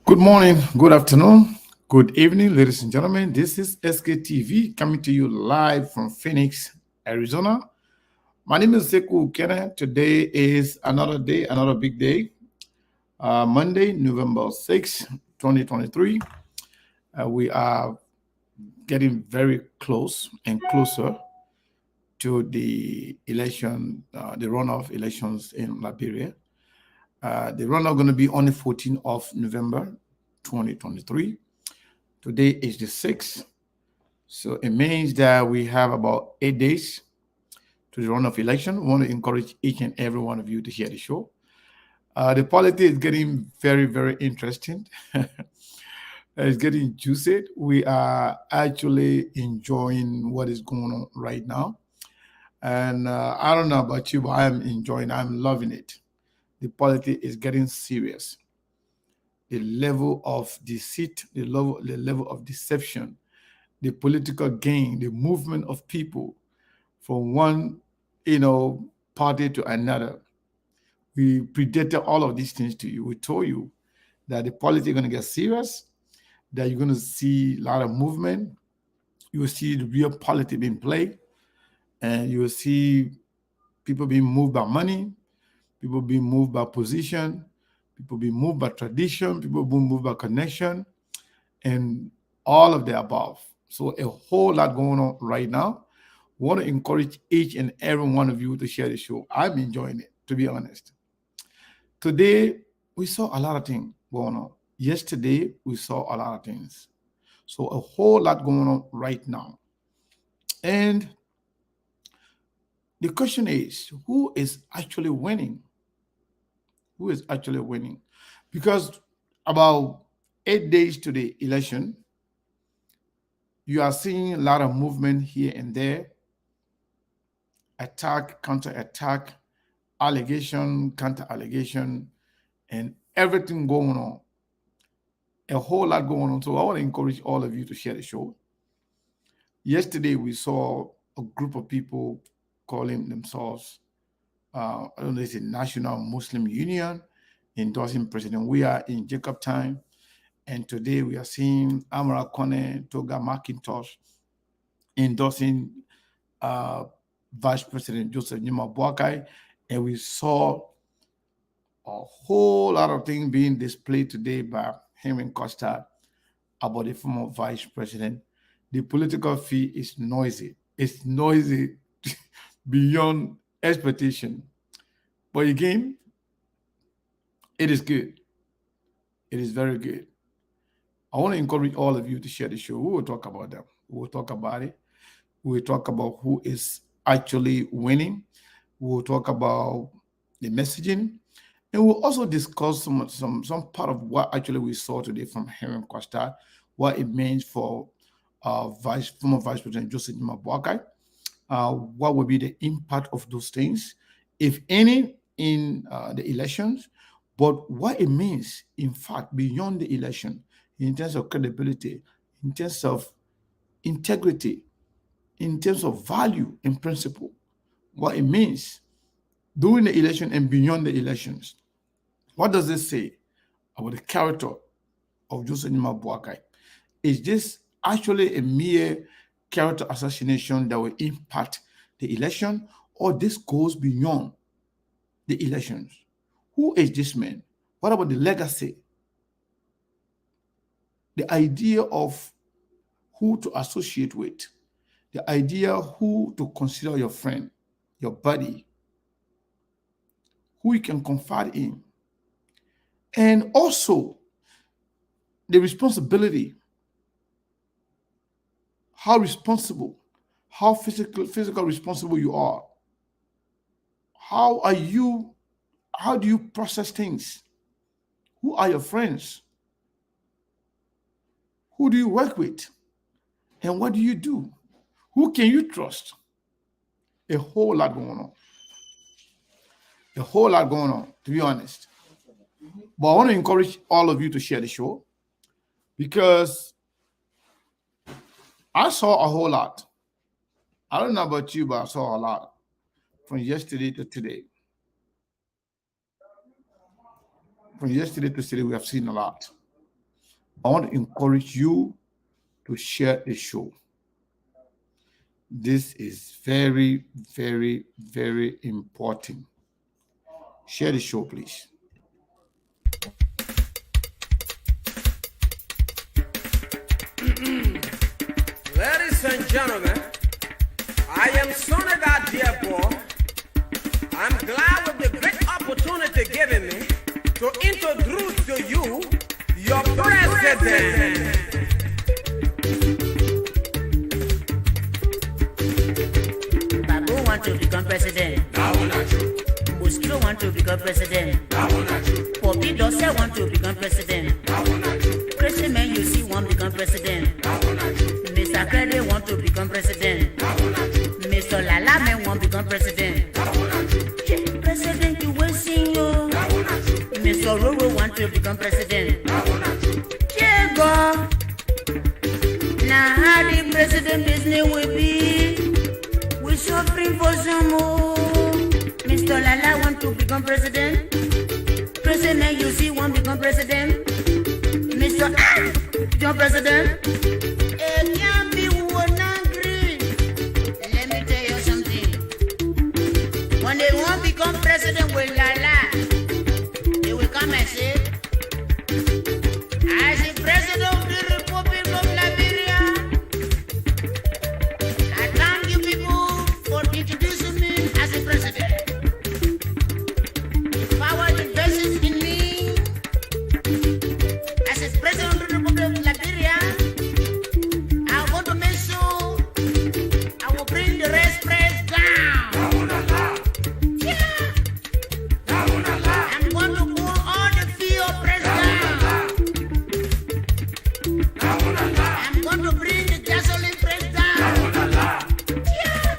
Good morning, good afternoon, good evening, ladies and gentlemen. This is SKTV coming to you live from Phoenix, Arizona. My name is Sekou Kenneth. Today is another day, another big day. Monday, November 6th, 2023. We are getting very close and closer to the election, the runoff elections in Liberia. The runoff going to be on the 14th of November 2023. Today is the 6th. So it means that we have about 8 days to the runoff election. We want to encourage each and every one of you to hear the show. The politics is getting very, very interesting. It's getting juicy. We are actually enjoying what is going on right now. And I don't know about you, but I'm enjoying, I'm loving it. The politics is getting serious. The level of deceit, the level of deception, the political gain, the movement of people from one, party to another. We predicted all of these things to you. We told you that the politics are going to get serious, that you're going to see a lot of movement. You will see the real politics being played, and you will see people being moved by money, people being moved by position, people being moved by tradition, people being moved by connection, and all of the above. So a whole lot going on right now. Want to encourage each and every one of you to share the show. I'm enjoying it, to be honest. Today, we saw a lot of things going on. Yesterday, we saw a lot of things. So a whole lot going on right now. And the question is, who is actually winning? Who is actually winning? Because about 8 days to the election, you are seeing a lot of movement here and there, attack, counter-attack, allegation, counter-allegation, and everything going on. A whole lot going on. So I want to encourage all of you to share the show. Yesterday, we saw a group of people calling themselves, I don't know, it's a National Muslim Union, endorsing President. We are in Jacob time. And today we are seeing Amara Kone, Toga McIntosh endorsing Vice President Joseph Nima Boakai. And we saw a whole lot of things being displayed today by Henry Costa about the former vice president. The political field is noisy. It's noisy beyond expectation. But again, it is good. It is very good. I want to encourage all of you to share the show. We will talk about them. We will talk about it. We will talk about who is actually winning. We will talk about the messaging. And we'll also discuss some part of what actually we saw today from Henry Costa, what it means for former Vice President Joseph Mabuakai, what will be the impact of those things, if any, in the elections, but what it means, in fact, beyond the election, in terms of credibility, in terms of integrity, in terms of value and principle, what it means during the election and beyond the elections. What does this say about the character of Joseph Nima Boakai? Is this actually a mere character assassination that will impact the election, or this goes beyond the elections? Who is this man? What about the legacy? The idea of who to associate with, the idea who to consider your friend, your buddy, who you can confide in, and also the responsibility, how responsible, how physical responsible you are. How do you process things? Who are your friends? Who do you work with? And what do you do? Who can you trust? A whole lot going on. A whole lot going on, to be honest. But I want to encourage all of you to share the show, because I saw a whole lot. I don't know about you, but I saw a lot from yesterday to today. From yesterday to today, we have seen a lot. I want to encourage you to share the show. This is very, very, very important. Share the show, please. Ladies and gentlemen, I am Senator dear boy. I'm glad with the great opportunity given me to introduce to you your president. Babu want to become president. Mosquito want to become president. Poppy Dossa want to become president. Crazy man you see want to become president. Mr. Credit want to become president. Mr. Lala man want to become president. President you will see you. Mr. Roro want to become president. Go. Now how the president business will be? We suffering for some more. Mr. Lala want to become president. President you see want to become president. Mr. Become president. It can't be one angry. Let me tell you something. When they want to become president with Lala, they will come and say, as the president of the Republic of Liberia, I thank you people for introducing me as a president. The power invested in me as a president of the Republic of Liberia. I want to make sure I will bring the rest price down. Yeah. I'm going to pull all the fee of price down. I'm going to bring the gasoline price down. Yeah.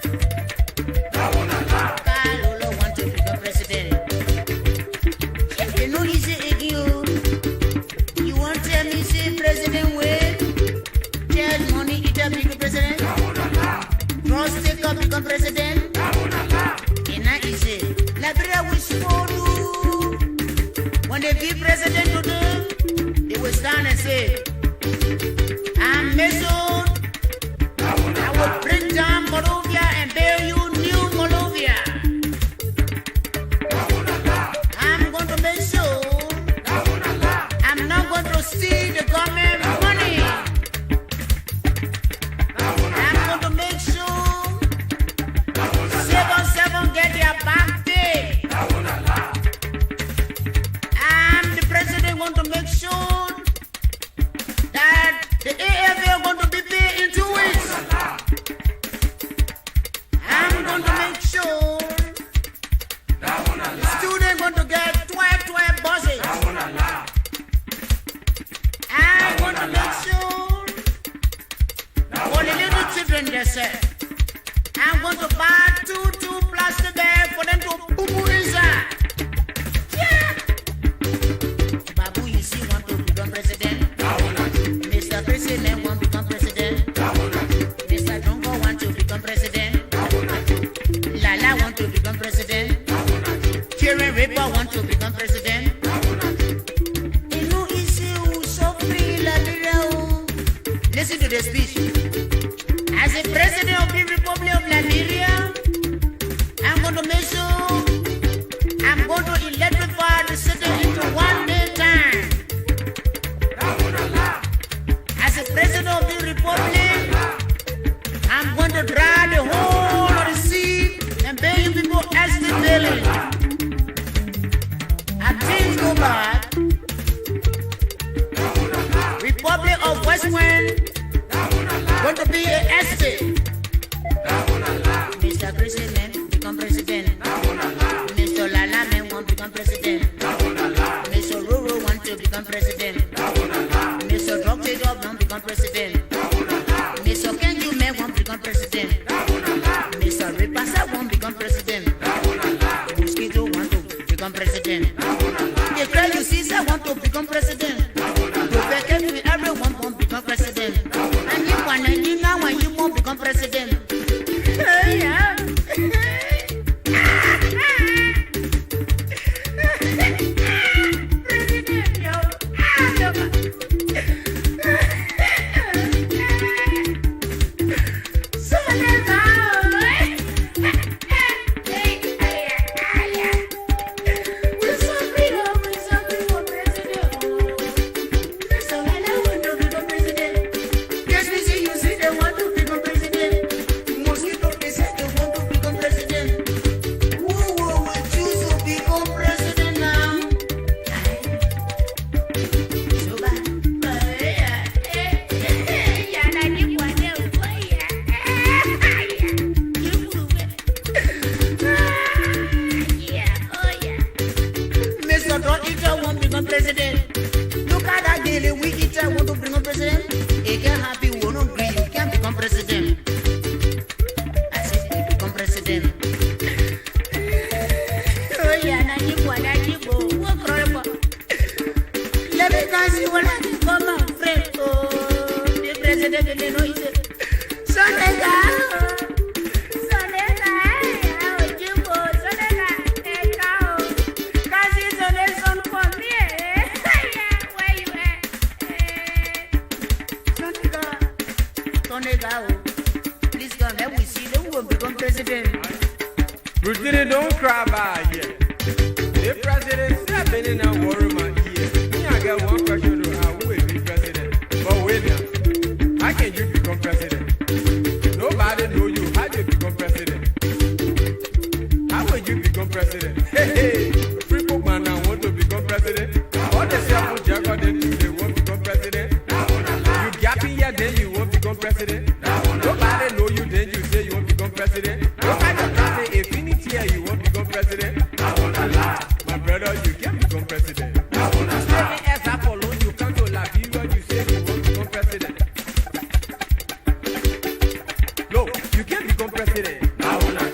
Kalolo want to become president. You know he say again, you want to tell me say president wait? Tell money it a become president? Trust take up become president? And now he say, Liberia will for you. When they be president to them, they will stand and say, I'm Mason. I will bring down Moldova and bear you new Moldova. I'm going to make sure I'm not going to see the government money. I'm going to make sure 7-7 get their back pay. I'm the president going to make sure that the AFL going to be paid in 2 weeks. I'm going to make sure the student going to get 12 buses. I'm going to make sure for the little children they say, I'm going to buy two plastic bags for them to poo-poo inside. Yeah. Babu, you see, want to become president. Mr. President want to become president. Mr. Drongo want to become president. Lala want to become president. Karen Ripper want to become president. You know, issue so free, Liberia. Listen to the speech. As a president of the Republic of Liberia, I'm going to make sure I'm going to electrify the city into 1 day time. As a president of the Republic, I'm going to drive the whole of the sea and pay you people estate daily. As things go bad, Republic of West Wind going to be an estate. Mr. President, become president. Mr. Lala man want to become president. Mr. Roro want to become president. Mr. Dr. Job want to become president. Mr. Kenju man want to become president. Mr. Ripasa want to become president. Mosquito want to become president. The crowd you see say want to become president. Everyone want to become president. And you want to now when you want to become president. Yeah. President, yo. Kasi wala ki koma friend oh, the president de noise. Sonega. Sonega. Ojubo sonega. Ekao. Kasi son for me. Where you at? Sonega. Please come let we see them will become president. Rutini, don't cry by here. The president said, "Been in a war my ear." Me, I got one question to how will be president? But wait now, how can you become president? Nobody know you. How you become president? How will you become president? Hey, free folk man now want to become president. All the self jack they won't become president. You gap in here, then you won't become president. Nobody know you, then you say you won't become president. Nobody can say infinity here, you won't become president. My brother, you can't become president. Taking as Apollo, you come to Liberia, you say you won't become president. No, you can't become president.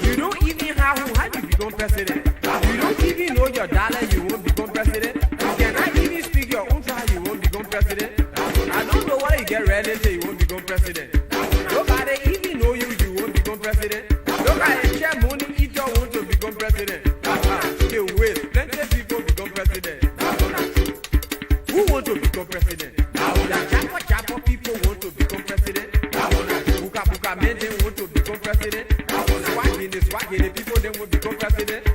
You don't even have how you become president. You don't even know your dollar, you won't become president. You cannot even speak your own tongue, you won't become president. I don't know why you get ready to say you won't become president. Nobody even know you, you won't become president. Nobody share money, eat your want to become president. Okay, wait, plenty of people become president. Who want to become president? The Chapo people want to become president. Buka men, they want to become president. Swaggy, people, they want to become president.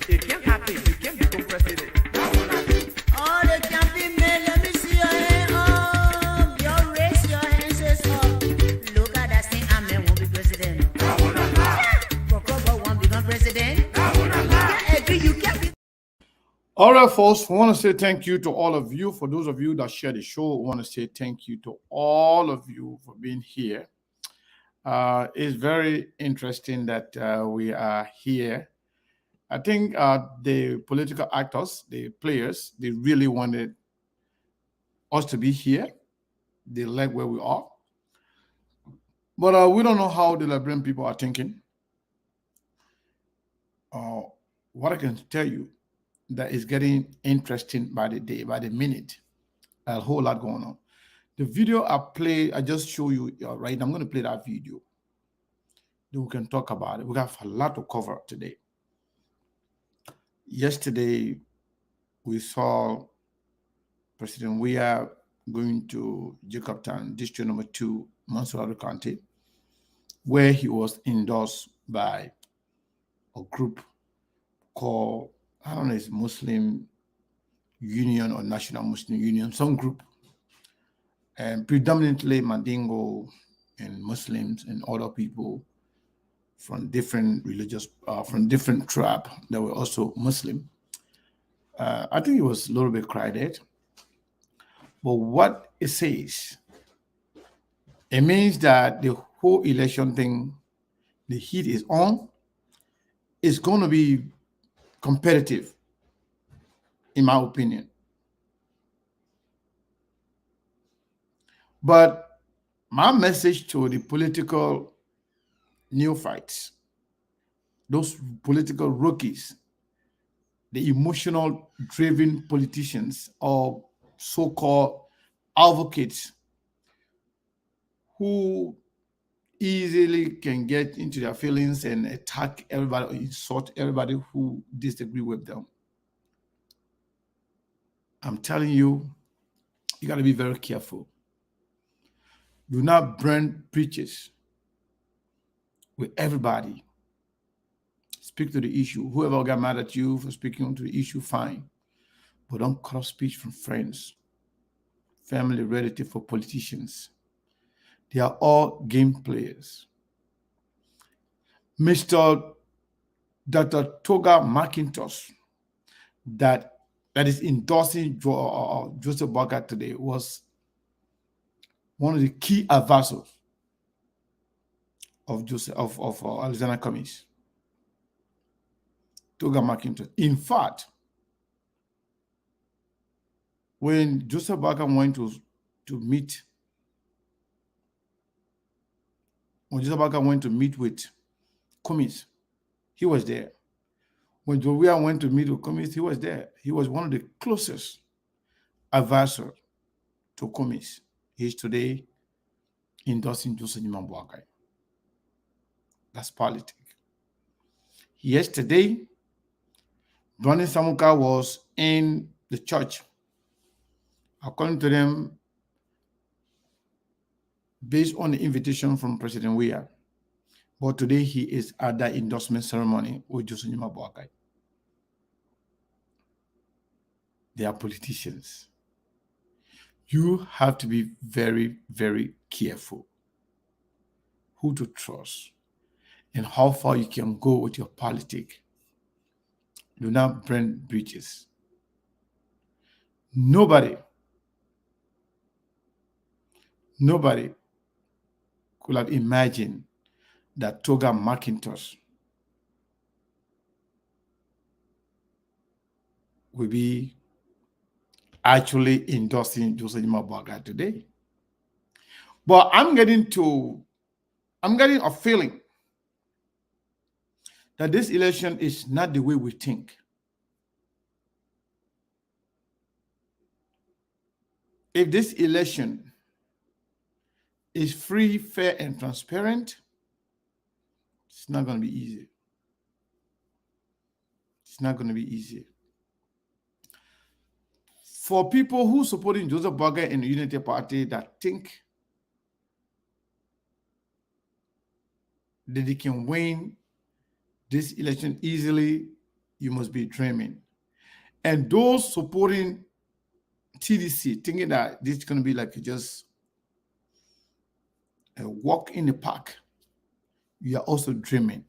It can't happen, you can't become president. All the camping men, let me see your hand up. You raise your hands says up. Look at that thing, I man won't be president. Kokobo won't become president. You can't agree, you can't be. All right, folks, I want to say thank you to all of you. For those of you that share the show, I want to say thank you to all of you for being here. It's very interesting that we are here. I think the political actors, the players, they really wanted us to be here. They like where we are. But we don't know how the Liberian people are thinking. What I can tell you, that is getting interesting by the day, by the minute. A whole lot going on. The video I just show you right now. I'm going to play that video. Then we can talk about it. We have a lot to cover today. Yesterday, we saw President Weah going to Jacobtown, District Number 2, Mansourado County, where he was endorsed by a group called, I don't know, it's Muslim Union or National Muslim Union, some group, and predominantly Mandingo and Muslims and other people from different religious, from different tribe that were also Muslim. I think it was a little bit crowded, but what it says, it means that the whole election thing, the heat is on. It's going to be competitive, in my opinion. But my message to the political neophytes, those political rookies, the emotional driven politicians or so-called advocates who easily can get into their feelings and attack everybody or insult everybody who disagree with them. I'm telling you, you got to be very careful. Do not brand preachers with everybody. Speak to the issue. Whoever got mad at you for speaking to the issue, fine. But don't cross speech from friends, family, relative, for politicians. They are all game players. Mr. Dr. Toga McIntosh, that is endorsing Joseph Boakai today, was one of the key advisors of Alexander Cummings. Toga McIntosh. In fact, when Joseph Boakai went to meet, with Cummings, he was there. When Joria went to meet with Cummings, he was there. He was one of the closest advisor to Cummings. He's today endorsing Joseph Boakai. That's politics. Yesterday, Brandon Samuka was in the church. According to them, based on the invitation from President Weah. But today he is at the endorsement ceremony with Joseph Boakai. They are politicians. You have to be very, very careful who to trust and how far you can go with your politics. Do not burn bridges. Nobody could have imagined that Toga McIntosh will be actually endorsing Joseph Boakai today. But I'm getting a feeling that this election is not the way we think. If this election is free, fair, and transparent, it's not going to be easy. It's not going to be easy. For people who supporting Joseph Boakai and the Unity Party that think that they can win this election easily, you must be dreaming. And those supporting TDC, thinking that this is going to be like just a walk in the park, you are also dreaming.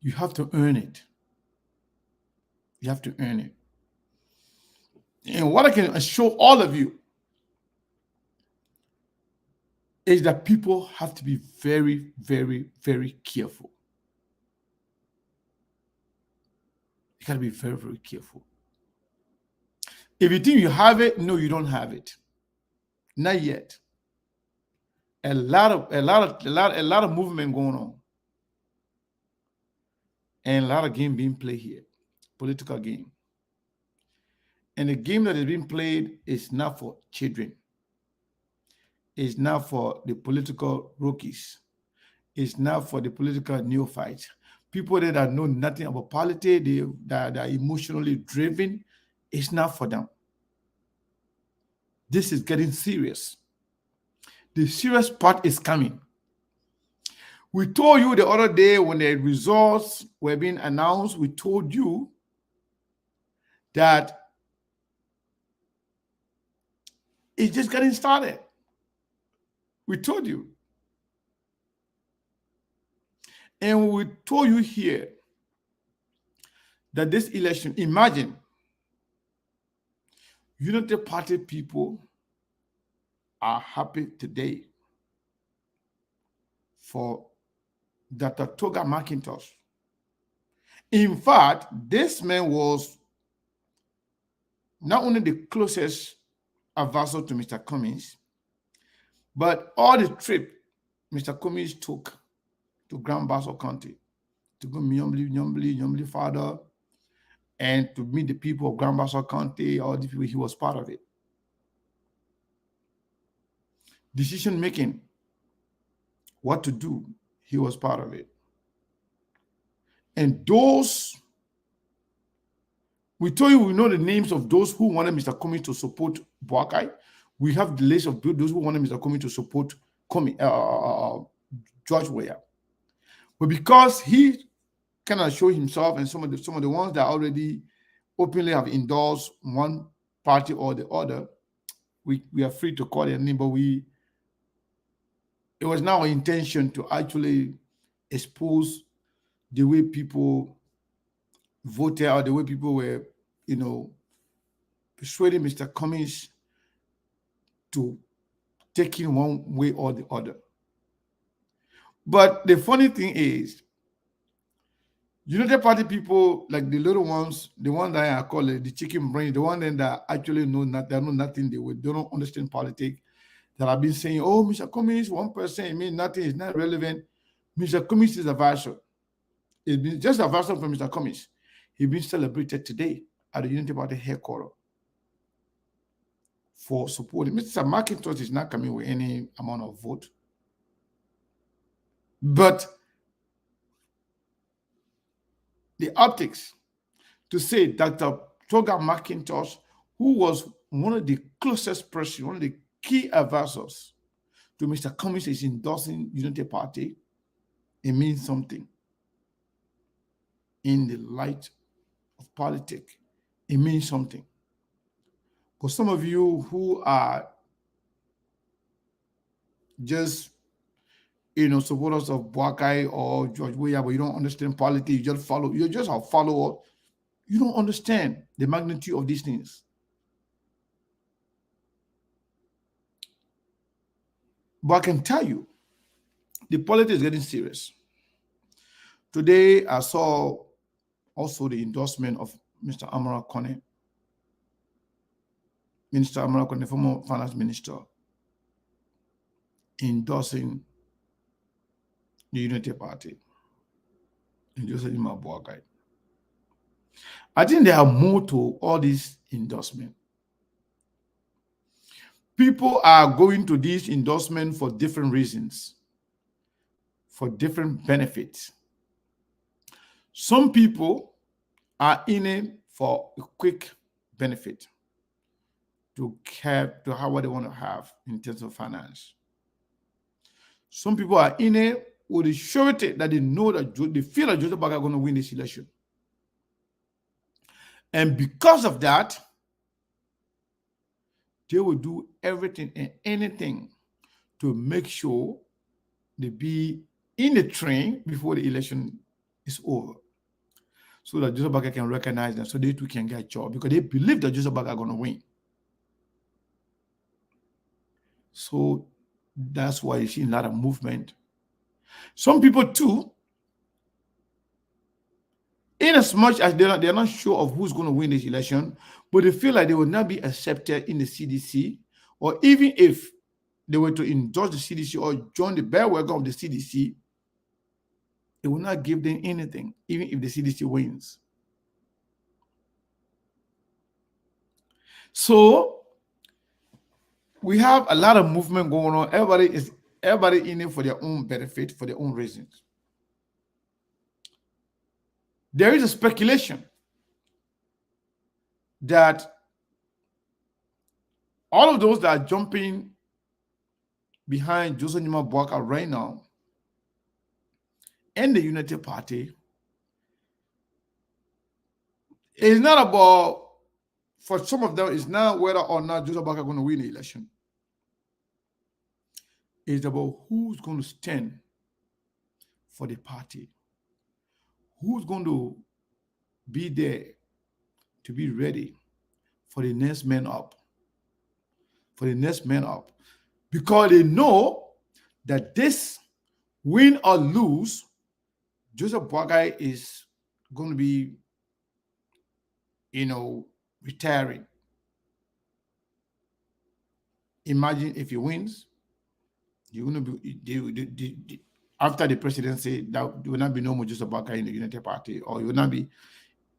You have to earn it. You have to earn it. And what I can assure all of you is that people have to be very, very, very careful. You got to be very, very careful. If you think you have it, no, you don't have it. Not yet. A lot of movement going on. And a lot of game being played here. Political game. And the game that is being played is not for children. It's not for the political rookies. It's not for the political neophytes. People that know nothing about politics, that are emotionally driven, it's not for them. This is getting serious. The serious part is coming. We told you the other day when the results were being announced, we told you that it's just getting started. We told you. And we told you here that this election, imagine, Unity Party people are happy today for Dr. Toga McIntosh. In fact, this man was not only the closest advisor to Mr. Cummings, but all the trip Mr. Cummings took to Grand Bassa County to go Nyambly father, and to meet the people of Grand Bassa County, all the people, he was part of it. Decision making, what to do, he was part of it. And those, we told you we know the names of those who wanted Mr. Cummings to support Boakai. We have the list of those who wanted Mr. Cummings to support George Weah. But because he cannot show himself, and some of the ones that already openly have endorsed one party or the other, we are free to call their name, but it was now our intention to actually expose the way people voted or the way people were, persuading Mr. Cummings to take in one way or the other. But the funny thing is, Unity Party people, like the little ones, the one that I call it the chicken brain, the one that actually know nothing, they don't understand politics, that have been saying, oh, Mr. Cummings, 1%, it means nothing, it's not relevant. Mr. Cummings is a advisor. It's been just a advisor from Mr. Cummings. He's been celebrated today at the Unity Party headquarters. for supporting. Mr. McIntosh is not coming with any amount of vote. But the optics to say Dr. Toga McIntosh, who was one of the closest person, one of the key advisors to Mr. Cummings, is endorsing Unity Party, it means something in the light of politics. It means something. Because some of you who are just, supporters of Buakai or George Weah, but you don't understand politics, you just follow, you're just a follower, you don't understand the magnitude of these things. But I can tell you, the politics is getting serious. Today, I saw also the endorsement of Mr. Amara Kone, Minister Amara Kone, former finance minister, endorsing the Unity Party, endorsing Mabuakai. I think there are more to all this endorsement. People are going to this endorsement for different reasons, for different benefits. Some people are in it for a quick benefit to have what they want to have in terms of finance. Some people are in it with the surety that they know that they feel that Joseph Baga are going to win this election. And because of that, they will do everything and anything to make sure they be in the train before the election is over, so that Joseph Baga can recognize them, so they too can get a job, because they believe that Joseph Baga are going to win. So that's why you see a lot of movement. Some people too, in as much as they're not sure of who's going to win this election, but they feel like they will not be accepted in the CDC, or even if they were to endorse the CDC or join the bandwagon of the CDC, it will not give them anything, even if the CDC wins. So we have a lot of movement going on. Everybody in it for their own benefit, for their own reasons. There is a speculation that all of those that are jumping behind Joseph Nima Boaka right now and the Unity Party is not about, for some of them, it's not whether or not Joseph Boaka is going to win the election. It's about who's going to stand for the party, who's going to be there to be ready for the next man up, because they know that this win or lose, Joseph Boakai is going to be, retiring. Imagine if he wins, you're going to be after the presidency, that will not be no more Joseph Boakai in the Unity Party, or it will not be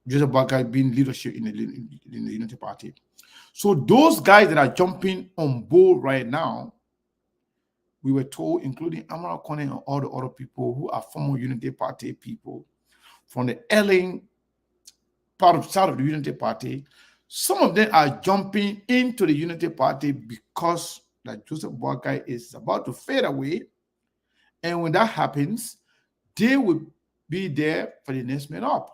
Joseph Boakai being leadership in the Unity Party. So those guys that are jumping on board right now, we were told, including Amara Kone and all the other people who are former Unity Party people from the Ellen side of the Unity Party, some of them are jumping into the Unity Party because that Joseph Boakai is about to fade away. And when that happens, they will be there for the next man up.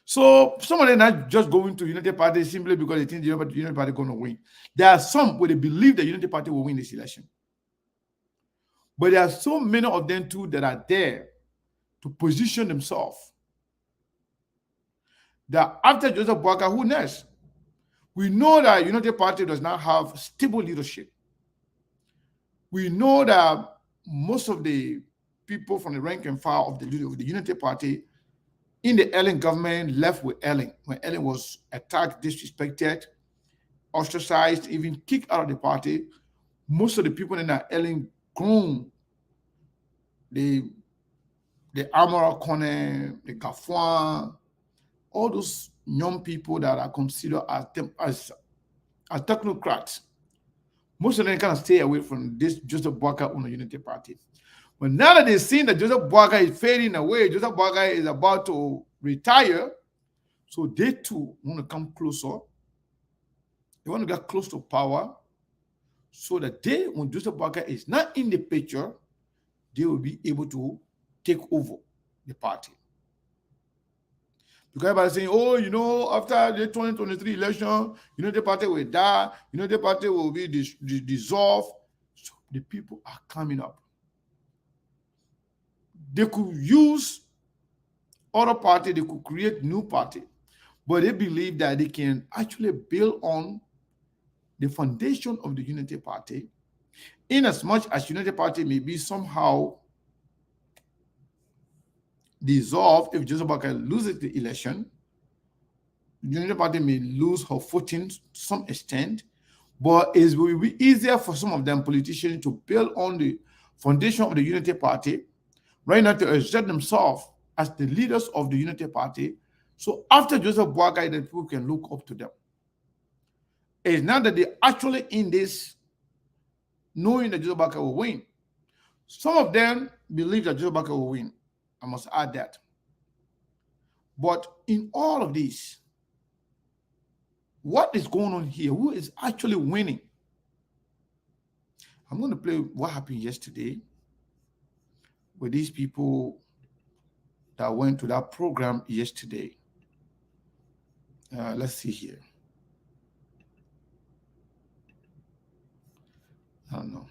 So some of them are not just going to Unity Party simply because they think the Unity Party is going to win. There are some where they believe the Unity Party will win this election. But there are so many of them too that are there to position themselves that after Joseph Boakai, who next? We know that Unity Party does not have stable leadership. We know that most of the people from the rank and file of the Unity Party in the Ellen government left with Ellen when Ellen was attacked, disrespected, ostracized, even kicked out of the party. Most of the people in that Ellen grown the Amara Kone, the Gafuan, all those young people that are considered as technocrats. Most of them kind of stay away from this Joseph Boakai on the Unity Party. But now that they've seen that Joseph Boakai is fading away, Joseph Boakai is about to retire, so they too want to come closer. They want to get close to power so that they, when Joseph Boakai is not in the picture, they will be able to take over the party. Because everybody's saying, oh, after the 2023 election, the party will die, the party will be dissolved. So the people are coming up. They could use other party, they could create new party, but they believe that they can actually build on the foundation of the Unity Party, in as much as Unity Party may be somehow dissolved if Joseph Boakai loses the election. The Unity Party may lose her footing to some extent, but it will be easier for some of them politicians to build on the foundation of the Unity Party right now, to assert themselves as the leaders of the Unity Party. So after Joseph Boakai, the people can look up to them. It's not that they're actually in this knowing that Joseph Boakai will win. Some of them believe that Joseph Boakai will win. I must add that. But in all of this, what is going on here? Who is actually winning? I'm going to play what happened yesterday with these people that went to that program yesterday. Let's see here. I don't know.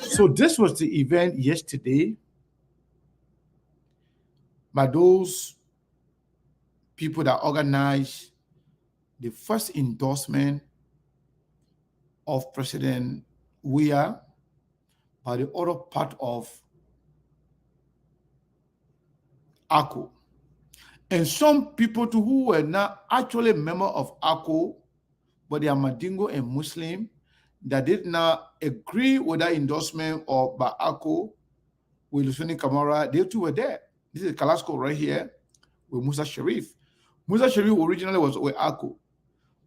So this was the event yesterday by those people that organized the first endorsement of President Weah by the other part of ACO. And some people too who were not actually members of ACO, but they are Mandingo and Muslim, that did not agree with that endorsement of by ACO with Lusoni Kamara, they too were there. This is Kalasco right here with Musa Sharif. Musa Sharif originally was with ACO,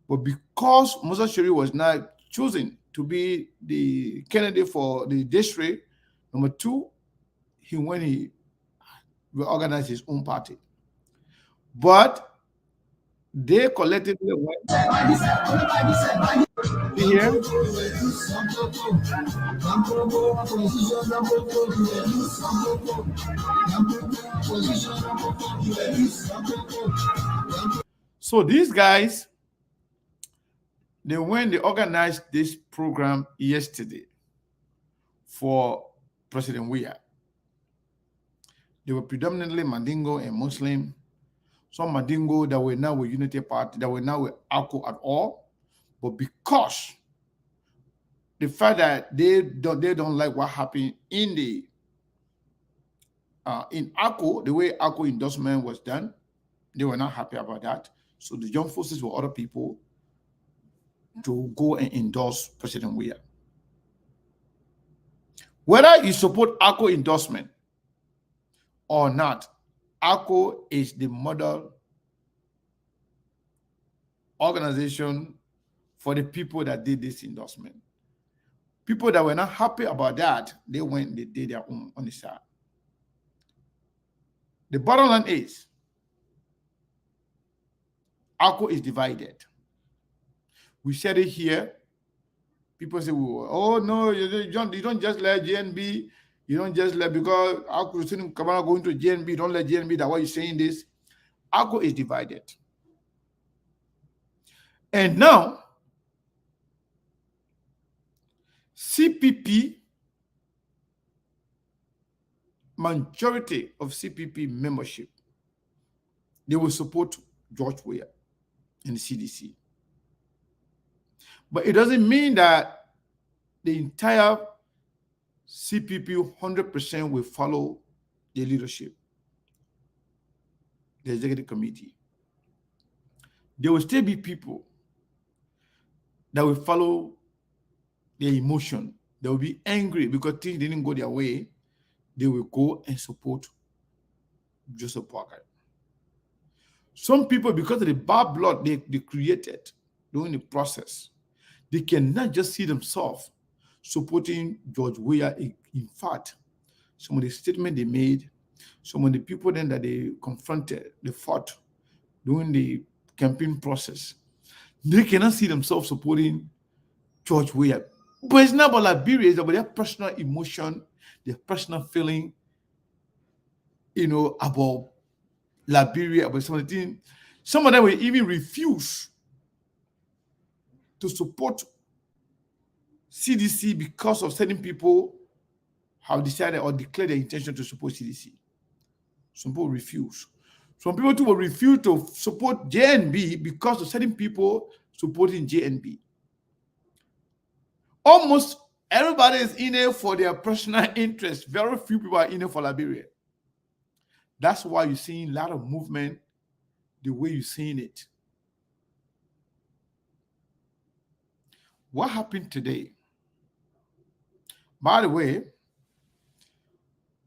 but because Musa Sharif was not chosen to be the candidate for the district, number two, he reorganized his own party. But they collectively went here. So these guys, they organized this program yesterday for President Weah. They were predominantly Mandingo and Muslim. Some Mandingo that were now with Unity Party, that were now with ACO at all. But because the fact that they don't like what happened in the in ACO, the way ACO endorsement was done, they were not happy about that. So the young forces were other people to go and endorse President Weah. Whether you support ACO endorsement or not, ACO is the model organization for the people that did this endorsement. People that were not happy about that, they did their own on the side. The bottom line is, ACO is divided. We said it here. People say, oh no, you don't just let GNB, you don't just let, because ACO Kamara going to GNB, don't let GNB, that why you're saying this. ACO is divided. And now, CPP, majority of CPP membership, they will support George Weah and the CDC. But it doesn't mean that the entire CPP 100% will follow the leadership, the executive committee. There will still be people that will follow their emotion. They will be angry because things didn't go their way. They will go and support Joseph Boakai. Some people, because of the bad blood they created during the process, they cannot just see themselves supporting George Weah. In fact, some of the statements they made, some of the people then that they confronted, they fought during the campaign process, they cannot see themselves supporting George Weah. But it's not about Liberia, it's about their personal emotion, their personal feeling, about Liberia, about some of the things. Some of them will even refuse to support CDC because of certain people have decided or declared their intention to support CDC. Some people refuse. Some people too will refuse to support JNB because of certain people supporting JNB. Almost everybody is in it for their personal interest. Very few people are in it for Liberia. That's why you're seeing a lot of movement the way you're seeing it. What happened today? By the way,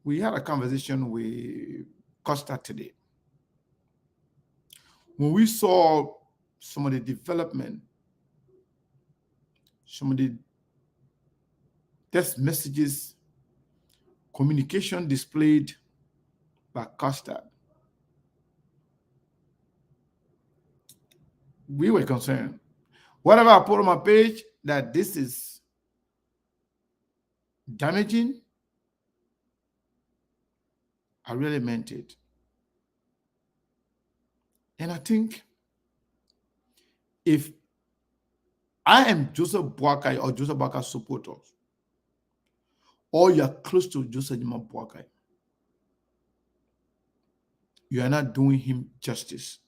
we had a conversation with Costa today. When we saw some of the development, some of the text messages, communication displayed by Costa, we were concerned. Whatever I put on my page, that this is damaging, I really meant it. And I think if I am Joseph Boakai or Joseph Boakai supporters, or you are close to Joseph Boakai, you are not doing him justice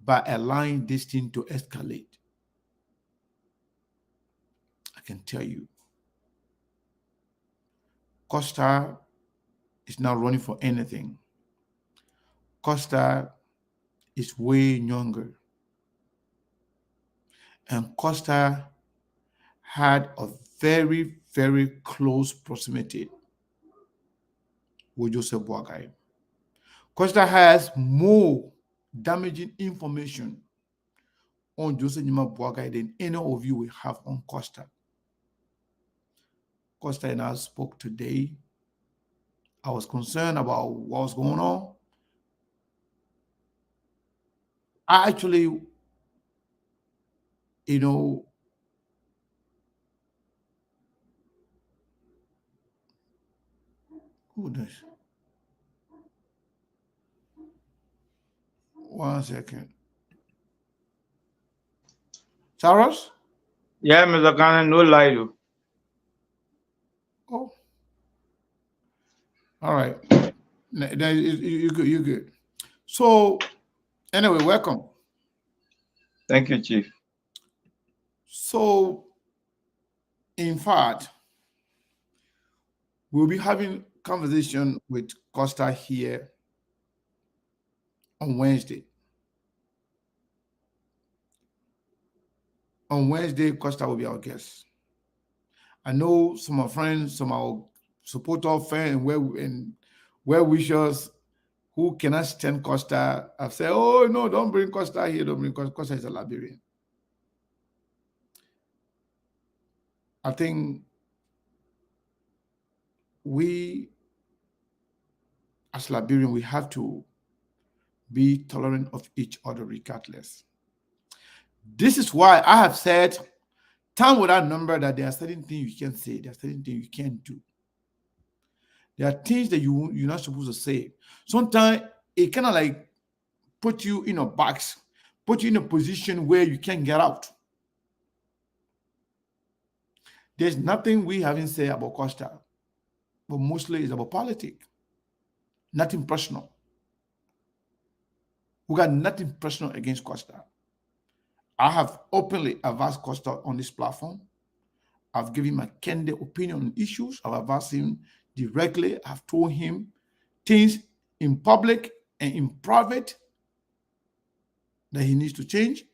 by allowing this thing to escalate. I can tell you, Costa is not running for anything. Costa is way younger. And Costa had a very, very close proximity with Joseph Boakai. Costa has more damaging information on Joseph Boakai than any of you will have on Costa. Costa and I spoke today. I was concerned about what was going on. I actually, who does? 1 second. Saros? Yeah, Mr. Khan, no lie. Oh. All right. You're good. You're good. So, anyway, welcome. Thank you, Chief. So, in fact, we'll be having conversation with Costa here on Wednesday. On Wednesday, Costa will be our guest. I know some of our friends, some of our supporter fans and well-wishers who cannot stand Costa have said, oh, no, don't bring Costa here. Don't bring Costa. Costa is a Liberian. I think we, as Liberians, we have to be tolerant of each other regardless. This is why I have said time without number that there are certain things you can't say, there are certain things you can't do. There are things that you're not supposed to say. Sometimes it kind of like put you in a box, put you in a position where you can't get out. There's nothing we haven't said about Costa, but mostly it's about politics. Nothing personal. We got nothing personal against Costa. I have openly advised Costa on this platform. I've given my candid opinion on issues. I've advised him directly. I've told him things in public and in private that he needs to change.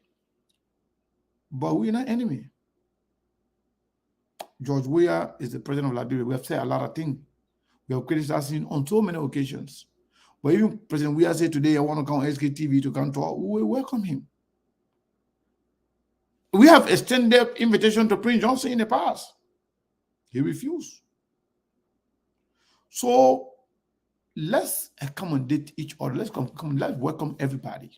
But we're not enemy. George Weah is the president of Liberia. We have said a lot of things. We have criticized him on so many occasions. But even President Weah said today, I want to come on SKTV to come talk. We welcome him. We have extended invitation to Prince Johnson in the past. He refused. So let's accommodate each other. Let's welcome everybody.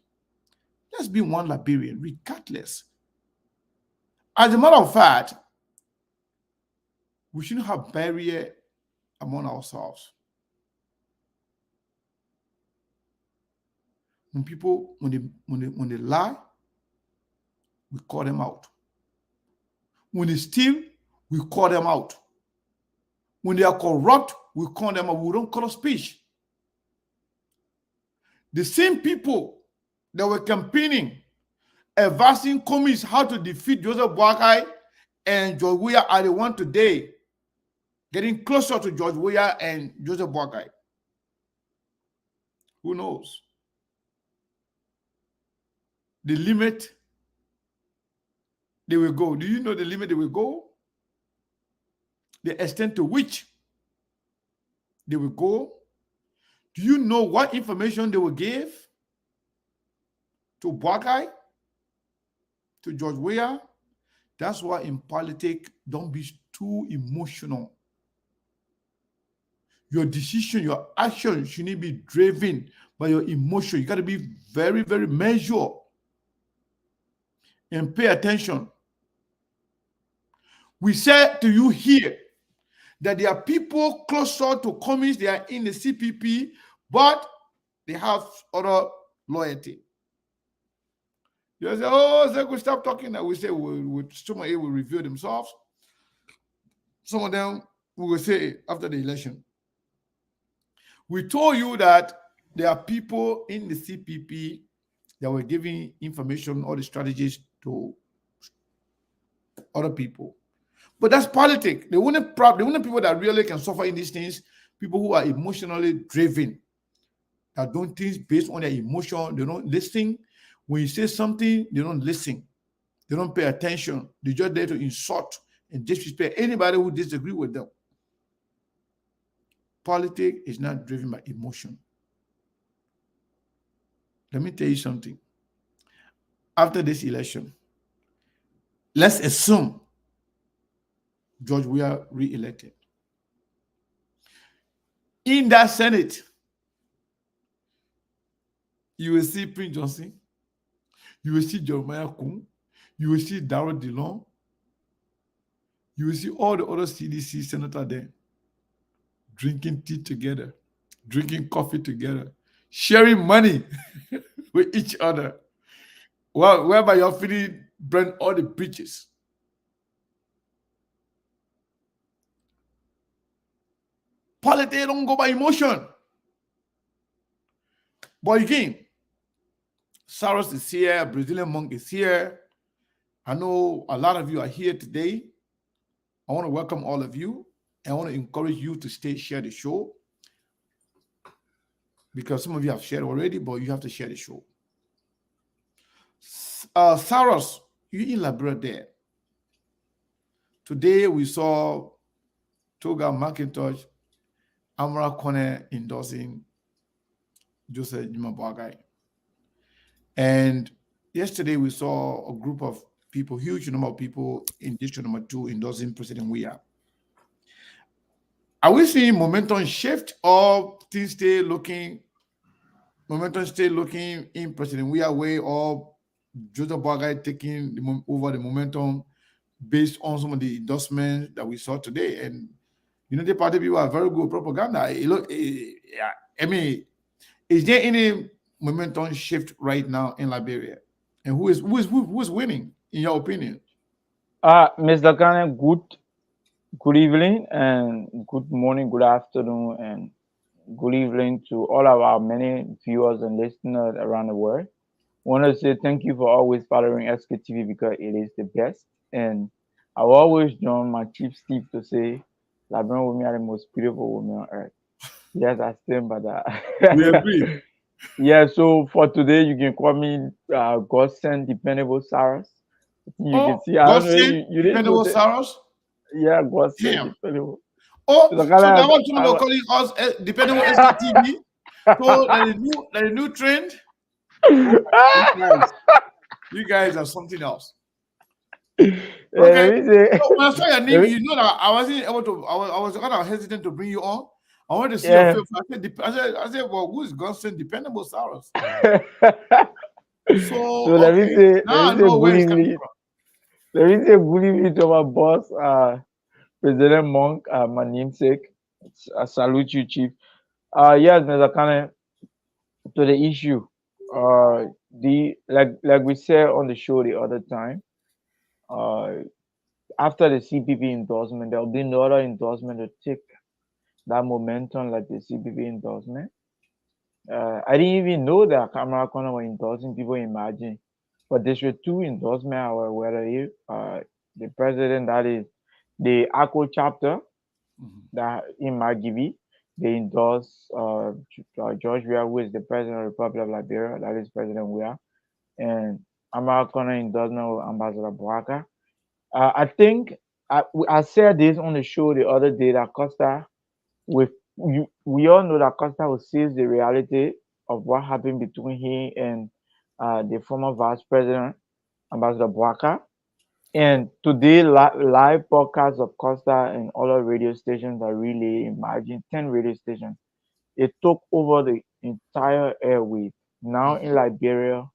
Let's be one Liberian, regardless. As a matter of fact, we shouldn't have barrier among ourselves. When people, when they lie, we call them out. When they steal, we call them out. When they are corrupt, we call them out. We don't call a speech. The same people that were campaigning, advising commies how to defeat Joseph Boakai and George Weah are the one today getting closer to George Weah and Joseph Boakai. Who knows? The limit they will go. Do you know the limit they will go? The extent to which they will go? Do you know what information they will give to Boakai, to George Weah? That's why in politics, don't be too emotional. Your decision, your action shouldn't be driven by your emotion. You got to be very, very measured and pay attention. We said to you here that there are people closer to communists, they are in the CPP, but they have other loyalty. You say, oh, they could stop talking. And we say, some of them will reveal themselves. Some of them we will say after the election. We told you that there are people in the CPP that were giving information, all the strategies to other people. But that's politics. The only people that really can suffer in these things, people who are emotionally driven, that don't think based on their emotion, they don't listen. When you say something, they don't listen. They don't pay attention. They're just there to insult and disrespect anybody who disagrees with them. Politics is not driven by emotion. Let me tell you something. After this election, let's assume George Weah re-elected. In that Senate, you will see Prince Johnson, you will see Jeremiah Kuhn, you will see Darrell Dillon, you will see all the other CDC senators there drinking tea together, drinking coffee together, sharing money with each other. Well, whereby you're feeling burn all the bridges. Politics don't go by emotion. But again, Saros is here, Brazilian monk is here. I know a lot of you are here today. I want to welcome all of you. I want to encourage you to share the show. Because some of you have shared already, but you have to share the show. Saros, you in Liberia there. Today we saw Toga McIntosh, Amara Kone endorsing Joseph Boakai. And yesterday we saw a group of people, huge number of people in district number 2 endorsing President Weah. Are we seeing momentum shift or things stay looking in President Weah way, or Joseph Boakai taking over the momentum based on some of the endorsements that we saw today? And the party people are very good propaganda. I mean, is there any momentum shift right now in Liberia? And who's winning, in your opinion? Mr. Kane, good evening and good morning, good afternoon, and good evening to all of our many viewers and listeners around the world. I want to say thank you for always following SKTV because it is the best. And I will always join my chief Steve to say, Labrador women are the most beautiful women on earth. Yes, I stand by We that. agree. Yeah, so for today, you can call me Godsend Dependable Cyrus. You can Oh, see, I don't know, Godsend, you didn't know dependable that. Saros. Yeah, Godsend Damn. Dependable. Oh, So, so that kind one someone of, will calling us dependable SKTV. So that is new trend. Oh my, you guys are something else. let Okay. me say, So when I saw your let name, me, you know that I wasn't able to. I was kind of hesitant to bring you on. I wanted to see your yeah. face. I said, well, who is Godsend dependable Saros? So So okay, let now me I say know where good it's coming evening. from. Let me say good evening to my boss, President Monk, my namesake. I salute you, Chief. Yes, Mr. Kane, to the issue. The like we said on the show the other time. Uh, After the CPP endorsement, there will be no other endorsement to take that momentum like the CPP endorsement. I didn't even know that Kamala Khan were endorsing people. Imagine, but there were two endorsements I was aware of. The president, that is the ACO chapter, Mhm. that in Margibi, they endorse George Weah, who is the president of the Republic of Liberia, that is President Weah, and American endorsement with Ambassador Boaka. I think I said this on the show the other day that Costa, with we all know that Costa will seize the reality of what happened between him and the former vice president, Ambassador Boaka. And today, live podcasts of Costa and other radio stations are really, imagine 10 radio stations. It took over the entire airwave. Now in Liberia,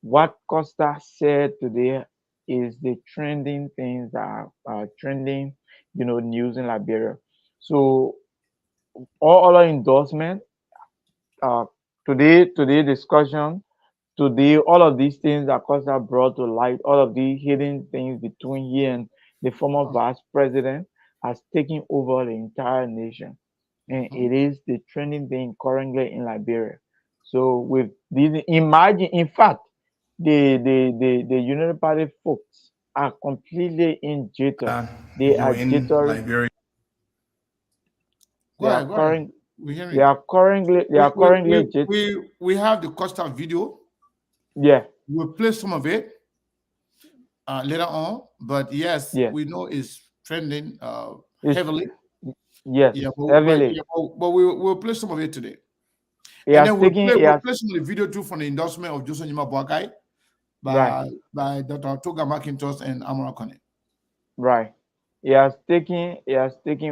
what Costa said today is the trending things that are trending, news in Liberia. So all other endorsement, uh, today discussion, today all of these things that Costa brought to light, all of the hidden things between he and the former vice president has taken over the entire nation, and Mhm. it is the trending thing currently in Liberia. So with these, imagine, in fact, the United Party folks are completely in jitter. They are In jittering. Liberia. Go They are ahead, go ahead. current. We're They hearing. are currently. They We are we currently we jit. we have the Costa video. Yeah. We'll play some of it later on, but yes, Yeah. we know it's trending It's heavily. yes. Yeah, Heavily. but we'll play some of it today, He and has then we'll taken. play He we'll has play some of the video too from the endorsement of Joseph Nima Boakai right. by Dr. Toga McIntosh and Amara Kone. Right. He has taken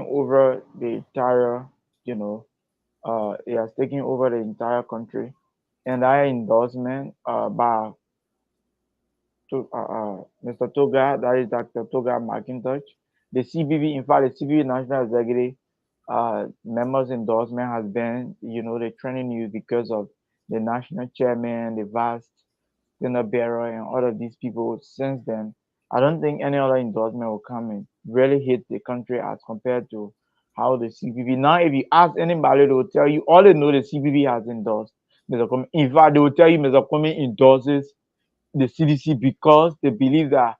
over the entire. You know. He has taken over the entire country, and that endorsement by Mr. Toga, that is Dr. Toga McIntosh. The CBB, in fact, the CBB National Executive members endorsement has been, the trending news because of the national chairman, the vast dinner bearer, and all of these people. Since then, I don't think any other endorsement will come and really hit the country as compared to how the CBB. Now, if you ask anybody, they will tell you all they know the CBB has endorsed Mr. Kwame. In fact, they will tell you Mr. Kwame endorses the CDC because they believe that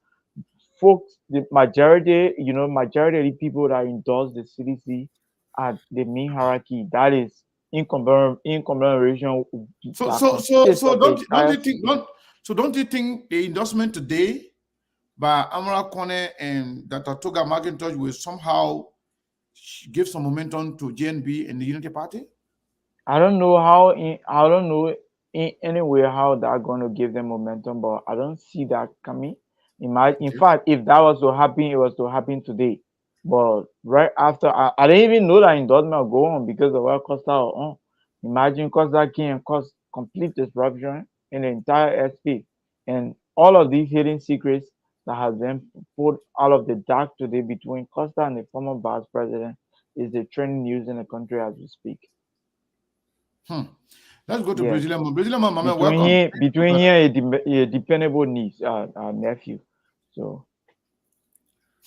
folks, the majority of the people that endorse the CDC are the main hierarchy. That is in collaboration So that so so consists so of the don't entire you think CDC. don't you think the endorsement today by Amara Kone and Dr. Toga McIntosh will somehow give some momentum to JNB and the Unity Party? I don't know in any way how that going to give them momentum, but I don't see that coming. In Okay. fact, if that was to happen, it was to happen today. But right after, I didn't even know that endorsement would go on because of what Costa was on. Imagine Costa can cause complete disruption in the entire SP, and all of these hidden secrets that has been put out of the dark today between Costa and the former vice president is the trending news in the country as we speak. Hmm. Let's go to Yes. Brazilian. Brazilian Mama, between welcome. here between here a dependable niece, nephew. So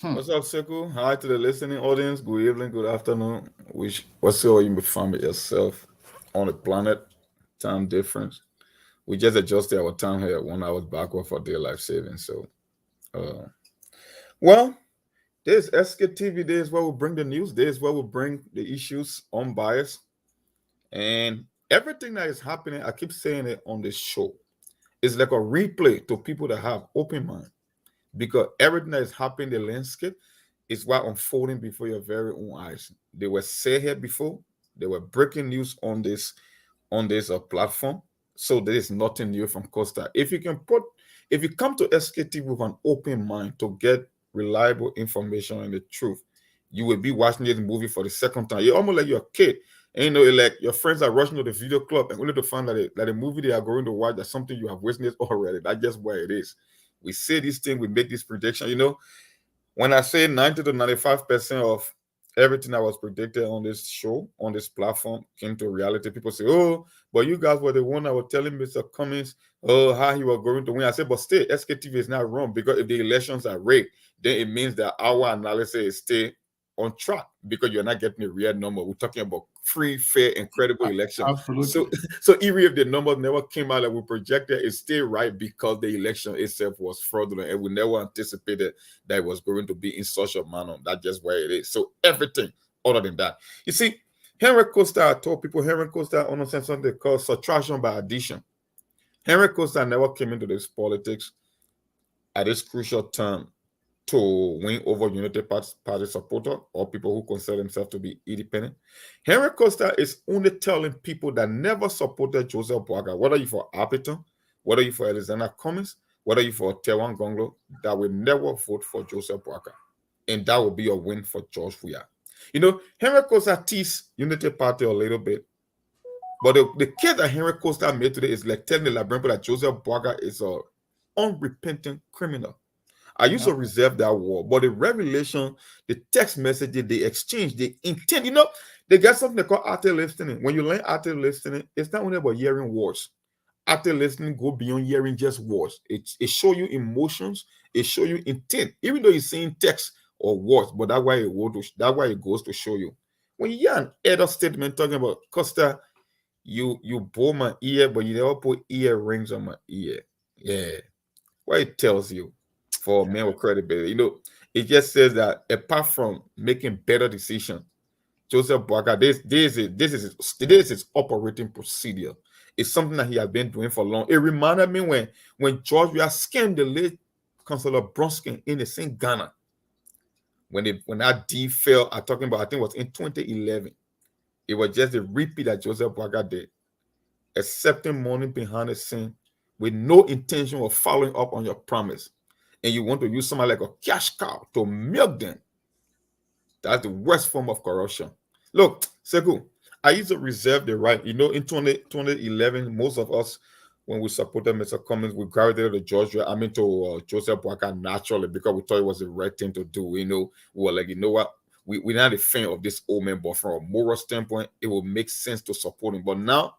Hmm. What's up, Seku? Hi to the listening audience. Good evening, good afternoon. Which whatsoever you may find yourself on the planet, time difference. We just adjusted our time here 1 hour backward for daylight saving. So, uh, well, There's SKTV, there's where we bring the news, there's where we bring the issues unbiased. And everything that is happening, I keep saying it on this show, is like a replay to people that have open mind. Because everything that is happening in the landscape is what unfolding before your very own eyes. They were said here before, they were breaking news on this platform. So there is nothing new from Costa. If you come to SKT with an open mind to get reliable information and the truth, you will be watching this movie for the second time. You're almost like you're a kid. And you know, like your friends are rushing to the video club and only to find that the movie they are going to watch that's something you have witnessed already. That's just where it is. We say this thing, we make this prediction. You know, when I say 90 to 95% of everything that was predicted on this show, on this platform, came to reality, people say, oh, but you guys were the one that were telling Mr. Cummings, oh, how he was going to win. I said, but still, SKTV is not wrong because if the elections are rigged, then it means that our analysis is still on track because you're not getting a real number. We're talking about free, fair, and credible election. So, Absolutely. so even if the numbers never came out that we projected, it's still right because the election itself was fraudulent and we never anticipated that it was going to be in such a manner. That's just where it is. So everything other than that. You see, Henry Costa, I told people Henry Costa understands something called subtraction by addition. Henry Costa never came into this politics at this crucial time to win over United Party supporter or people who consider themselves to be independent. Henry Costa is only telling people that never supported Joseph Boaga, whether you for Appleton, whether you for Alexander Cummings, whether you for Tewan Gonglo, that will never vote for Joseph Boaga. And that will be a win for George Weah. You know, Henry Costa teased United Party a little bit. But the case that Henry Costa made today is like telling the Liberian people that Joseph Boaga is a unrepentant criminal. I used to reserve that word, but the revelation, the text messages, the exchange, the intent, you know, they got something they call active listening. When you learn active listening, it's not only about hearing words. Active listening go beyond hearing just words. It show you emotions, it show you intent, even though you're saying text or words, but that's why it goes to show you. When you hear an elder statement talking about Costa, you bore my ear, but you never put earrings on my ear. Yeah. What it tells you for men with credibility. You know, it just says that apart from making better decisions, Joseph Boaga, this is his operating procedure. It's something that he has been doing for long. It reminded me when George Weah scammed the late Councillor Bronskin in the same Ghana. When that deal fell, I'm talking about, I think it was in 2011. It was just a repeat that Joseph Boaga did, accepting money behind the scene with no intention of following up on your promise. And you want to use somebody like a cash cow to milk them. That's the worst form of corruption. Look, Sekou, I used to reserve the right. You know, in 2011, most of us, when we supported Mr. Cummings, we gravitated to Georgia, to Joseph Boaka naturally because we thought it was the right thing to do. You know, we were like, you know what? We're not a fan of this old man, but from a moral standpoint, it will make sense to support him. But now,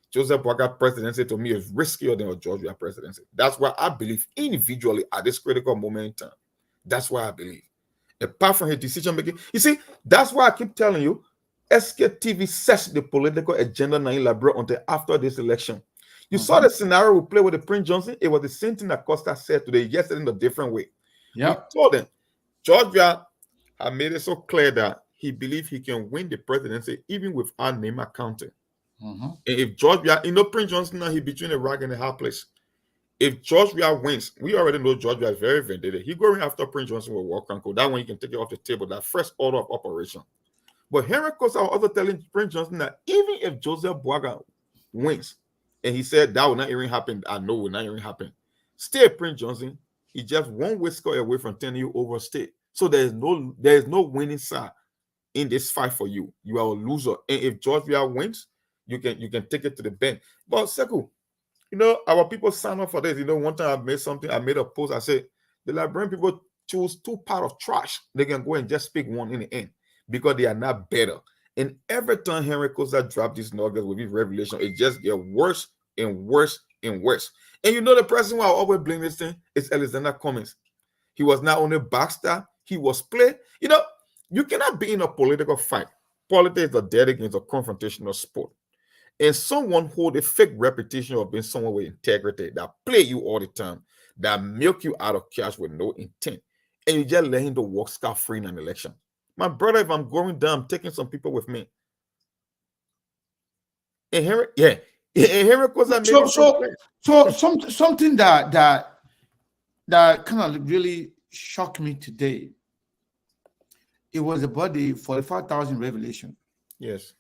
Joseph Boaga presidency to me is riskier than a Georgia presidency. That's why I believe individually at this critical moment in time. That's why I believe. Apart from his decision making, you see, that's why I keep telling you, SKTV sets the political agenda now in Liberia until after this election. You saw the scenario we played with the Prince Johnson. It was the same thing that Costa said today, yesterday in a different way. We told them, Georgia had made it so clear that he believed he can win the presidency even without name accounting. And if Georgia, Prince Johnson now, he between a rock and a hard place. If George Weah wins, we already know George Weah is very vindictive. He going after Prince Johnson with war control. That one you can take it off the table. That first order of operation. But Henry Costa was also telling Prince Johnson that even if Joseph Boaga wins, and he said that will not even happen, I know will not even happen. Still, Prince Johnson, he just one whisker away from telling you overstate. So there is no winning side in this fight for you. You are a loser. And if George Weah wins, you can take it to the bench. But Sekou, our people sign up for this. One time I made a post. I said, the Liberian people choose two parts of trash. They can go and just pick one in the end because they are not better. And every time Henry Costa dropped these nuggets with his revelation, it just gets worse and worse and worse. And the person who I always blame this thing is Alexander Cummings. He was not only backstab, he was played. You cannot be in a political fight. Politics is a dead game, it's a confrontational sport. And someone hold a fake reputation of being someone with integrity that play you all the time, that milk you out of cash with no intent. and you just let him to walk scot-free in an election. My brother, if I'm going down, I'm taking some people with me. And here, yeah. And here goes that something that kind of really shocked me today. It was about the 45,000 revelation. Yes.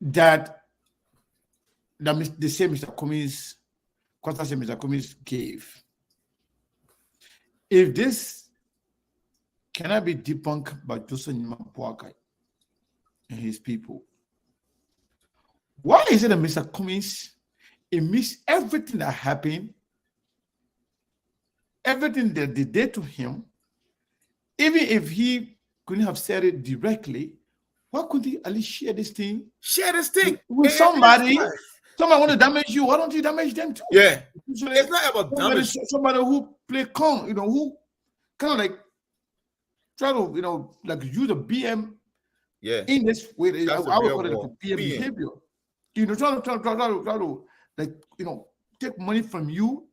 That the same Mr. Cummings, Mr. Cummings gave. If this cannot be debunked by Joseph Nyamakwakai and his people, why is it that Mr. Cummings, it missed everything that happened, everything that they did to him, even if he couldn't have said it directly, why couldn't he at least share this thing? Share this thing with somebody. Somebody want to damage you, why don't you damage them too? Yeah. It's not about damage. Somebody who play calm, who kind of like try to, like use a BM in this way. I would call it like a BM behavior. Try to like, take money from you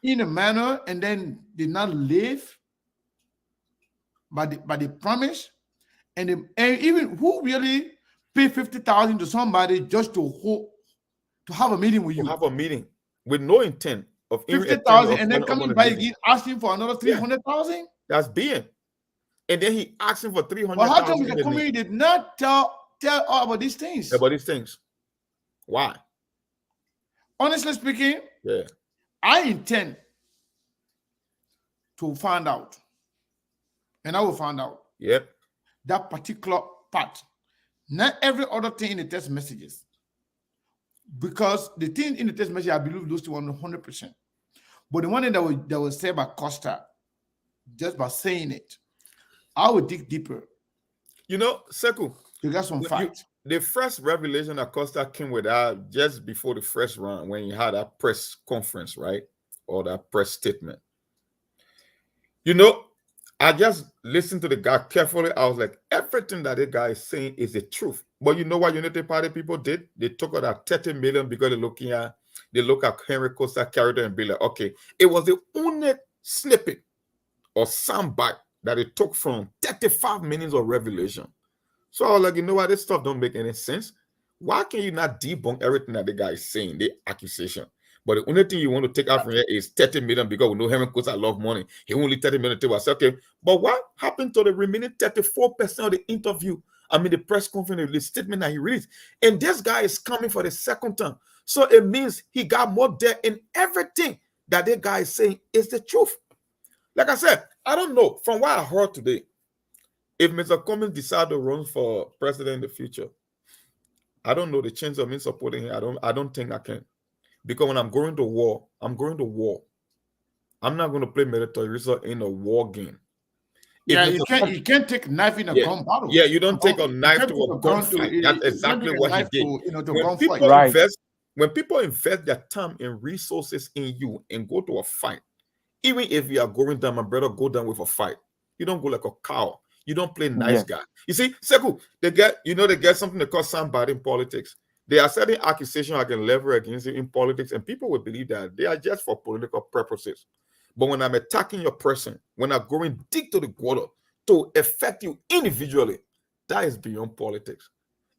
in a manner and then they not live by the promise. And even who really pay 50,000 to somebody just to have a meeting with you. Have a meeting with no intent of 50,000 and then coming by again asking for another 300,000? That's being. And then he asking for 300,000. But how come the community did not tell all about these things? About these things. Why? Honestly speaking, I intend to find out. And I will find out. Yep. That particular part. Not every other thing in the text messages. Because the thing in the text message, I believe those two 100%. But the one thing that was said by Costa, just by saying it, I would dig deeper. Sekou, you got some facts. The first revelation that Costa came with that just before the first round, when he had that press conference, right? Or that press statement. I just listened to the guy carefully. I was like, everything that the guy is saying is the truth. But you know what Unity Party people did? They took out that 30 million because they look at Henry Costa character and be like, okay, it was the only snippet or soundbite that it took from 35 minutes of revelation. So I was like, you know what? This stuff don't make any sense. Why can you not debunk everything that the guy is saying, the accusation? But the only thing you want to take out from here is 30 million because we know Henry Costa love money. He only 30 million to us. Okay, but what happened to the remaining 34% of the interview? The press conference, the statement that he released. And this guy is coming for the second time. So it means he got more debt, and everything that the guy is saying is the truth. Like I said, I don't know. From what I heard today, if Mr. Cummings decide to run for president in the future, I don't know the chance of me supporting him. I don't think I can. Because when I'm going to war, I'm going to war. I'm not going to play military research in a war game. You can't take a knife in a gun battle. Yeah, you don't take a knife to a gunfight. That's exactly what he did. When people invest their time and resources in you and go to a fight, even if you are going down, my brother, go down with a fight. You don't go like a cow. You don't play nice guy. You see, Sekou, they get something they call somebody in politics. There are certain accusations I can lever against you in politics, and people will believe that they are just for political purposes. But when I'm attacking your person, when I'm going deep to the water to affect you individually, that is beyond politics.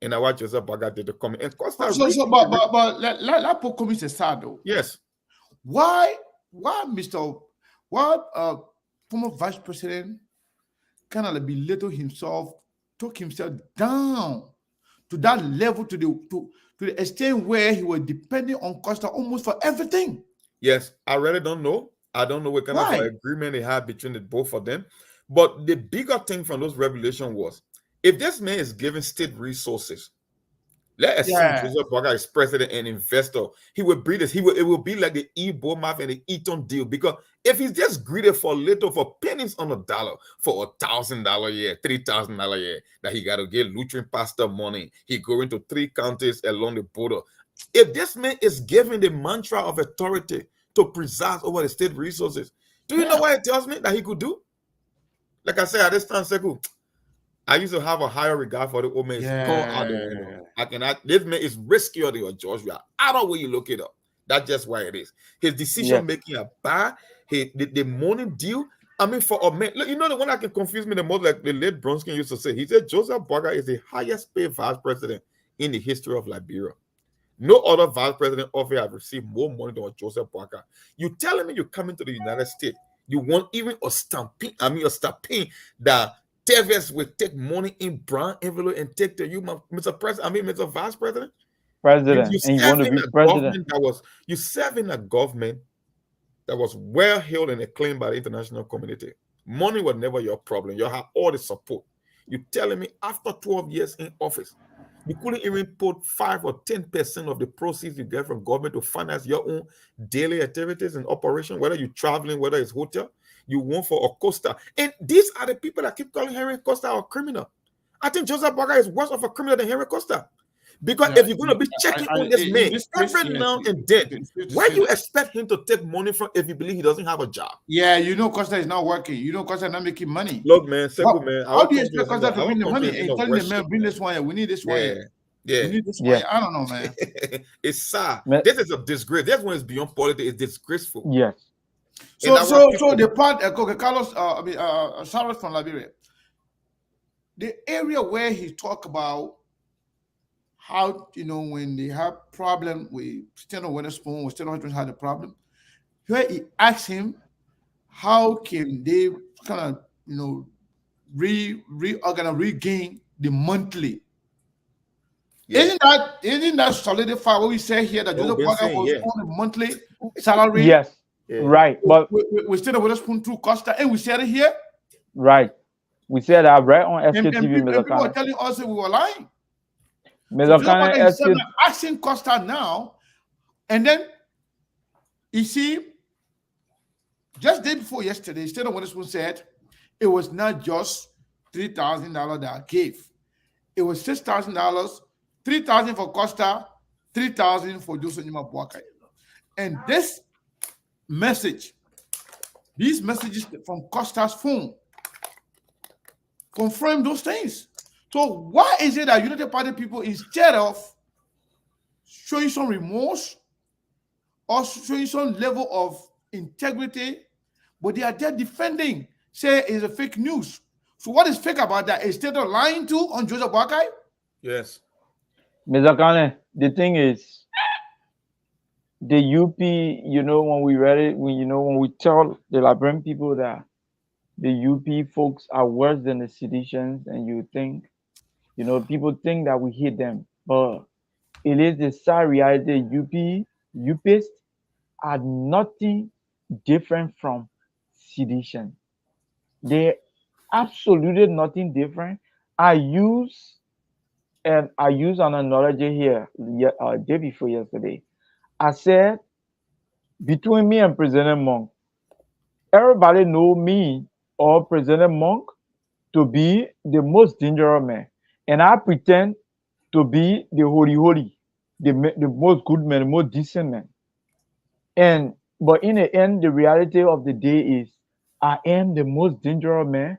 And I watch Joseph Baga did the comment. And Costa but let put comments aside though. Yes. Why former vice president kind of belittle himself, took himself down to that level, to the extent where he was depending on Costa almost for everything? Yes, I really don't know. I don't know what kind of agreement they had between the both of them. But the bigger thing from those revelations was, if this man is giving state resources, let's assume Joseph Baga is president and investor, he will breed this. It will be like the Ebomath and the Eaton deal. Because if he's just greedy for little, for pennies on a dollar, for $1,000 a year, $3,000 a year, that he got to get Lutheran pastor money, he go into 3 counties along the border. If this man is giving the mantra of authority to preside over the state resources, do you know what it tells me that he could do? Like I said, at this time, Sekou, I used to have a higher regard for the old man. This man is riskier than George. I don't know where you look it up. That's just why it is. His decision making are bad. The money deal, I mean, for a man, look, you know the one that can confuse me the most, like the late Bronskin used to say. He said Joseph Boakai is the highest paid vice president in the history of Liberia. No other vice president of it have received more money than Joseph Boakai. You telling me you come into the United States, you want even a stamping, a stamping that Teves will take money in brown envelope and take to you, Mr. President, Mr. Vice President? You President, and you want to serving be a president. government you serving a government that was well held and acclaimed by the international community. Money was never your problem. You had all the support. You telling me after 12 years in office, you couldn't even put 5 or 10% of the proceeds you get from government to finance your own daily activities and operation, whether you're traveling, whether it's hotel, you want for a Costa. And these are the people that keep calling Henry Costa a criminal. I think Joseph Boakai is worse of a criminal than Henry Costa. Because if you're going to be checking on this man every now and then, why do you expect him to take money from if you believe he doesn't have a job? Yeah, you know Costa is not working. You know Costa is not making money. Look, man, simple man. How do you expect Costa to bring the money and telling the man, bring this one, we need this one. Yeah. We need this one. I don't know, man. It's sad. This is a disgrace. This one is beyond politics. It's disgraceful. Yes. So the part, Carlos, Charles from Liberia, the area where he talked about how, when they have problem with Steno Witherspoon or Steno Witherspoon had a problem, where he asked him how can they kind of, regain the monthly. Yeah. Isn't that solidify what we say here that Joseph Boakai was on a monthly salary? Yes. Yeah. Right. But we Steno Witherspoon through Costa, and we said it here. Right. We said that right on SKTV. And people were telling us that we were lying. So asking Costa now, and then you see, just day before yesterday, instead of what this one said, it was not just $3,000 that I gave. It was $6,000, $3,000 for Costa, $3,000 for Joseph Boakai. And these messages from Costa's phone confirm those things. So why is it that United Party people, instead of showing some remorse or showing some level of integrity, but they are there defending, say it's a fake news? So what is fake about that? Instead of lying to on Joseph Boakai? Yes. Mr. Kane, the thing is, the UP, when we read it, when we tell the Liberian people that the UP folks are worse than the seditions, and you think, people think that we hate them, but it is the sad reality. UPists are nothing different from sedition. They're absolutely nothing different. I use an analogy here day before yesterday. I said, between me and President Monk, everybody know me or President Monk to be the most dangerous man. And I pretend to be the holy, the most good man, the most decent man. But in the end, the reality of the day is I am the most dangerous man,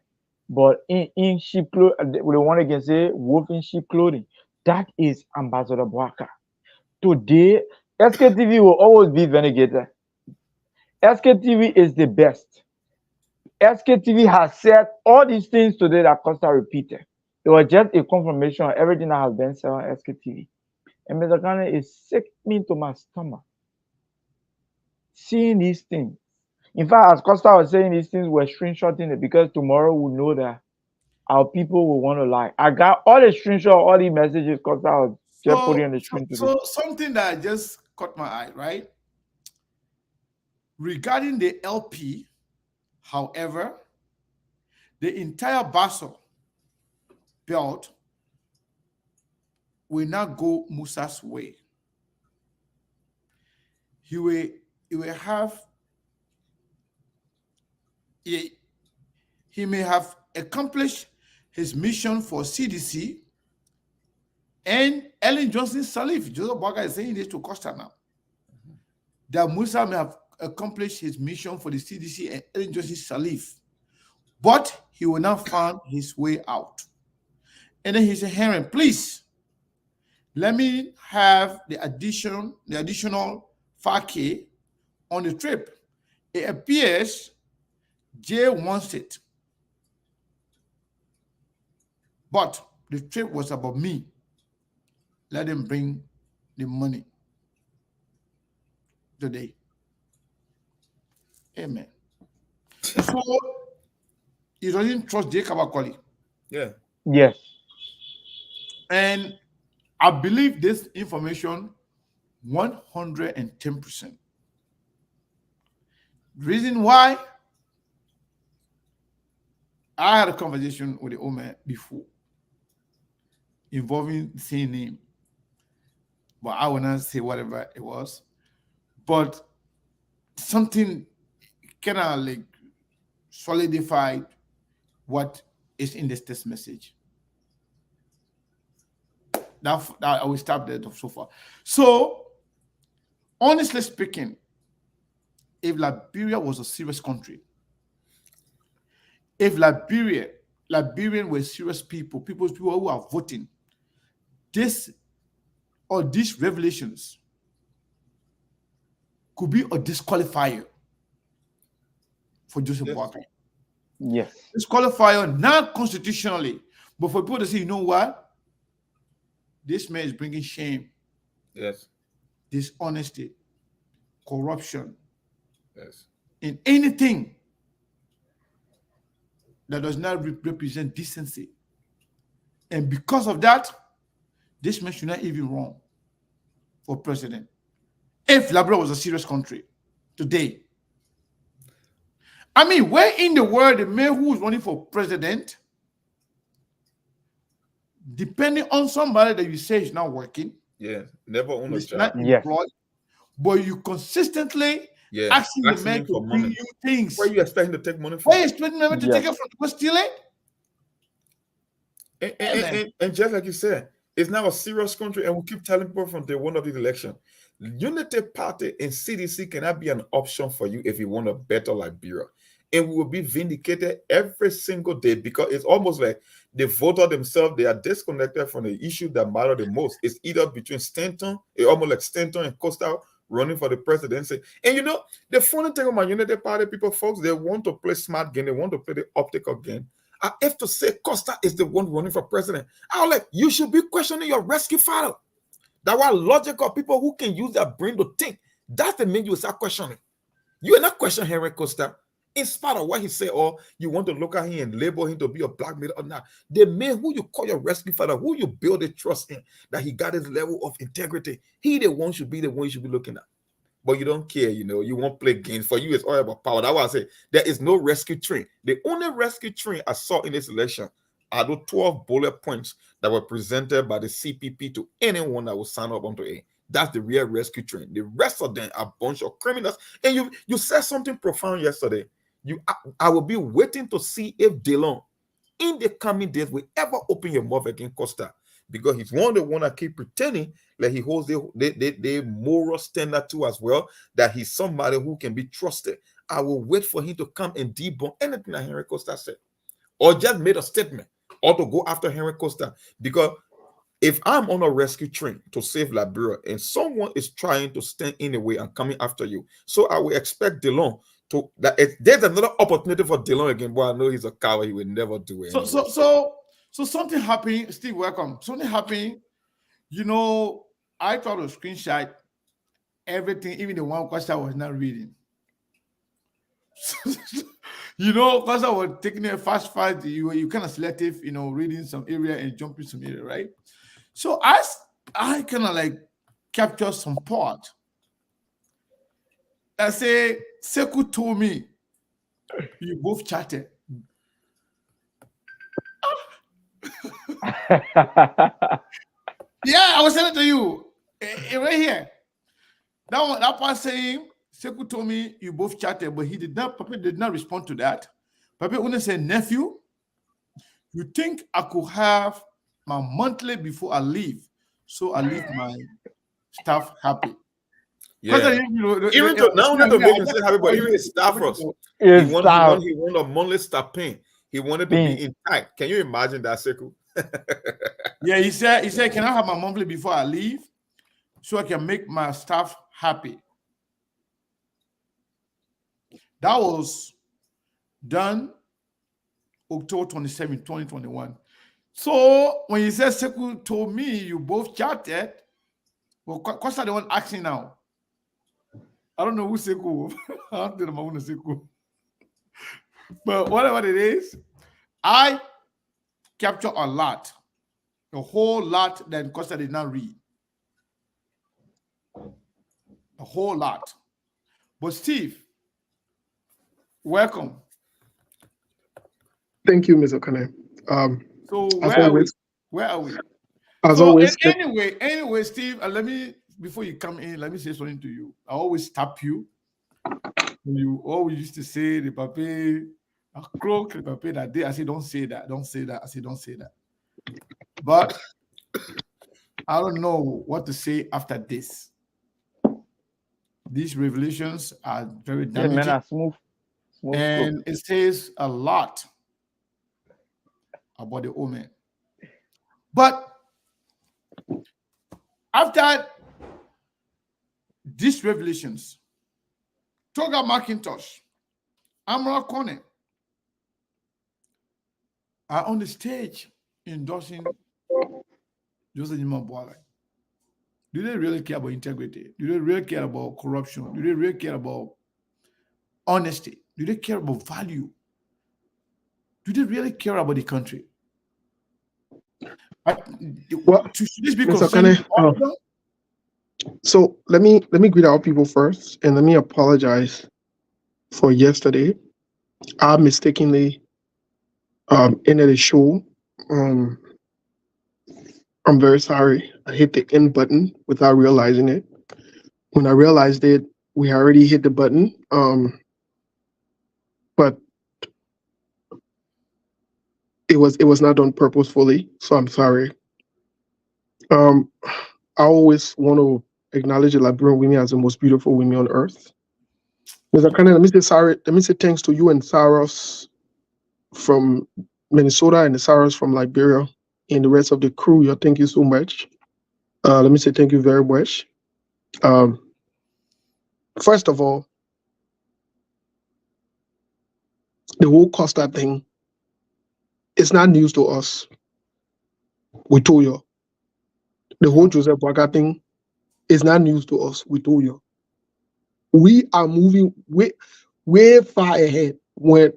but in sheep clothing, the one can say wolf in sheep clothing. That is Ambassador Boakai. Today, SKTV will always be vindicated. SKTV is the best. SKTV has said all these things today that Costa repeated. It was just a confirmation of everything that has been said on SKTV. And Mr. Kane is sick me to my stomach. Seeing these things. In fact, as Costa was saying these things, we're screenshotting it because tomorrow we'll know that our people will want to lie. I got all the screenshots, all the messages Costa was just putting on the screen today. So something that just caught my eye, right? Regarding the LP, however, the entire Basel belt will not go Musa's way. He will have, he may have accomplished his mission for CDC and Ellen Johnson Sirleaf. Joseph Boakai is saying this to Costa now. That Musa may have accomplished his mission for the CDC and Ellen Johnson Sirleaf, but he will not find his way out. And then he said, Henry, please, let me have the additional 5K on the trip. It appears Jay wants it. But the trip was about me. Let him bring the money today. Amen. So he doesn't trust Jay Kabakoli. Yeah. Yes. And I believe this information 110%. The reason why I had a conversation with the old man before involving the same name, but I will not say whatever it was. But something kind of like solidified what is in this text message. That I will stop there so far. So, honestly speaking, if Liberia was a serious country, if Liberian were serious people who are voting, these revelations could be a disqualifier for Joseph Boakai. Yes. Disqualifier not constitutionally, but for people to say, you know what? This man is bringing shame, Yes. dishonesty, corruption, Yes. in anything that does not represent decency. And because of that, this man should not even run for president. If Liberia was a serious country today, I mean, where in the world the man who is running for president, depending on somebody that you say is not working, Yeah. Never own a is job. not employed, but you consistently asking the man to bring you things. Where you expecting to take money from? Where you expecting the man to take it from? To go steal it? And just like you said, it's now a serious country, and we keep telling people from day one of the election, Unity Party and CDC cannot be an option for you if you want a better Liberia. And we will be vindicated every single day, because it's almost like the voter themselves, they are disconnected from the issue that matter the most. It's either between Stanton, it's almost like Stanton and Costa running for the presidency. And you know, the funny thing about Unity Party people, folks, they want to play smart game, they want to play the optical game. I have to say Costa is the one running for president. I was like, you should be questioning your rescue father. That was logical people who can use their brain to think. That's the man you start questioning. You are not questioning Henry Costa in spite of what he said, or you want to look at him and label him to be a blackmailer or not. The man who you call your rescue father, who you build a trust in, that he got his level of integrity, he the one should be the one you should be looking at. But you don't care, you know, you won't play games. For you, it's all about power. That's why I say there is no rescue train. The only rescue train I saw in this election are the 12 bullet points that were presented by the CPP to anyone that will sign up onto it. That's the real rescue train. The rest of them are a bunch of criminals. And you said something profound yesterday. I will be waiting to see if Delon in the coming days will ever open your mouth against Costa, because he's one of the one that keep pretending like he holds the moral standard too as well, that he's somebody who can be trusted. I will wait for him to come and debunk anything that Henry Costa said, or just made a statement, or to go after Henry Costa. Because if I'm on a rescue train to save Liberia and someone is trying to stand in the way and coming after you, so I will expect Delon to that. There's another opportunity for Delon again, but I know he's a coward. He will never do it. So something happened. Steve, welcome. Something happened. You know, I tried to screenshot everything, even the one question I was not reading. You know, because I was taking a fast, you kind of selective, you know, reading some area and jumping some area, right? So I kind of like capture some part. I say, Seku told me you both chatted. Yeah, I was saying it to you. Right here. That part saying, Seku told me you both chatted, but Papa did not respond to that. Papa only said, nephew, you think I could have my monthly before I leave, so I leave my staff happy. Yeah. Even to now, not to make him say happy, but even his staff us. He want a monthly staff pay. He wanted to be intact. Can you imagine that, Seku? Yeah, he said, can I have my monthly before I leave, so I can make my staff happy? That was done October 27, 2021. So when you said Seku told me you both chatted, well, Costa the one asking now. I don't know who Seku. I don't think I'm going to Seku. But whatever it is, I capture a lot, a whole lot that Costa did not read. A whole lot. But Steve, welcome. Thank you, Mr. Kane. So As where are we? always, Where are we? as So always, anyway, Steve, let me before you come in, let me say something to you. I always stop you. You always used to say the pape, a croak, the pape that day. I say, don't say that, don't say that. I say, don't say that. But I don't know what to say after this. These revelations are very Yeah, man, damaging, a smooth cook. and it says a lot about the woman. But after these revelations, Toga McIntosh, Amara Kone are on the stage endorsing Joseph Boakai. Do they really care about integrity? Do they really care about corruption? Do they really care about honesty? Do they care about value? Do they really care about the country? well, Should this be Mr. concerning Kane, all of them? so let me greet our people first, and let me apologize for yesterday. I mistakenly ended the show. Um, I'm very sorry. I hit the end button without realizing it. When I realized it, we already hit the button. But it was not done purposefully, so I'm sorry. Um, I always want to acknowledge the Liberian women as the most beautiful women on earth. Mr. Kane, let me say sorry. Let me say thanks to you and Saros from Minnesota and the Saros from Liberia and the rest of the crew. Yeah, thank you so much. Let me say thank you very much. Um, First of all, the whole Costa thing is not news to us. We told you. The whole Joseph Boakai thing is not news to us. We told you. We are moving way far ahead when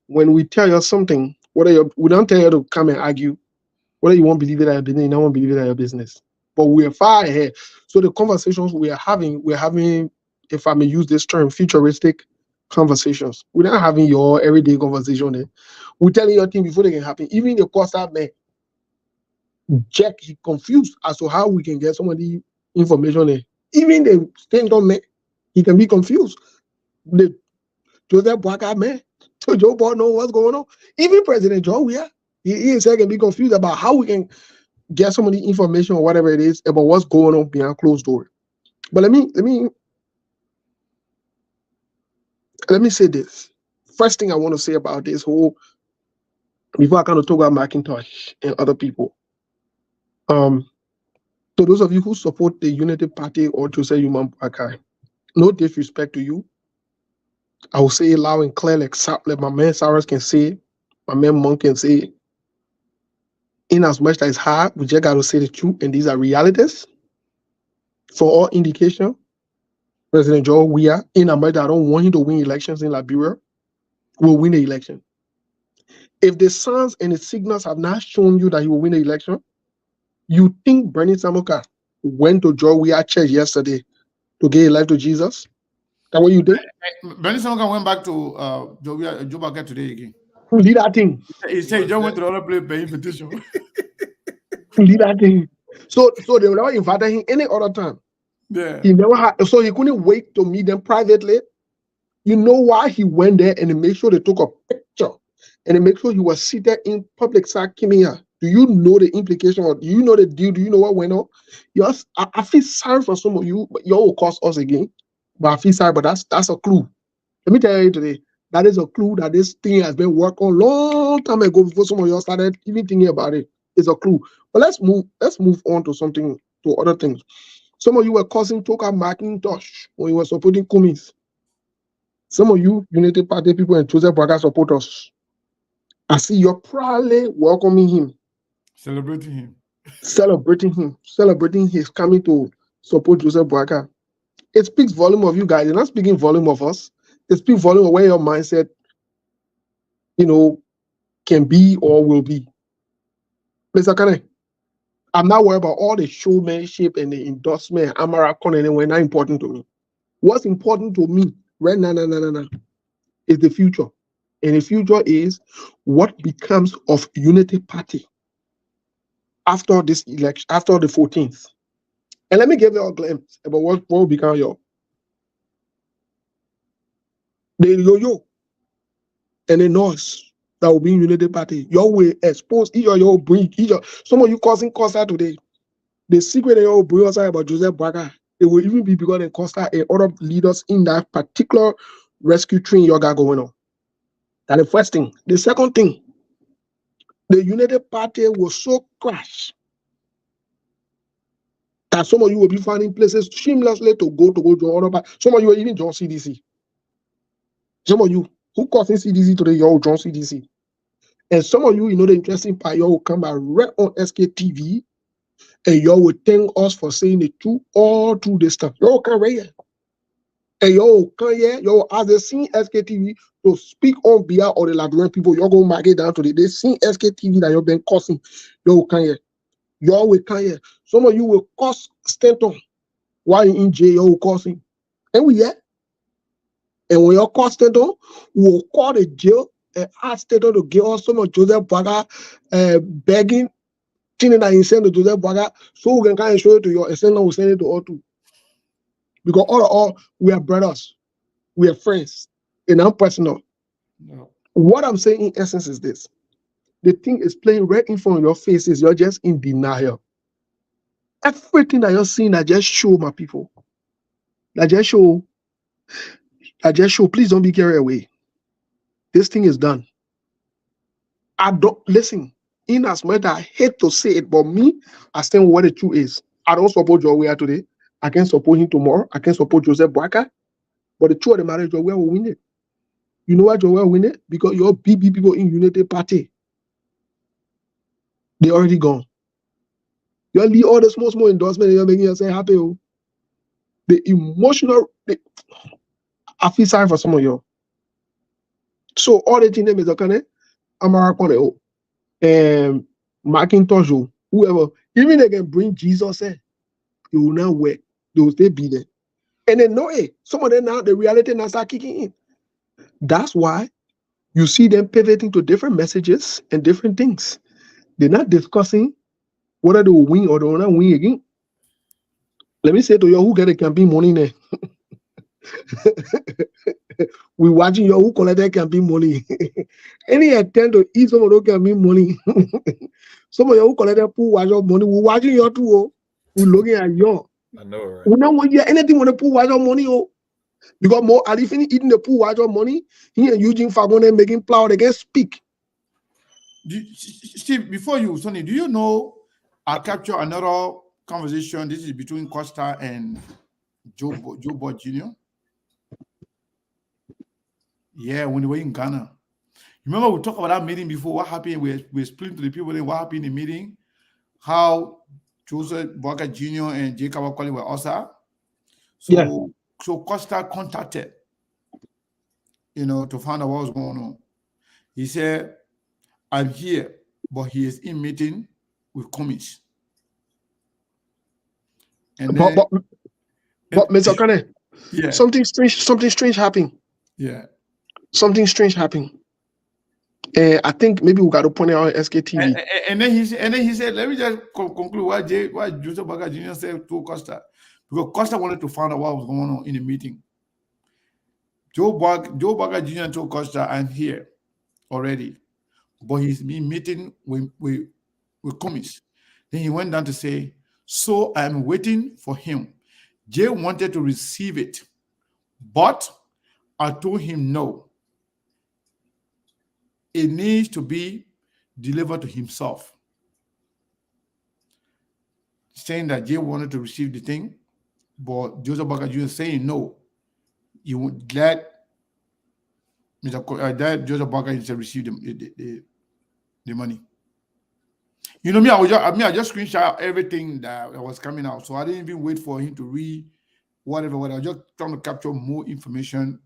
we tell you something, we don't tell you to come and argue, whether you won't believe it at your business, you don't want to believe it at your business. But we are far ahead. So the conversations we're having, if I may use this term, futuristic conversations. We're not having your everyday conversation there. We're telling your thing before they can happen. Even the Costa man, Jack, he confused as to how we can get some of the information there. Even the state man, he can be confused. The Joseph Boakai man, so Joe Biden know what's going on. Even President John Weah, he is can be confused about how we can get some of the information or whatever it is about what's going on behind closed door. But let me say this. First thing I want to say about this whole, before I kind of talk about Macintosh and other people. To those of you who support the Unity Party or Joseph Boakai, no disrespect to you. I will say it loud and clear, like my man Cyrus can say, my man Monk can say. In as much as it's hard, we just got to say the truth, and these are realities. For all indication, President George Weah, in America, I don't want him to win elections in Liberia, will win the election. If the signs and the signals have not shown you that he will win the election, you think Bernie Samoka went to George Weah church yesterday to give his life to Jesus? That's what you think? Bernie Sanders went back to Joe Biden today again. Who lead that thing? He said he just went to the other place paying petition. Who lead that thing? So they never invited him any other time. Yeah. He never had, so he couldn't wait to meet them privately. You know why he went there and he made sure they took a picture and he made sure he was seated in public side Kimia. Do you know the implication or do you know the deal? Do you know what went on? Yes, I feel sorry for some of you, but you will cost us again. But I feel sorry, but that's a clue. Let me tell you today, that is a clue that this thing has been worked on long time ago before some of you started even thinking about it. It's a clue. But let's move on to other things. Some of you were causing Toka Macintosh when you were supporting Cummins. Some of you Unity Party people and Joseph Braga support us. I see you're proudly welcoming him, Celebrating him. celebrating his coming to support Joseph Braga. It speaks volume of you guys. It's not speaking volume of us. It speaks volume of where your mindset, can be or will be. Mr. Kane, I'm not worried about all the showmanship and the endorsement. Amarakon anyway, not important to me. What's important to me right now, is the future. And the future is what becomes of Unity Party after this election, after the 14th. And let me give you a glimpse about what will become the yo-yo and the noise that will be in Unity Party. You will expose each of your bring each of some of you causing Costa today. The secret that you will bring us about Joseph Braga, it will even be because of Costa and other leaders in that particular rescue train you got going on. That's the first thing. The second thing, the Unity Party will so crash that some of you will be finding places shamelessly to go to other party. Some of you will even join CDC. Some of you who causing CDC today, you all join CDC. And some of you, the interesting part, you will come back right on SKTV and you will thank us for saying the truth all through this stuff. You all come right here. And you all come here, you all as they see SKTV to speak on behalf of the Liberian people, you're going to mark it down today. They see SKTV that you've been causing. You all come here. You all will come here. Some of you will cause Stanton while in jail, you will cause him. And we here. And when you call Stanton, we'll call the jail and ask Stanton to give us some of Joseph Braga begging thing that he sent to Joseph Braga so we can kind of show it to you and send will send it to all too. Because all we are brothers, we are friends, and I'm personal. No. What I'm saying in essence is this: the thing is playing right in front of your faces. You're just in denial. Everything that you're seeing, that just show my people. That just show. Please don't be carried away. This thing is done. I don't listen. In as much I hate to say it, but me, I stand what the truth is. I don't support Joe Weah today. I can support him tomorrow. I can support Joseph Braga. But the truth of the matter is Joe Weah will win it. You know why Joe Weah will win it? Because your BB people in Unity Party, they already gone. You leave all the small endorsement and you're making yourself happy. Oh. The emotional, I feel sorry for some of you. So all the thing name is okay. Amara Kone, Macintosh, whoever, even they can bring Jesus, they will not work. They will still be there. And then no, some of them now, the reality now start kicking in. That's why you see them pivoting to different messages and different things. They're not discussing whether they will win or they will not win again. Let me say to you, who get a campaign money there? We watching you who collect that campaign money. Any attempt to eat some of those campaign money. Some of you who collect that pool watch your money, we watching you too. We looking at you. I know, right? We don't want you anything when the pool watch your money. Because more are if eating the pool watch your money, he and Eugene Fagon and making plow, they can speak. Steve, before you, Sonny, do you know I capture another conversation? This is between Costa and Joe Bot Jr. Yeah, when they were in Ghana. Remember we talked about that meeting before, what happened? We explained to the people then what happened in the meeting, how Joseph Boakai Jr. and J. Kawakoli were also. So Costa contacted, to find out what was going on. He said, I'm here, but he is in meeting with commies. And then, but Mr. Kane, yeah, something strange happened. Yeah. Something strange happened. I think maybe we got to point it out on SKTV. And then he said, let me just conclude why Joseph Boakai Jr. said to Costa. Because Costa wanted to find out what was going on in the meeting. Joe Boakai Jr. told Costa, I'm here already. But he's been meeting with commies. Then he went down to say, so I'm waiting for him. Jay wanted to receive it, but I told him no. It needs to be delivered to himself. Saying that Jay wanted to receive the thing, but Joseph Boakai Jr. saying no. You would let That Joseph Barker instead received the money. You know me, I just screenshot everything that was coming out, so I didn't even wait for him to read whatever. I was just trying to capture more information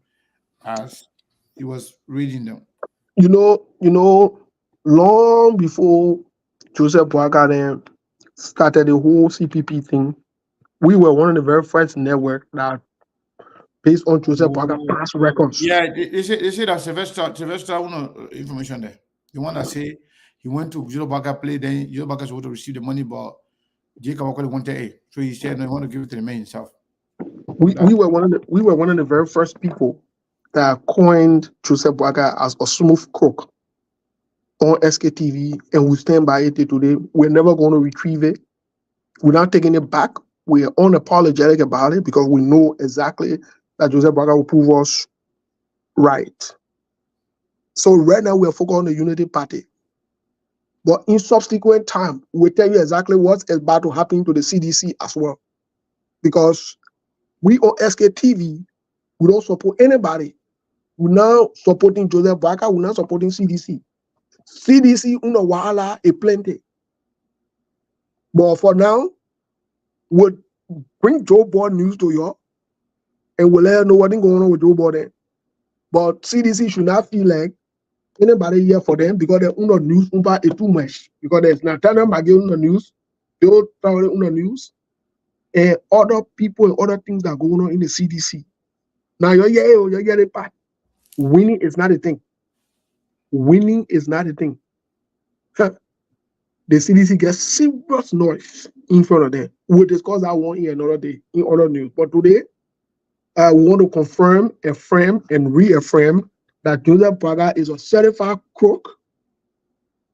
as he was reading them. Long before Joseph Boaga then started the whole CPP thing, we were one of the very first network that, based on Joseph Boaga past records. Yeah, they say that Sylvester, information there. The one that say he went to Joseph Barker play, then Joseph Barker was supposed to receive the money, but Jacob Wakoli wanted A, so he said no, he want to give it to the man himself. We were one of the very first people that coined Joseph Boaga as a smooth crook on SKTV, and we stand by it till today. We're never going to retrieve it. We're not taking it back. We're unapologetic about it because we know exactly that Joseph Boaga will prove us right. So right now we're focused on the Unity Party. But in subsequent time, we'll tell you exactly what's about to happen to the CDC as well. Because we on SKTV, we don't support anybody. We're now supporting Joseph Boaga, we're not supporting CDC. CDC una wahala e plenty. But for now, we'll bring Joe Board news to you and we'll let you know what's going on with Joe Board then. But CDC should not feel like anybody here for them because they're under news is too much. Because there's Nathaniel Maggie on the news, Joe Traore on the news, and other people and other things that are going on in the CDC. Now you're getting part. Winning is not a thing. Winning is not a thing. The CDC gets serious noise in front of them. We'll discuss that one in another day, in other news. But today, we want to confirm, affirm, and reaffirm that Joseph Boaga is a certified crook.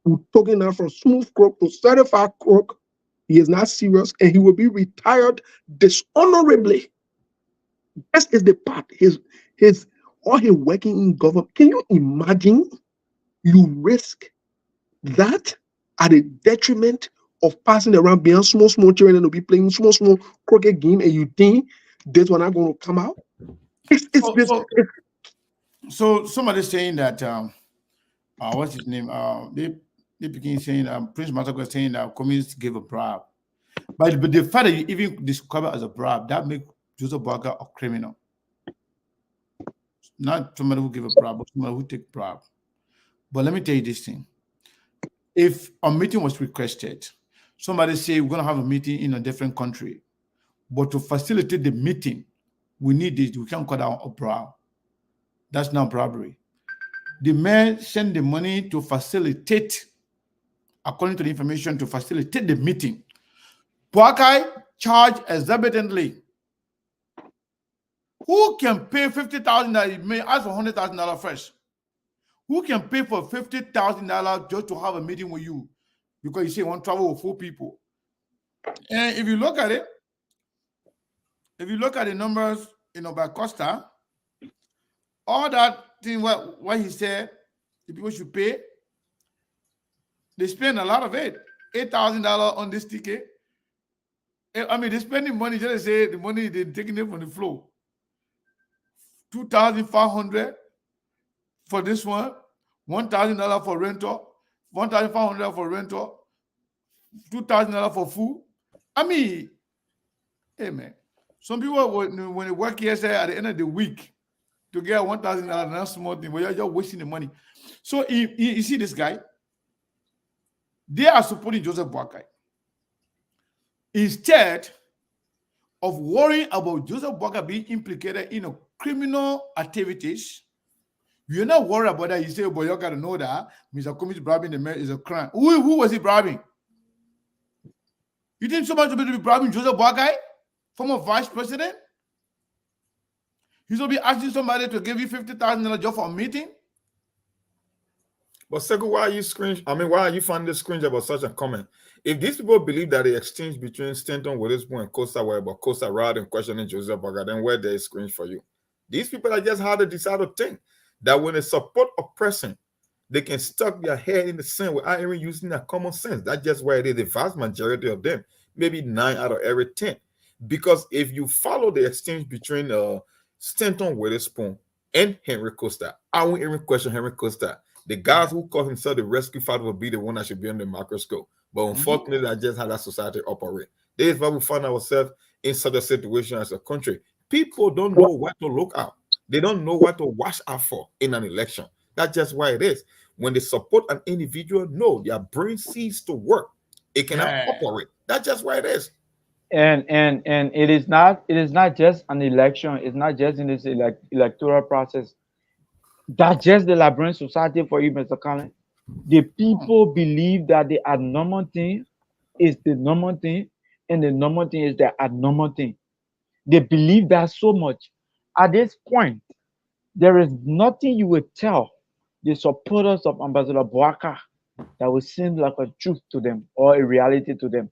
We're talking now from smooth crook to certified crook. He is not serious, and he will be retired dishonorably. This is the part. His all his working in government. Can you imagine you risk that at a detriment of passing around being small children and will be playing small crooked game, and you think this one not going to come out? So somebody saying that what's his name? They begin saying Prince Matako was saying that communists gave a bribe. But the fact that you even describe it as a bribe, that makes Joseph Boaga a criminal. Not somebody who give a bribe, but somebody who take bribe. But let me tell you this thing. If a meeting was requested, somebody say we're going to have a meeting in a different country, but to facilitate the meeting, we need this. We can't call that a bribe. That's not bribery. The man sent the money to facilitate, according to the information, to facilitate the meeting. Boakai charged exorbitantly. Who can pay $50,000? He may ask for $100,000 first. Who can pay for $50,000 just to have a meeting with you? Because you say you want to travel with 4 people. And if you look at it, if you look at the numbers, by Costa, all that thing, what he said, the people should pay, they spend a lot of it. $8,000 on this ticket. I mean, they're spending money, just to say the money they're taking it from the floor. $2,500 for this one, $1,000 for rental, $1,500 for rental, $2,000 for food. I mean, hey man, some people when they work here say at the end of the week to get $1,000, not small thing, but you're just wasting the money. So you see this guy, they are supporting Joseph Boakai. Instead of worrying about Joseph Boakai being implicated in a criminal activities, you're not worried about that. You say, but you got to know that Mr. Comey's bribing the mayor is a crime. Who was he bribing? You think somebody should be bribing Joseph Boakai, former vice president? He's going to be asking somebody to give you $50,000 just for a meeting? But second, why are you finding this screenshot about such a comment? If these people believe that the exchange between Stanton Witherspoon and Costa were about Costa rather than questioning Joseph Boakai, then where there is screen for you? These people are just how to decide to think that when they support a person, they can stuck their head in the sand without even using their common sense. That's just where it is. The vast majority of them, maybe 9 out of every 10. Because if you follow the exchange between Stanton Witherspoon and Henry Costa. I won't even question Henry Costa. The guys who call himself the rescue father will be the one that should be under the microscope. But unfortunately, that's just how that society operate. This is why we find ourselves in such a situation as a country. People don't know what to look out. They don't know what to watch out for in an election. That's just why it is. When they support an individual, no, their brain ceases to work. It cannot operate. That's just why it is. And it is not just an election. It's not just in this electoral process. That's just the Liberian society for you, Mr. Collins. The people believe that the abnormal thing is the normal thing, and the normal thing is the abnormal thing. They believe that so much. At this point, there is nothing you will tell the supporters of Ambassador Boaka that will seem like a truth to them or a reality to them.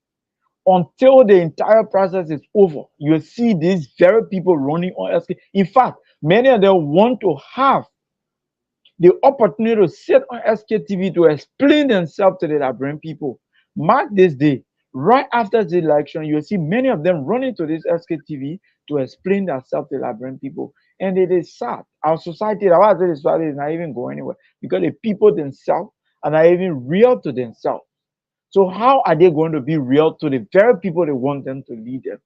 Until the entire process is over, you see these very people running on SK. In fact, many of them want to have the opportunity to sit on SKTV to explain themselves to the Liberian people. Mark this day, right after the election, you'll see many of them running to this SKTV to explain themselves to the Liberian people. And it is sad. Our society, our society is not even going anywhere because the people themselves are not even real to themselves. So how are they going to be real to the very people they want them to lead them?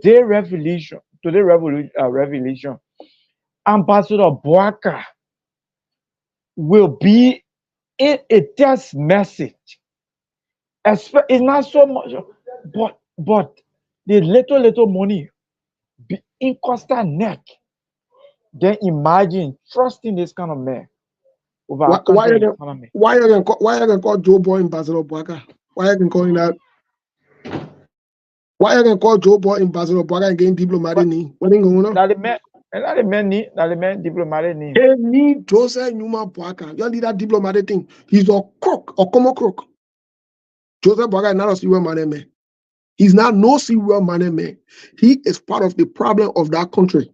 Revelation, Ambassador Boaka will be in a test message. It's not so much, but the little money be in Costa neck. Then imagine trusting this kind of man over our country economy. Why you gonna call Joe Boy Ambassador Boaka? Why you gonna call him that? Why you gonna call Joe Boy Ambassador Boaka and getting diplomatic? What ain't going on? That the man diplomatic name. They need Joseph Numa Boaka. You need that diplomatic thing. He's a crook, a common crook. Joseph Boaka is not a serial money man. He's not no serial money man. He is part of the problem of that country.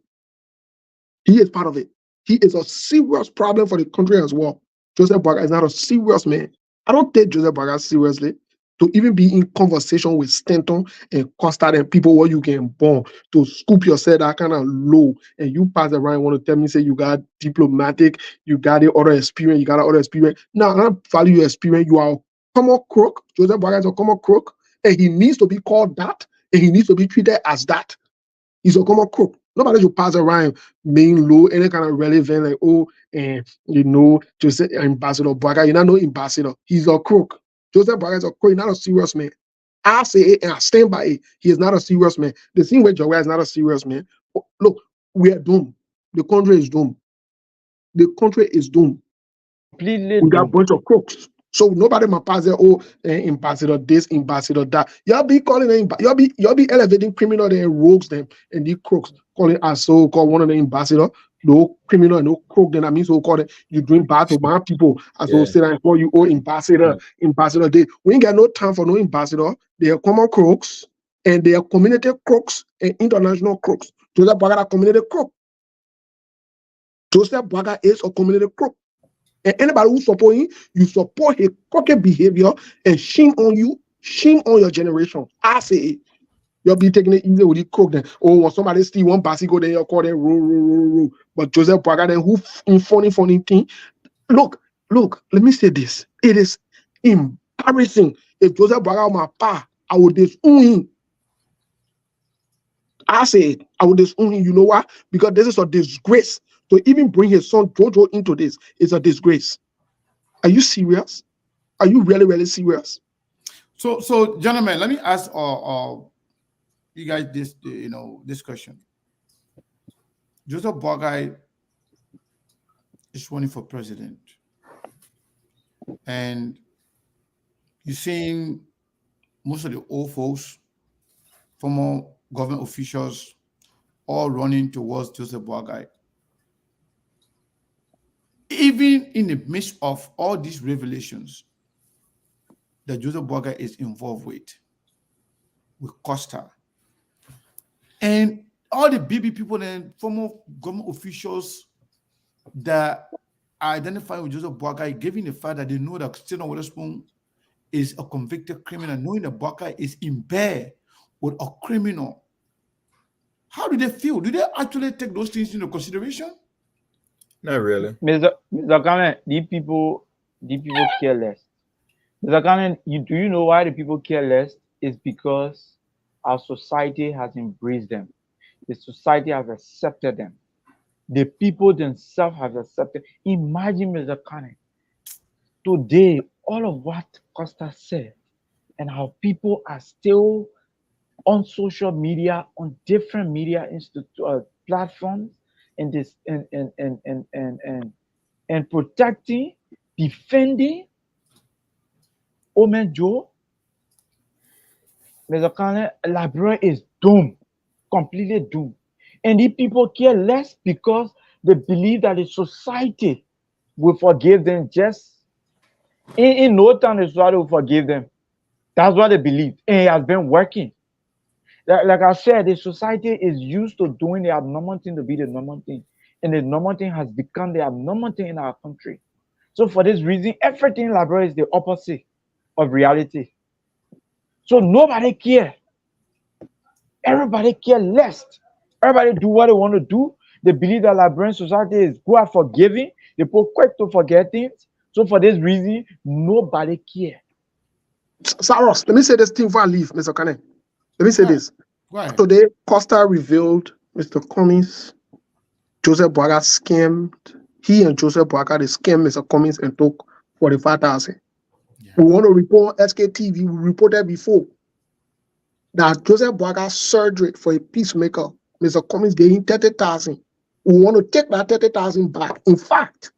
He is part of it. He is a serious problem for the country as well. Joseph Boaka is not a serious man. I don't take Joseph Boaka seriously. To even be in conversation with Stanton and Costa and people where you can born to scoop yourself that kind of low and you pass around and want to tell me, say you got diplomatic, you got the other experience, you got the other experience. Now, I don't value your experience. You are a common crook. Joseph Boaka is a common crook and he needs to be called that and he needs to be treated as that. He's a common crook. Nobody should pass around being low, any kind of relevant, like, oh, and Joseph Ambassador Boaka, you're not no ambassador. He's a crook. Joseph Boaka is a crook, not a serious man. I say it and I stand by it. He is not a serious man. The same way Joe is not a serious man. Look, we are doomed. The country is doomed. The country is doomed. Completely We got a doomed. bunch of crooks. So nobody might pass there, ambassador this, ambassador that. Y'all be calling them, y'all be elevating criminal and rogues them and the crooks, calling us so-called one of the ambassador, no criminal, no crook, then I mean so called you doing bad to my people. As well say that for you, ambassador, ambassador. We ain't got no time for no ambassador. They are common crooks and they are community crooks and international crooks. Joseph Boaka is a community crook. Joseph Boaka is a community crook. And anybody who support him, you support his crooked behavior and shame on you, shame on your generation. I say it. You'll be taking it easy with the crook then. Oh, when somebody steal one bicycle, then you'll call them roll. But Joseph Boaka then who in funny thing. Look, let me say this. It is embarrassing. If Joseph Boaka was my pa, I would disown him. I say it. I would disown him. You know why? Because this is a disgrace. To even bring his son Jojo into this is a disgrace. Are you serious? Are you really, really serious? So gentlemen, let me ask you guys this question. Joseph Boakai is running for president, and you're seeing most of the old folks, former government officials, all running towards Joseph Boakai. Even in the midst of all these revelations that Joseph Boakai is involved with Costa, and all the BB people and former government officials that are identifying with Joseph Boakai, given the fact that they know that Stephen Witherspoon is a convicted criminal, knowing that Boakai is in bed with a criminal. How do they feel? Do they actually take those things into consideration? Not really. Mr. Kane, the people care less. Mr. Kane, do you know why the people care less? It's because our society has embraced them. The society has accepted them. The people themselves have accepted. Imagine, Mr. Kane, today, all of what Costa said, and how people are still on social media, on different media platforms, and this and protecting, defending Omen Joe, Mr. Kane, Library is doomed, completely doomed. And the people care less because they believe that the society will forgive them just in no time the society will forgive them. That's what they believe. And it has been working. Like I said, the society is used to doing the abnormal thing to be the normal thing. And the normal thing has become the abnormal thing in our country. So for this reason, everything in library is the opposite of reality. So nobody care. Everybody care less. Everybody do what they want to do. They believe that Liberian society is good at forgiving. They put quick to forget things. So for this reason, nobody care. Saros, let me say this thing before I leave, Mr. Kane. Let me say this. Today, Costa revealed Mr. Cummings, Joseph Boaga scammed. He and Joseph Boaga, they scammed Mr. Cummings and took 45,000. Yeah. We want to report SKTV. We reported before that Joseph Boaga's surgery for a peacemaker, Mr. Cummings gave him 30,000. We want to take that 30,000 back. In fact,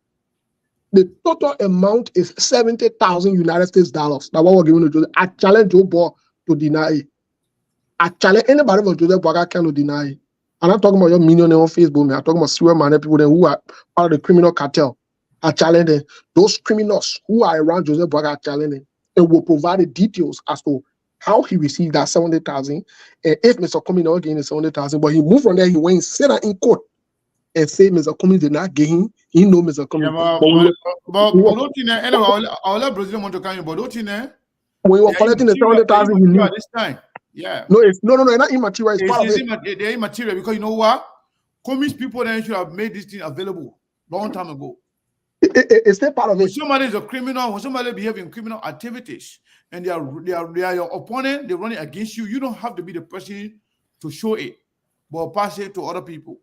the total amount is 70,000 United States dollars. That's what we're giving to Joseph. I challenge Joe Boy to deny it. I challenge anybody from Joseph Boaga can deny it. I'm not talking about your millionaire on Facebook, man. I'm talking about serial minded people who are part of the criminal cartel. I challenge them. Those criminals who are around Joseph Boaga, I challenge them. And will provide the details as to how he received that 70,000, and if Mr. Cummings not getting the 70,000, but he moved from there, he went and sat in court and said Mr. Cummings did not get him. He know Mr. Cummings. Yeah, but don't you know? Anyway, I'll let Brazilian want to come in, but don't you know? When you were collecting the 70,000, you knew this time. Yeah. No, it's not immaterial. It's part of it. They're immaterial because you know what? Cummings people then should have made this thing available long time ago. It's still part of it. When somebody is a criminal, when somebody behaving in criminal activities, and they are your opponent, they're running against you, you don't have to be the person to show it, but pass it to other people.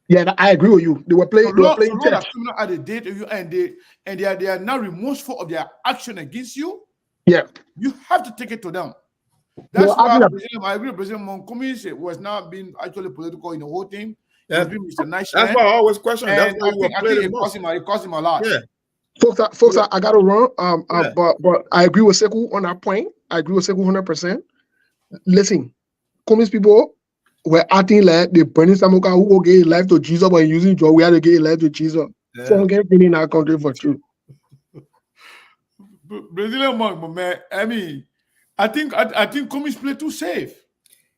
Yeah, I agree with you. They were playing. They were playing church. Criminal at the date you and they are now remorseful of their action against you. Yeah, you have to take it to them. That's why I agree with President Cummings was not being actually political in the whole thing. Yeah. Nice that's why I always question. That's why it cost him a lot. Yeah. Folks, I gotta run. But I agree with Sekou on that point. I agree with Sekou 100%. Listen, Cummings people were acting like the Bernie Samoka who will give life to Jesus, but using drug, we had to give life to Jesus. Yeah. So we get in our country for true. Brazilian monk, man. I mean, I think Cummings play too safe.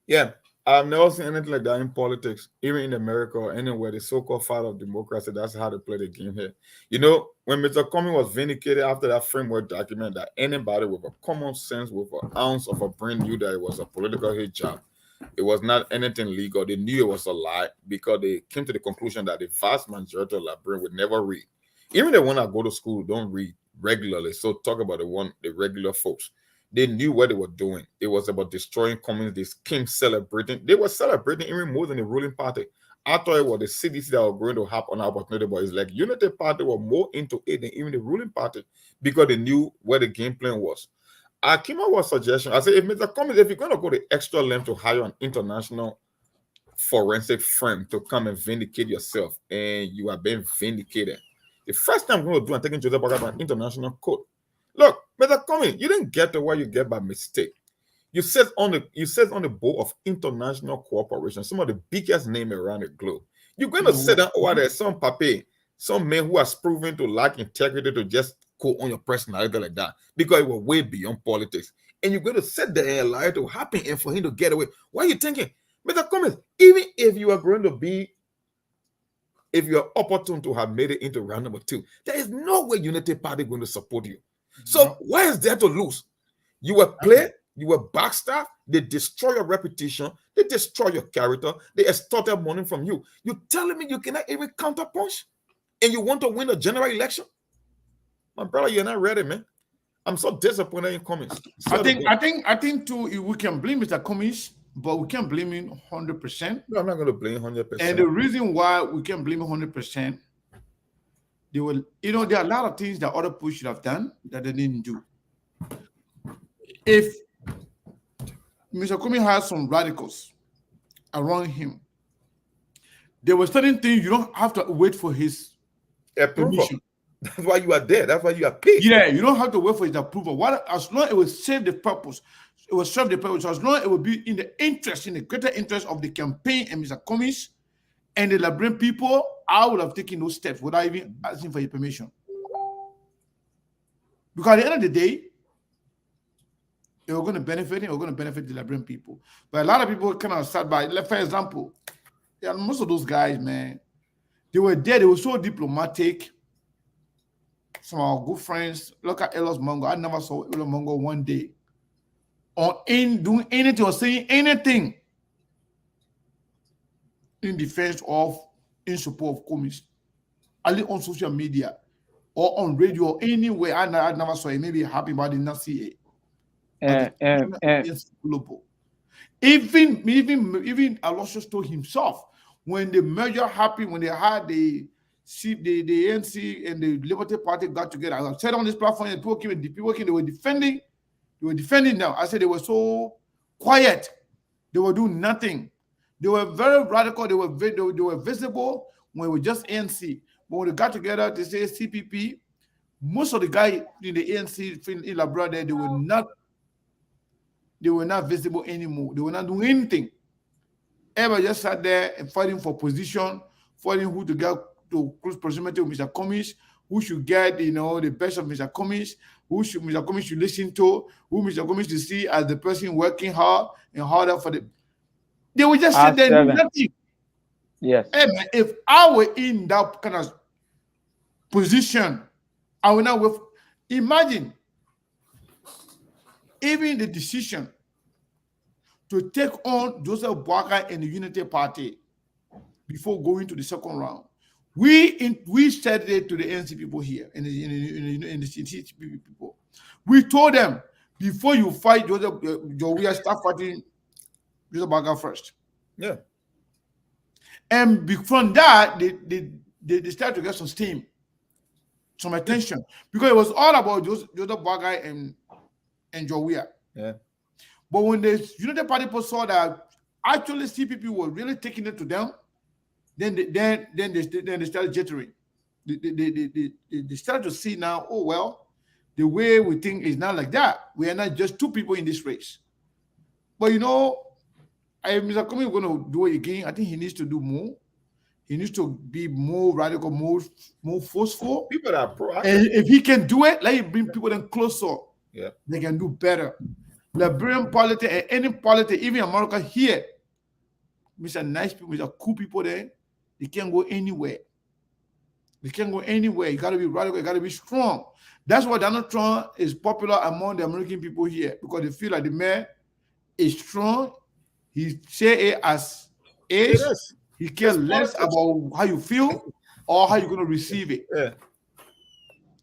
Yeah. I've never seen anything like that in politics, even in America or anywhere. The so-called fight of democracy, that's how they play the game here. You know, when Mr. Cummings was vindicated after that framework document that anybody with a common sense, with an ounce of a brain knew that it was a political hit job. It was not anything legal. They knew it was a lie because they came to the conclusion that the vast majority of Liberians would never read. Even the one that go to school don't read regularly. So talk about the regular folks. They knew what they were doing. It was about destroying Cummings. They came celebrating. They were celebrating even more than the ruling party. I thought it was the CDC that were going to have an opportunity, but it's like Unity Party were more into it than even the ruling party because they knew where the game plan was. I came up with a suggestion. I said, if Mr. Cummings, if you're going to go the extra length to hire an international forensic firm to come and vindicate yourself, and you are being vindicated, the first time I'm going to do, I'm taking Joseph Boaga to an international court. Look, Mr. Cummings, you didn't get to where you get by mistake. You sit on the board of international cooperation, some of the biggest names around the globe. You're going to sit down over there, some man who has proven to lack integrity to just go on your personality like that because it was way beyond politics. And you're going to sit there and allow it to happen and for him to get away. What are you thinking? Mr. Cummings, even if you are going to be, if you're opportune to have made it into round number 2, there is no way Unity Party going to support you. So what is there to lose? You were played, you were backstabbed, they destroy your reputation, they destroy your character, they extorted money from you. You telling me you cannot even counterpunch? and you want to win a general election? My brother, you're not ready, man. I'm so disappointed in Cummings. I think too, we can blame Mr. Cummings, but we can't blame him 100%. No, I'm not going to blame 100%. And the reason why we can't blame him 100%, there are a lot of things that other people should have done that they didn't do. If Mr. Cummings has some radicals around him, there were certain things you don't have to wait for his permission. That's why you are there. That's why you are paid. Yeah, you don't have to wait for his approval. As long as it will serve the purpose, it will serve the purpose. As long as it will be in the greater interest of the campaign and Mr. Cummings and the Liberian people, I would have taken those steps without even asking for your permission. Because at the end of the day, they were going to benefit him, or going to benefit the Liberian people. But a lot of people kind of sat by. For example, most of those guys, man, they were there. They were so diplomatic. Some of our good friends, look at Elos Mongo. I never saw Elos Mongo one day doing anything or saying anything in defense of, in support of Cummings, only on social media or on radio or anywhere. I never saw it. Maybe happy, but I did not see it. Global. Even Aloysius told himself when the merger happened, when they had the ANC and the Liberty Party got together. I said on this platform, and people came, they were defending them. I said they were so quiet. They were doing nothing. They were very radical. They were visible when it was just ANC. But when they got together to say CPP, most of the guys in the ANC in Labrador there, they were not visible anymore. They were not doing anything. Everybody just sat there and fighting for position, fighting who to get to close proximity with Mr. Cummings, who should get, the best of Mr. Cummings, Mr. Cummings should listen to, who Mr. Cummings to see as the person working hard and harder for the. They would just sit there and do nothing. Yes. Hey, man, if I were in that kind of position, I would not work. Imagine even the decision to take on Joseph Boakai and the Unity Party before going to the second round. We said it to the ANC people here and the CCP people. We told them, before you fight Joseph, Jowia, start fighting Joseph Boakai first. Yeah. And from that, they started to get some steam, some attention, because it was all about Joseph Boakai and Jowia. Yeah. But when the Unity Party people saw that actually CPP were really taking it to them, then they started jittering. They started to see now, oh well, the way we think is not like that. We are not just two people in this race. But Mr. Cummings is going to do it again. I think he needs to do more. He needs to be more radical, more forceful. People that are proactive. And if he can do it, let him bring people then closer. Yeah. They can do better. Liberian politics and any politics, even America here, Mr. Nice people, Mr. Cool people there, they can't go anywhere. They can't go anywhere. You got to be radical. You got to be strong. That's why Donald Trump is popular among the American people here, because they feel like the man is strong. He say it as is. He cares less about how you feel or how you're going to receive it. Yeah.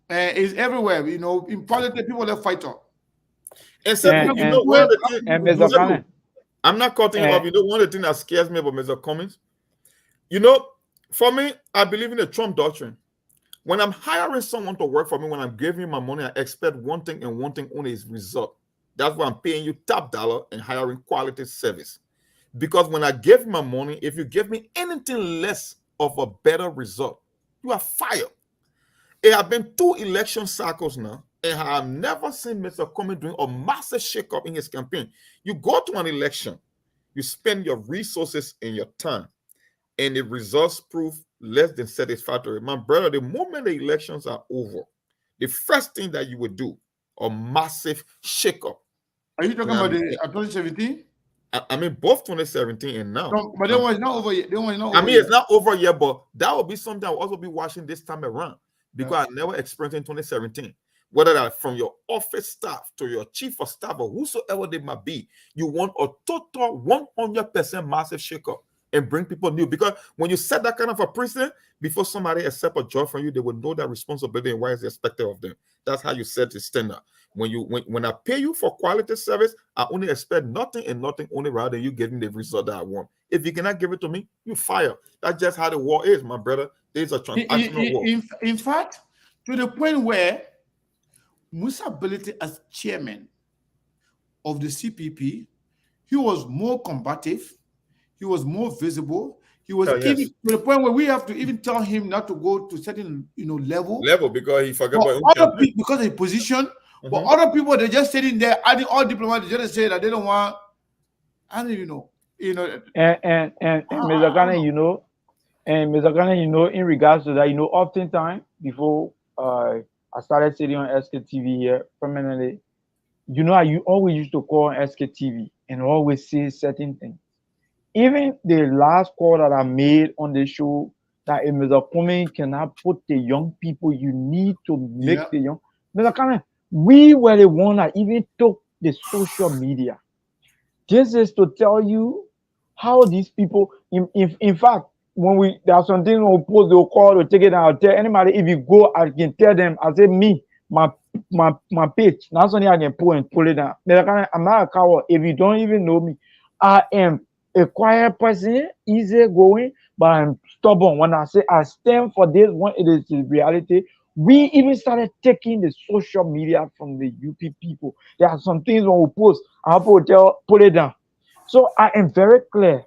And it's everywhere. In politics, people are fighter. I'm not cutting him off. One of the things that scares me about Mr. Cummings, for me, I believe in the Trump doctrine. When I'm hiring someone to work for me, when I'm giving you my money, I expect one thing and one thing only is result. That's why I'm paying you top dollar and hiring quality service. Because when I give my money, if you give me anything less of a better result, you are fired. It has been 2 election cycles now, and I have never seen Mr. Cummings doing a massive shakeup in his campaign. You go to an election, you spend your resources and your time, and the results prove less than satisfactory. My brother, the moment the elections are over, the first thing that you would do, a massive shakeup. Are you talking about the 2017? I mean, both 2017 and now. No, but that one is not over yet. It's not over yet, but that will be something I'll also be watching this time around, because I never experienced in 2017. Whether that from your office staff to your chief of staff or whosoever they might be, you want a total 100% massive shakeup. and bring people new. Because when you set that kind of a precedent, before somebody accept a job from you, they will know that responsibility and what is expected of them. That's how you set the standard. When I pay you for quality service, I only expect nothing and nothing only rather than you getting the result that I want. If you cannot give it to me, you fire. That's just how the war is, my brother. There's a transactional war. In fact, to the point where Musa Ability as chairman of the CPP, he was more combative, he was more visible. He was even to the point where we have to even tell him not to go to certain level because he forgot about other people because of the position. But other people, they're just sitting there, adding all diplomats, they just say that they don't want. I don't even know. And Mr. Ghana, and Mr. Ghana, in regards to that, oftentimes before I started sitting on SKTV here permanently, I always used to call on SKTV and always say certain things. Even the last call that I made on the show, that if Mr. Kwame cannot put the young people, you need to make the young. Mr. Ghana, we were the one that even took the social media. This is to tell you how these people, in fact, when there are some things we'll post, they'll call, they'll take it, and I'll tell anybody, if you go, I can tell them, I say, me, my page, not only I can pull it down. I'm not a coward. If you don't even know me, I am a quiet person, easy going, but I'm stubborn. When I say I stand for this, when it is the reality, we even started taking the social media from the UP people. There are some things when we post, our people tell, put it down. So I am very clear.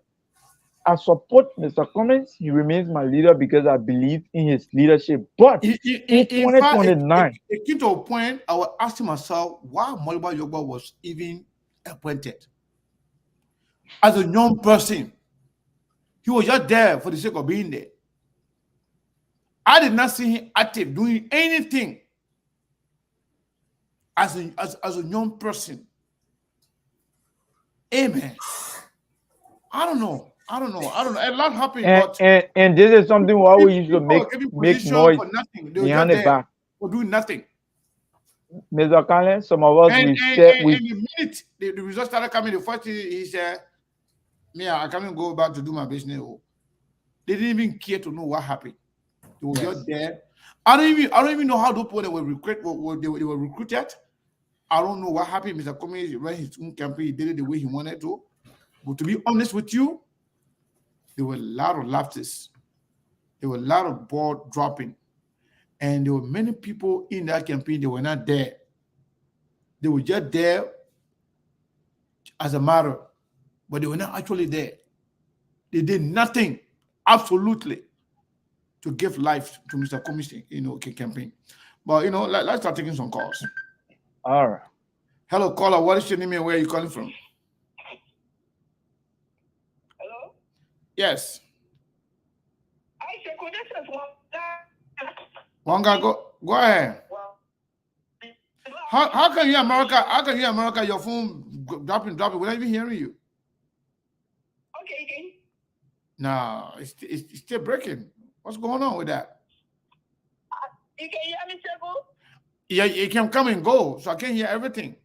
I support Mr. Cummins. He remains my leader because I believe in his leadership. But in 2029, it came to a point I was asking myself why Moliba Yoba was even appointed. As a young person, he was just there for the sake of being there. I did not see him active doing anything as a young person. Amen. I don't know. A lot happened. And this is something we always used to make noise for nothing. They behind the back. For doing nothing. Mr. Kalen, some of us and the minute the results started coming, the first thing he said, "Me, I can't go back to do my business." They didn't even care to know what happened. They were just there. I don't even know how those people were recruited. I don't know what happened. Mr. Comey ran his own campaign. He did it the way he wanted to. But to be honest with you, there were a lot of lapses. There were a lot of ball dropping. And there were many people in that campaign that were not there. They were just there as a matter, but they were not actually there. They did nothing, absolutely, to give life to Mr. Comey's, campaign. But let's start taking some calls. All right. Hello, caller. What is your name and where are you calling from? Hello? Yes. This is Wanga, go ahead. How can you hear America? How can you hear America? Your phone dropping. We're not even hearing you. Okay. No, it's still breaking. What's going on with that? You can hear me, Sebo? Yeah, it can come and go, so I can't hear everything.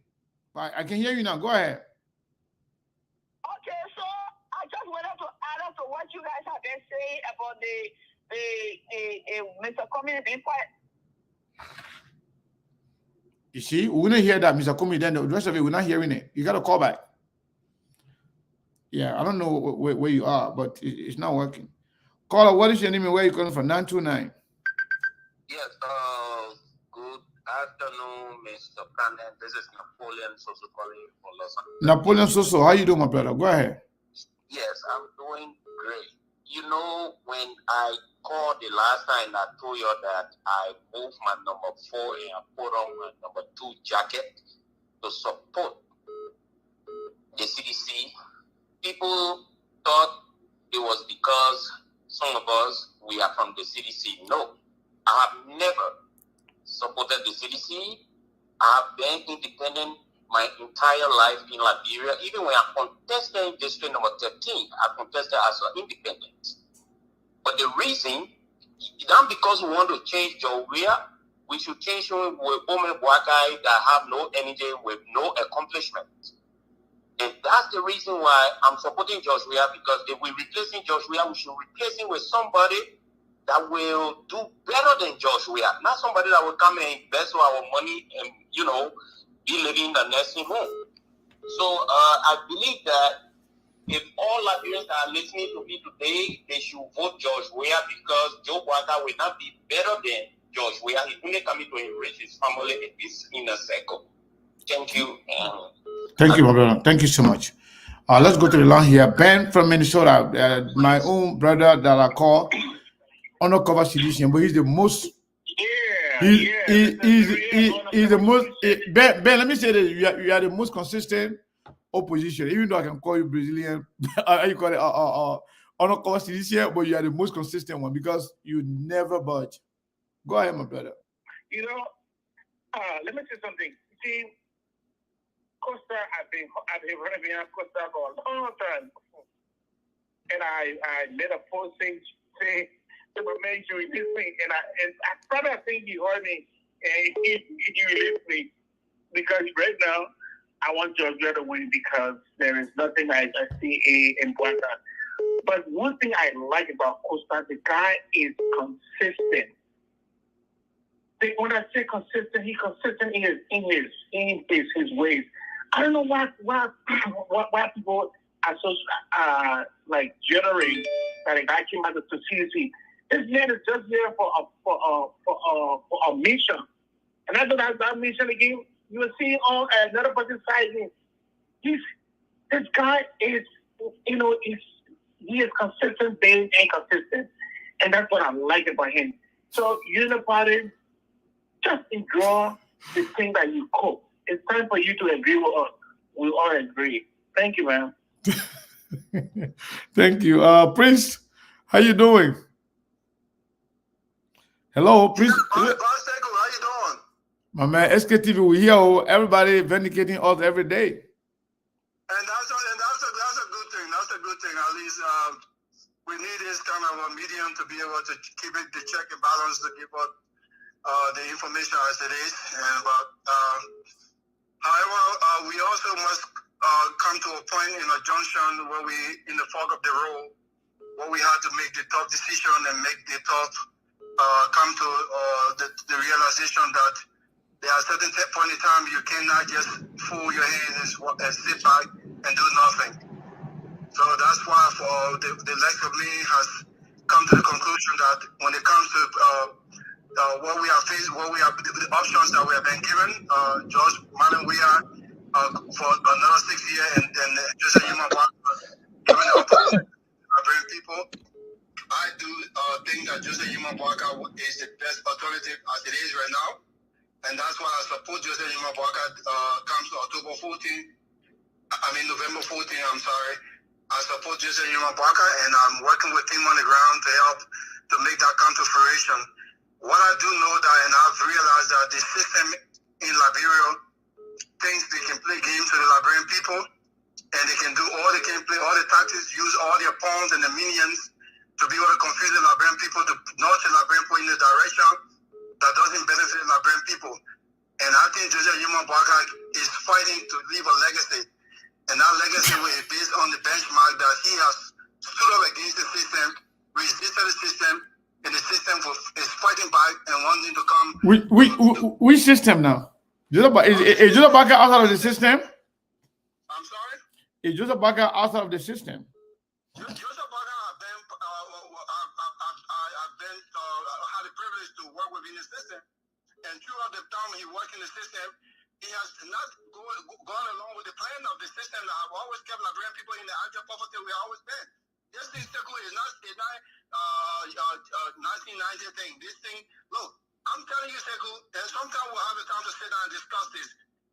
But I can hear you now. Go ahead. Okay, so I just wanted to add up to what you guys have been saying about the Mr. Comey being quiet. You see, we don't hear that, Mr. Comey. Then the rest of it, we're not hearing it. You got to call back. Yeah, I don't know where you are, but it's not working. Caller, what is your name and where are you calling from? 929. Yes, good afternoon, Mr. Cannon. This is Napoleon Soso calling from Los Angeles. Napoleon Soso, how you doing, my brother? Go ahead. Yes, I'm doing great. When I called the last time, I told you that I moved my number 4 and I put on my number 2 jacket to support the CDC. People thought it was because some of us, we are from the CDC. No, I have never supported the CDC. I have been independent my entire life in Liberia. Even when I contested in district number 13, I contested as an independent. But the reason, not because we want to change Joria, we should change with women, black guys that have no energy, with no accomplishment. And that's the reason why I'm supporting George Weah, because if we're replacing George Weah, we should replace him with somebody that will do better than George Weah, not somebody that will come and embezzle our money and, be living in the nursing home. So I believe that if all Liberians that are listening to me today, they should vote George Weah, because Joe Walker will not be better than George Weah. He's only coming to enrich his family in this inner circle. Thank you. Thank you, my brother. Thank you so much. Let's go to the line here. Ben from Minnesota, my own brother that I call undercover citizen, but he's the most. He's the most. Ben, let me say that you are the most consistent opposition. Even though I can call you Brazilian, you call it undercover citizen, but you are the most consistent one because you never budge. Go ahead, my brother. Let me say something. See, Costa, I've been running behind Costa for a long time, and I made a post saying to make sure he released me, and I think he heard me, and he released me, because right now I want George Weah to win, because there is nothing I see in Guanta. But one thing I like about Costa, the guy is consistent. When I say consistent, he's consistent in his ways. I don't know why people are so generate that a guy came out of the CDC. This man is just there for a mission, and after that mission again, you will see on another person side. This guy is, he is consistent, being inconsistent, and that's what I like about him. So Party, just enjoy the thing that you cook. It's time for you to agree with us. We all agree. Thank you, man. Thank you. Prince, how you doing? Hello, Prince. How you doing? My man, SKTV, we hear everybody vindicating us every day. And that's a good thing. That's a good thing. At least we need this kind of a medium to be able to keep it the check and balance to give up the information as it is. However, we also must come to a point in a junction where we, in the fog of the road, where we have to make the tough decision and make the tough come to the realization that there are certain point in time you cannot just fold your hands and sit back and do nothing. So that's why for the likes of me has come to the conclusion that when it comes to what we are faced, the options that we have been given, George Weah for another 6 years, and Joseph Yuma given the opportunity to bring people. I do think that Joseph Yuma is the best alternative as it is right now, and that's why I support Joseph Yuma comes to November 14. I'm sorry. I support Joseph Yuma and I'm working with him on the ground to help to make that come to fruition. What I do know that, and I've realized that the system in Liberia thinks they can play games to the Liberian people, and they can do all they can play, all the tactics, use all their pawns and the minions to be able to confuse the Liberian people, to nudge the Liberian people in a direction that doesn't benefit the Liberian people. And I think Joseph Yuma is fighting to leave a legacy, and that legacy will be based on the benchmark that he has stood up against the system, resisted the system, and the system is fighting back and wanting to come. Which system now? Is Joseph Baker outside of the system? I'm sorry? Is Joseph Baker outside of the system? Joseph Baker I've had the privilege to work within the system, and throughout the time he worked in the system, he has not gone along with the plan of the system that I've always kept Liberian people in the actual poverty we always been. This thing is not 1990 thing. This thing, look, I'm telling you, Sekou, and sometime we'll have a time to sit down and discuss this.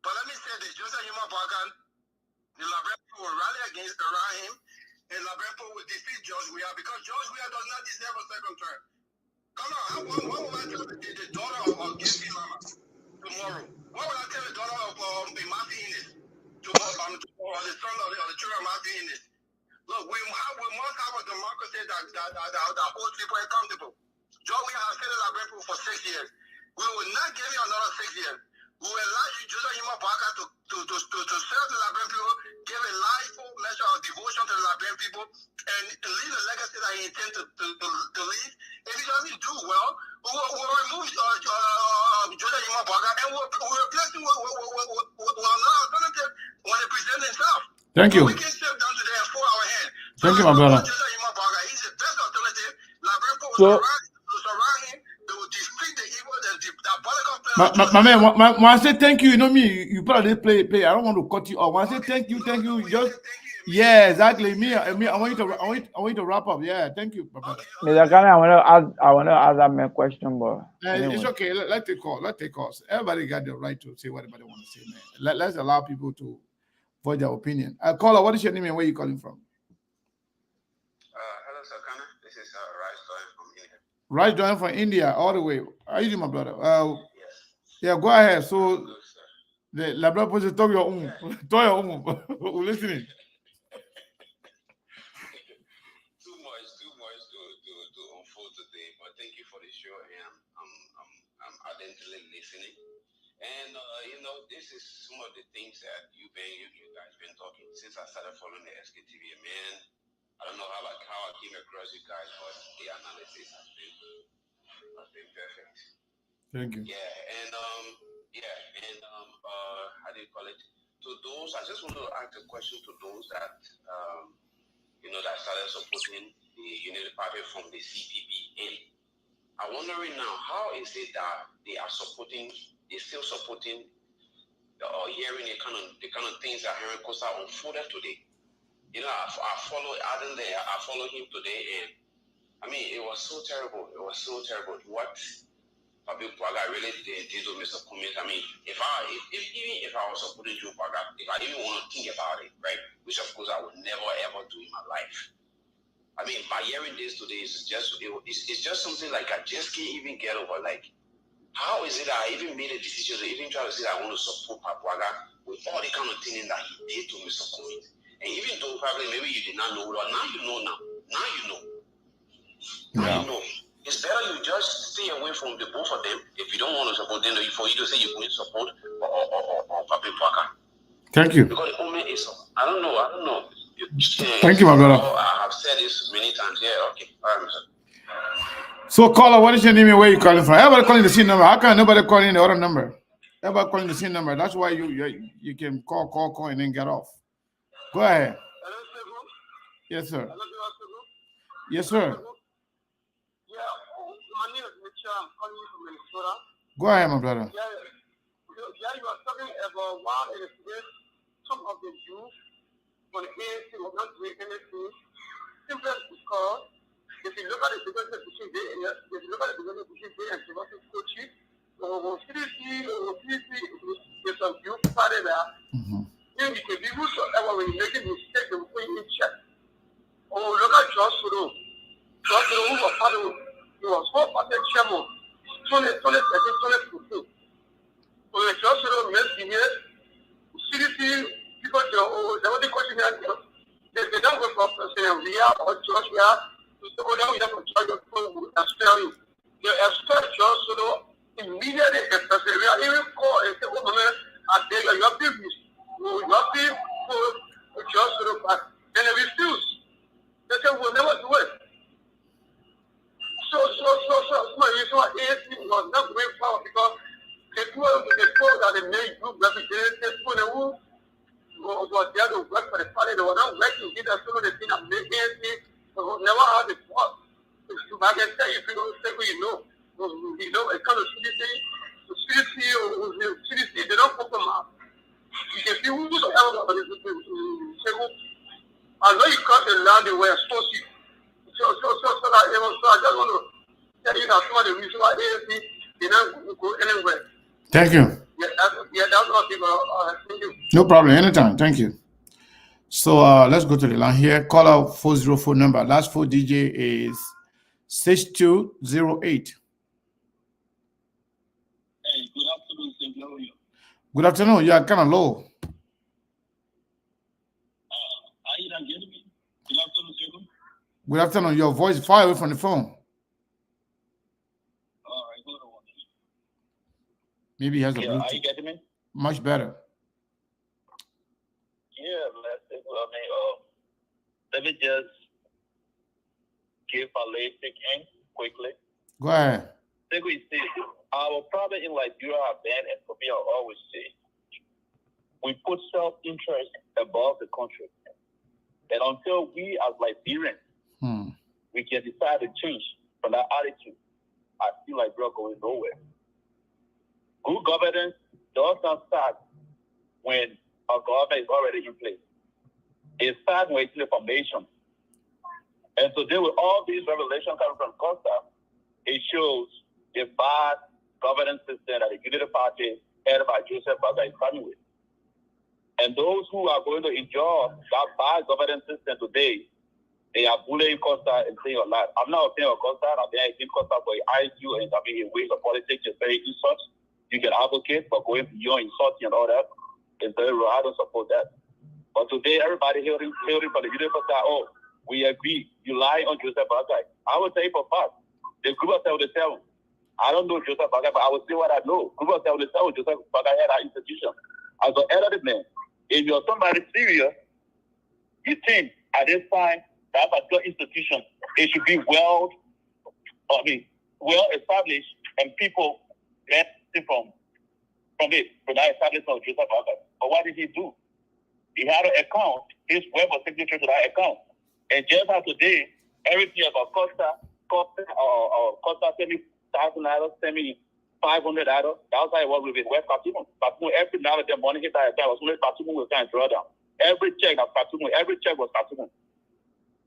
But let me say this: Joseph Yuma the Liberian people will rally around him, and Liberian people will defeat George Weah, because George Weah does not deserve a second term. Come on, what will I tell the daughter of Gesi Lama tomorrow? What will I tell the daughter of Mafi Innis tomorrow, or the son of the children of Mafi Innis? Look, we must have a democracy that holds people accountable. George Weah has stayed in Liberian people for 6 years. We will not give you another 6 years. We will allow you, Joseph Yuma to serve the Liberian people, give a life intend to leave. If he doesn't do well, we'll remove Jordan Imabaga and we'll replace him with another alternative when they present themselves. Thank you. We can step down today and fold our hand. Thank you, my brother. Jordan Imabaga, he's the best alternative. Liberia will So- surround him. They will defeat the evil, the diabolical plan. My man, when I say thank you, you know me, you probably play. I don't want to cut you off. When I say thank you, just yeah, exactly. Me, I want you to wrap up. Yeah, thank you, my brother. Mr. Kane, I want to ask that man question, but It's anyway. okay. Let's take calls. Everybody got the right to say whatever they want to say, man. Let's allow people to voice their opinion. Caller, what is your name and where are you calling from? Hello, Sir Kana. This is Raj from India. Right, join from India, all the way. How are you doing, my brother? Yes. Yeah, go ahead. So Good, sir. the Labrador Post talk your own. Talk your own. We're listening. Too much to unfold today, but thank you for the show, and I'm ardently listening. And this is some of the things that you guys been talking since I started following the SKTV. Man, I don't know how I came across you guys, but the analysis has been perfect. Thank you. Yeah, and how do you call it? To those, I just want to ask a question to those that that started supporting the Unity Party from the CPP in. I'm wondering now, how is it that they're still supporting or hearing the kind of things that Henry Costa unfolded today? I follow him today, and I mean, it was so terrible. What Papi Praga really did to Mr. Cummings. I mean, even if I was supporting Joe Praga, if I even want to think about it, right, which of course I would never ever do in my life. I mean, by hearing this today, it's just something like I just can't even get over. Like, how is it that I even made a decision to even try to say that I want to support Papuaga with all the kind of things that he did to Mr. Cummings? And even though probably maybe you did not know, well, now you know now. Now you know. Now you know. It's better you just stay away from the both of them if you don't want to support them, for you to say you're going to support or Papuaga. Thank you. Because the moment is, I don't know. Thank you, my brother. I have said this many times. Yeah, okay. All right, sir. So, caller, what is your name and where you calling from? Everybody calling the same number. How can nobody call in the other number? Everybody calling the same number. That's why you can call and then get off. Go ahead. Hello, Sebu. Yes, sir. Hello, Sebu. Yes, sir. Yeah, my name is Mitchell. I'm calling you from Minnesota. Go ahead, my brother. Yeah, you are talking about why it is some of the youth for the ANC will not do anything. Simply because if you look at the development between they and development coaches, or CDC is a youth party there. Then you can be whosoever when you're making mistakes, they will put you in check. Oh, look at Josh Suru. Josh Suru, who was part of he was 4% chairman, 2015. So the Josh Suru misbehaved. CDC, because they were the coaching they don't go for President Ria or Georgia. So now we have to try to expel him. They expel Josh Suru immediately if President Ria even call and say, oh, man, I tell you, you have to be. You have to put Josh Suru back. And they refuse. They say, we'll never do it. So my reason why ANC was not going forward because the people that they made group representatives, people who was there to work for the party, they were not working. These are some of the things that made ANC never had the work. I can tell you, if you don't say who you know, it comes to CDC, they don't compromise. You can see who's ever I know you cut the land they were supposed to. So I just want to tell you that some of the reasons why ANC did not go anywhere. Thank you. Yeah, that's what people thank you. No problem. Anytime. Thank you. So let's go to the line here. Call out 404 number. Last 4 digit is 6208. Hey, good afternoon, St. Gloria. Good afternoon. You are kind of low. Are you not getting me? Good afternoon, St. Good afternoon. Your voice is far away from the phone. All right, hold on. Maybe he has a Bluetooth. Are you getting me? Much better. Yeah, let me just give a lasik in quickly? Go ahead. Think we see our brother in Liberia, Ben and Kabila always say, we put self-interest above the country. And until we as Liberians, we can decide to change from that attitude, I feel like we're going nowhere. Good governance does not start when a government is already in place. It starts with information. And today, with all these revelations coming from Costa, it shows the bad governance system that the Unity Party headed by Joseph Baga is coming with. And those who are going to enjoy that bad governance system today, they are bullying Costa and saying a lot. I'm not a fan of Costa. I'm saying Costa for IQ and I mean, in ways of politics is very insult. You can advocate, but going beyond insulting and all that is very wrong. I don't support that. But today, everybody hearing from the Unity Party, oh, we agree. You lie on Joseph Baga. I would say for fact, the group of 77. I don't know Joseph Baga, but I will say what I know. Group of 77, Joseph Baga had our institution. As an elderly man, if you're somebody serious, you think at this time that particular institution, it should be well established and people benefit from that establishment of Joseph Baga. But what did he do? He had an account, his web was signature to that account. And just as today, everything about Costa send me $1,000, send me $500. That was how it was with his web Katimu. Every now and then money hit that account was only Katimu was going to draw down. Every check was Katimu.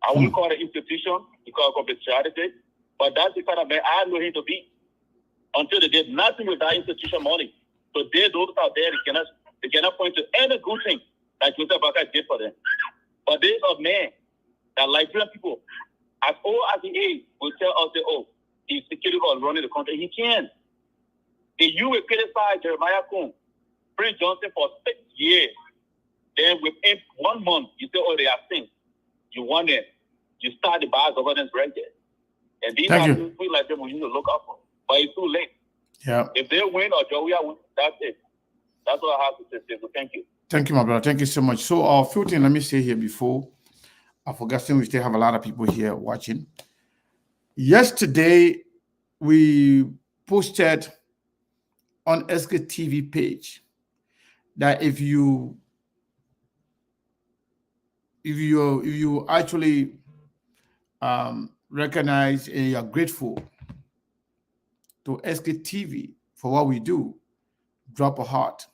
I wouldn't call it institution because of confidentiality, but that's the kind of man I know him to be. Until they did nothing with that institution money. So those out there, they cannot point to any good thing that Joseph Baga did for them. But there's a man that Liberian people, as old as he is, will tell us that, oh, he's capable of running the country. He can. If you will criticize Jeremiah Kuhn, Prince Johnson for 6 years, then within 1 month, you say, oh, they are things. You want them. You start the bad governance right there. And these are people like them we need to look up for. But it's too late. Yeah. If they win or Joey win, that's it. That's what I have to say. So thank you. Thank you, my brother. Thank you so much. So, a few things let me say here before I forgot, since we still have a lot of people here watching. Yesterday, we posted on SKTV page that if you actually recognize and you are grateful to SKTV for what we do, drop a heart.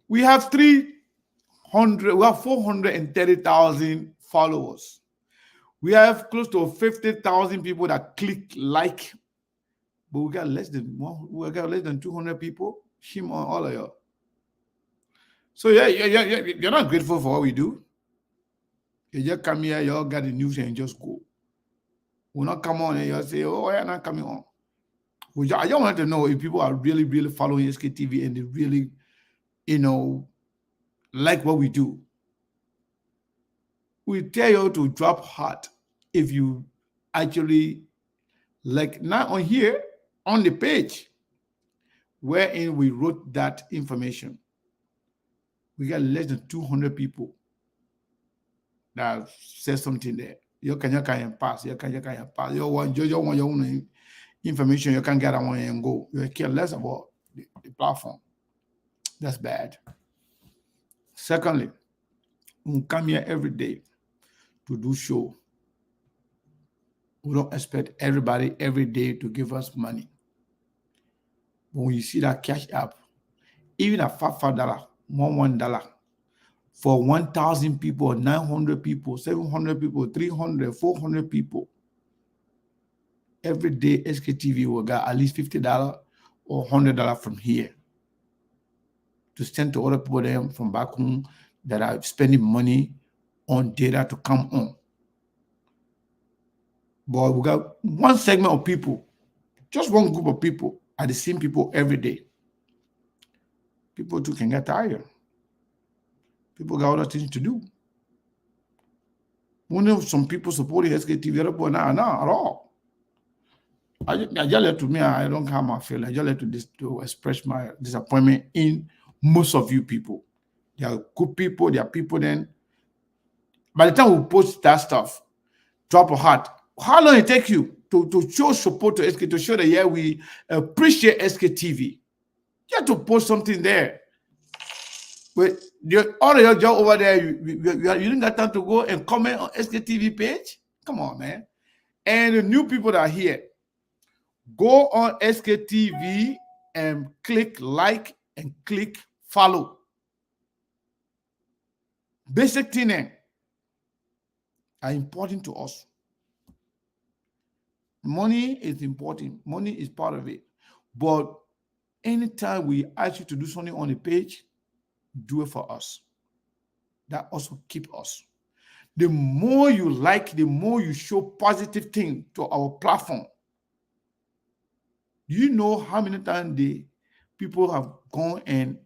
We have 430,000 followers. We have close to 50,000 people that click like, but we got less than 200 people. Shame on all of you. So yeah, you're not grateful for what we do. You just come here, you all got the news and just go. We'll not come on and you say, oh, you're not coming on. I just want to know if people are really, really following SKTV and they really, like what we do. We tell you to drop heart if you actually like, not on here, on the page wherein we wrote that information. We got less than 200 people that says something there. You can pass. You pass. You want your own information. You can get on and go. You care less about the platform. That's bad. Secondly, we come here every day to do show. We don't expect everybody every day to give us money. But when you see that cash app, even at $5, $1 for 1,000 people, 900 people, 700 people, 300, 400 people, every day SKTV will get at least $50 or $100 from here to send to other people there from back home that are spending money on data to come on. But we got one segment of people, just one group of people, are the same people every day. People too can get tired. People got other things to do. We know some people supporting SKTV, other people not at all. I just let to me, I don't have my feeling. I just let to express my disappointment in most of you people. There are good people, there are people then. By the time we post that stuff, drop a heart. How long it take you to show support to SK, to show that, yeah, we appreciate SKTV? You have to post something there. But all of your job over there, you didn't got time to go and comment on SKTV page? Come on, man. And the new people that are here, go on SKTV and click like and click follow. Basic things are important to us. Money is important. Money is part of it. But anytime we ask you to do something on a page, do it for us. That also keep us. The more you like, the more you show positive thing to our platform. Do you know how many times the people have gone and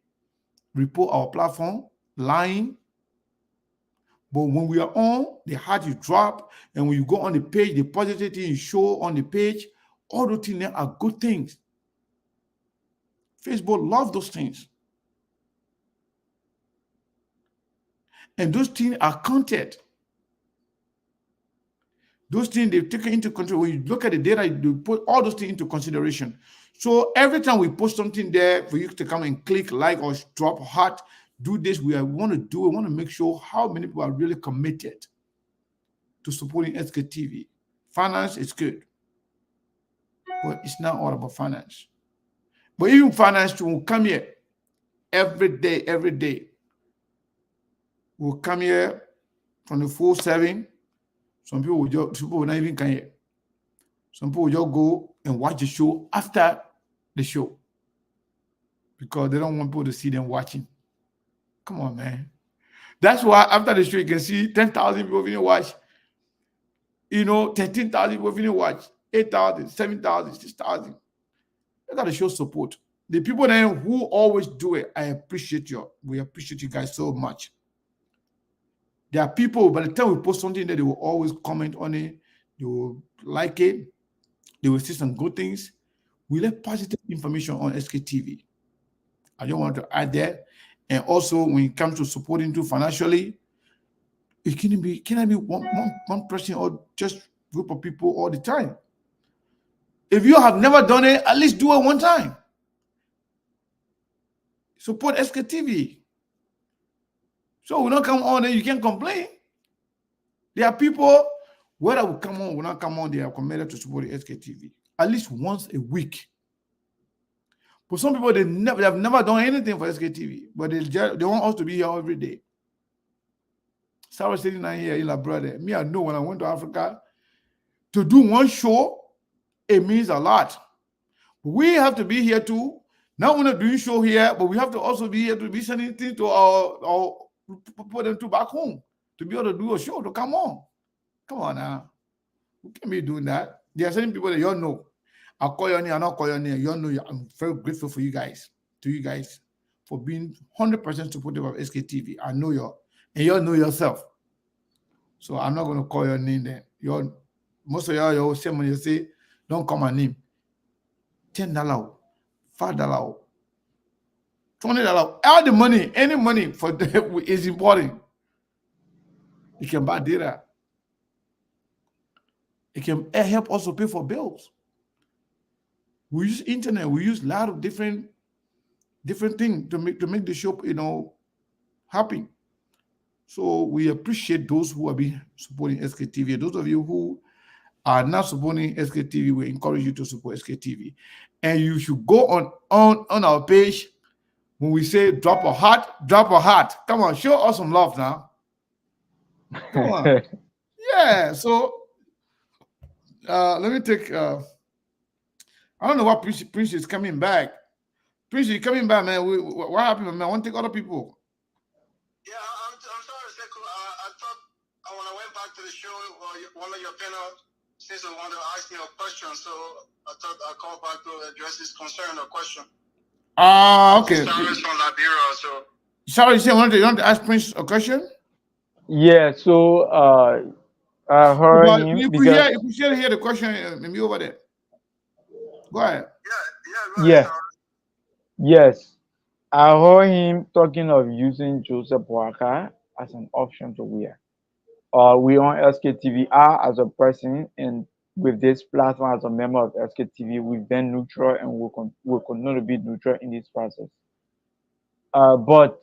report our platform lying? But when we are on, the heart you drop, and when you go on the page, the positive thing you show on the page, all those things are good things. Facebook love those things. And those things are counted. Those things they've taken into control. When you look at the data, you put all those things into consideration. So every time we post something there for you to come and click like or drop heart, do this, we want to do, we want to make sure how many people are really committed to supporting SKTV. Finance is good, but it's not all about finance. But even finance will come here every day. We'll come here from the 4-7. Some people will not even come here. Some people will just go and watch the show after the show because they don't want people to see them watching. Come on, man. That's why after the show, you can see 10,000 people when you watch. 13,000 people when you watch. 8,000, 7,000, 6,000. You got to show support. The people then who always do it, I appreciate you. We appreciate you guys so much. There are people, by the time we post something there, they will always comment on it. They will like it. They will see some good things. We let positive information on SKTV. I don't want to add that. And also, when it comes to supporting too financially, it cannot be one person or just group of people all the time. If you have never done it, at least do it one time. Support SKTV. So we don't come on and you can't complain. There are people, whether we come on, we not come on, they are committed to support SKTV at least once a week. But some people, they have never done anything for SKTV, but they want us to be here every day. Sarah sitting down here in La Brother. Me, I know when I went to Africa, to do one show, it means a lot. We have to be here too. Not only doing show here, but we have to also be here to be sending things to our put them to back home to be able to do a show, to come on. Come on now. We can't be doing that. There are certain people that you all know. I'll call your name, I'll not call your name. You all know I'm very grateful for you guys, for being 100% supportive of SKTV. I know you, and you all know yourself. So I'm not going to call your name then. Most of y'all, you say when you say, don't call my name. $10, $5, $20, all the money, any money for them is important. You can buy data. It can help also pay for bills. We use internet. We use a lot of different things to make the show, happy. So we appreciate those who have been supporting SKTV. Those of you who are not supporting SKTV, we encourage you to support SKTV. And you should go on our page. When we say drop a heart. Come on, show us some love now. Come on. Yeah, so let me take I don't know what Prince is coming back. Prince, you coming back, man. What happened, man? I want to take other people. Yeah, I'm sorry, Sekou. I thought when I went back to the show, one of your panel says I wanted to ask me a question, so I thought I'd call back to address his concern or question. Okay. Sarah's from Liberia, so. Sorry, you want to ask Prince a question? Yeah, so I heard him if because we share hear the question, maybe over there. Go ahead. Go ahead. Yes, I heard him talking of using Joseph Boaka as an option to wear. We on SKTV. I, as a person, and with this platform as a member of SKTV, we've been neutral and will continue to be neutral in this process. But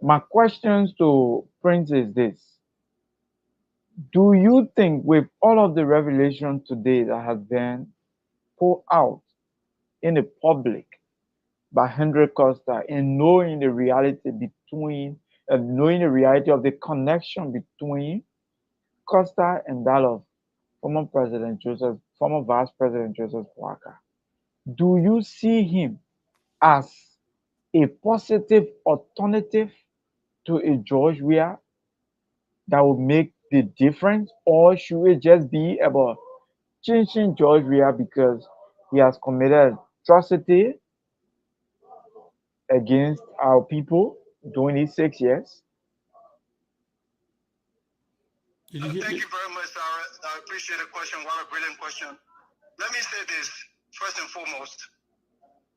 my questions to Prince is this: do you think, with all of the revelation today that has been put out in the public by Henry Costa, and knowing the reality knowing the reality of the connection between Costa and that of former Vice President Joseph Boakai, do you see him as a positive alternative to a George Weah that will make the difference, or should it just be about changing George Weah because he has committed atrocity against our people during these 6 years? Thank you very much, Sarah. I appreciate the question. What a brilliant question. Let me say this first and foremost.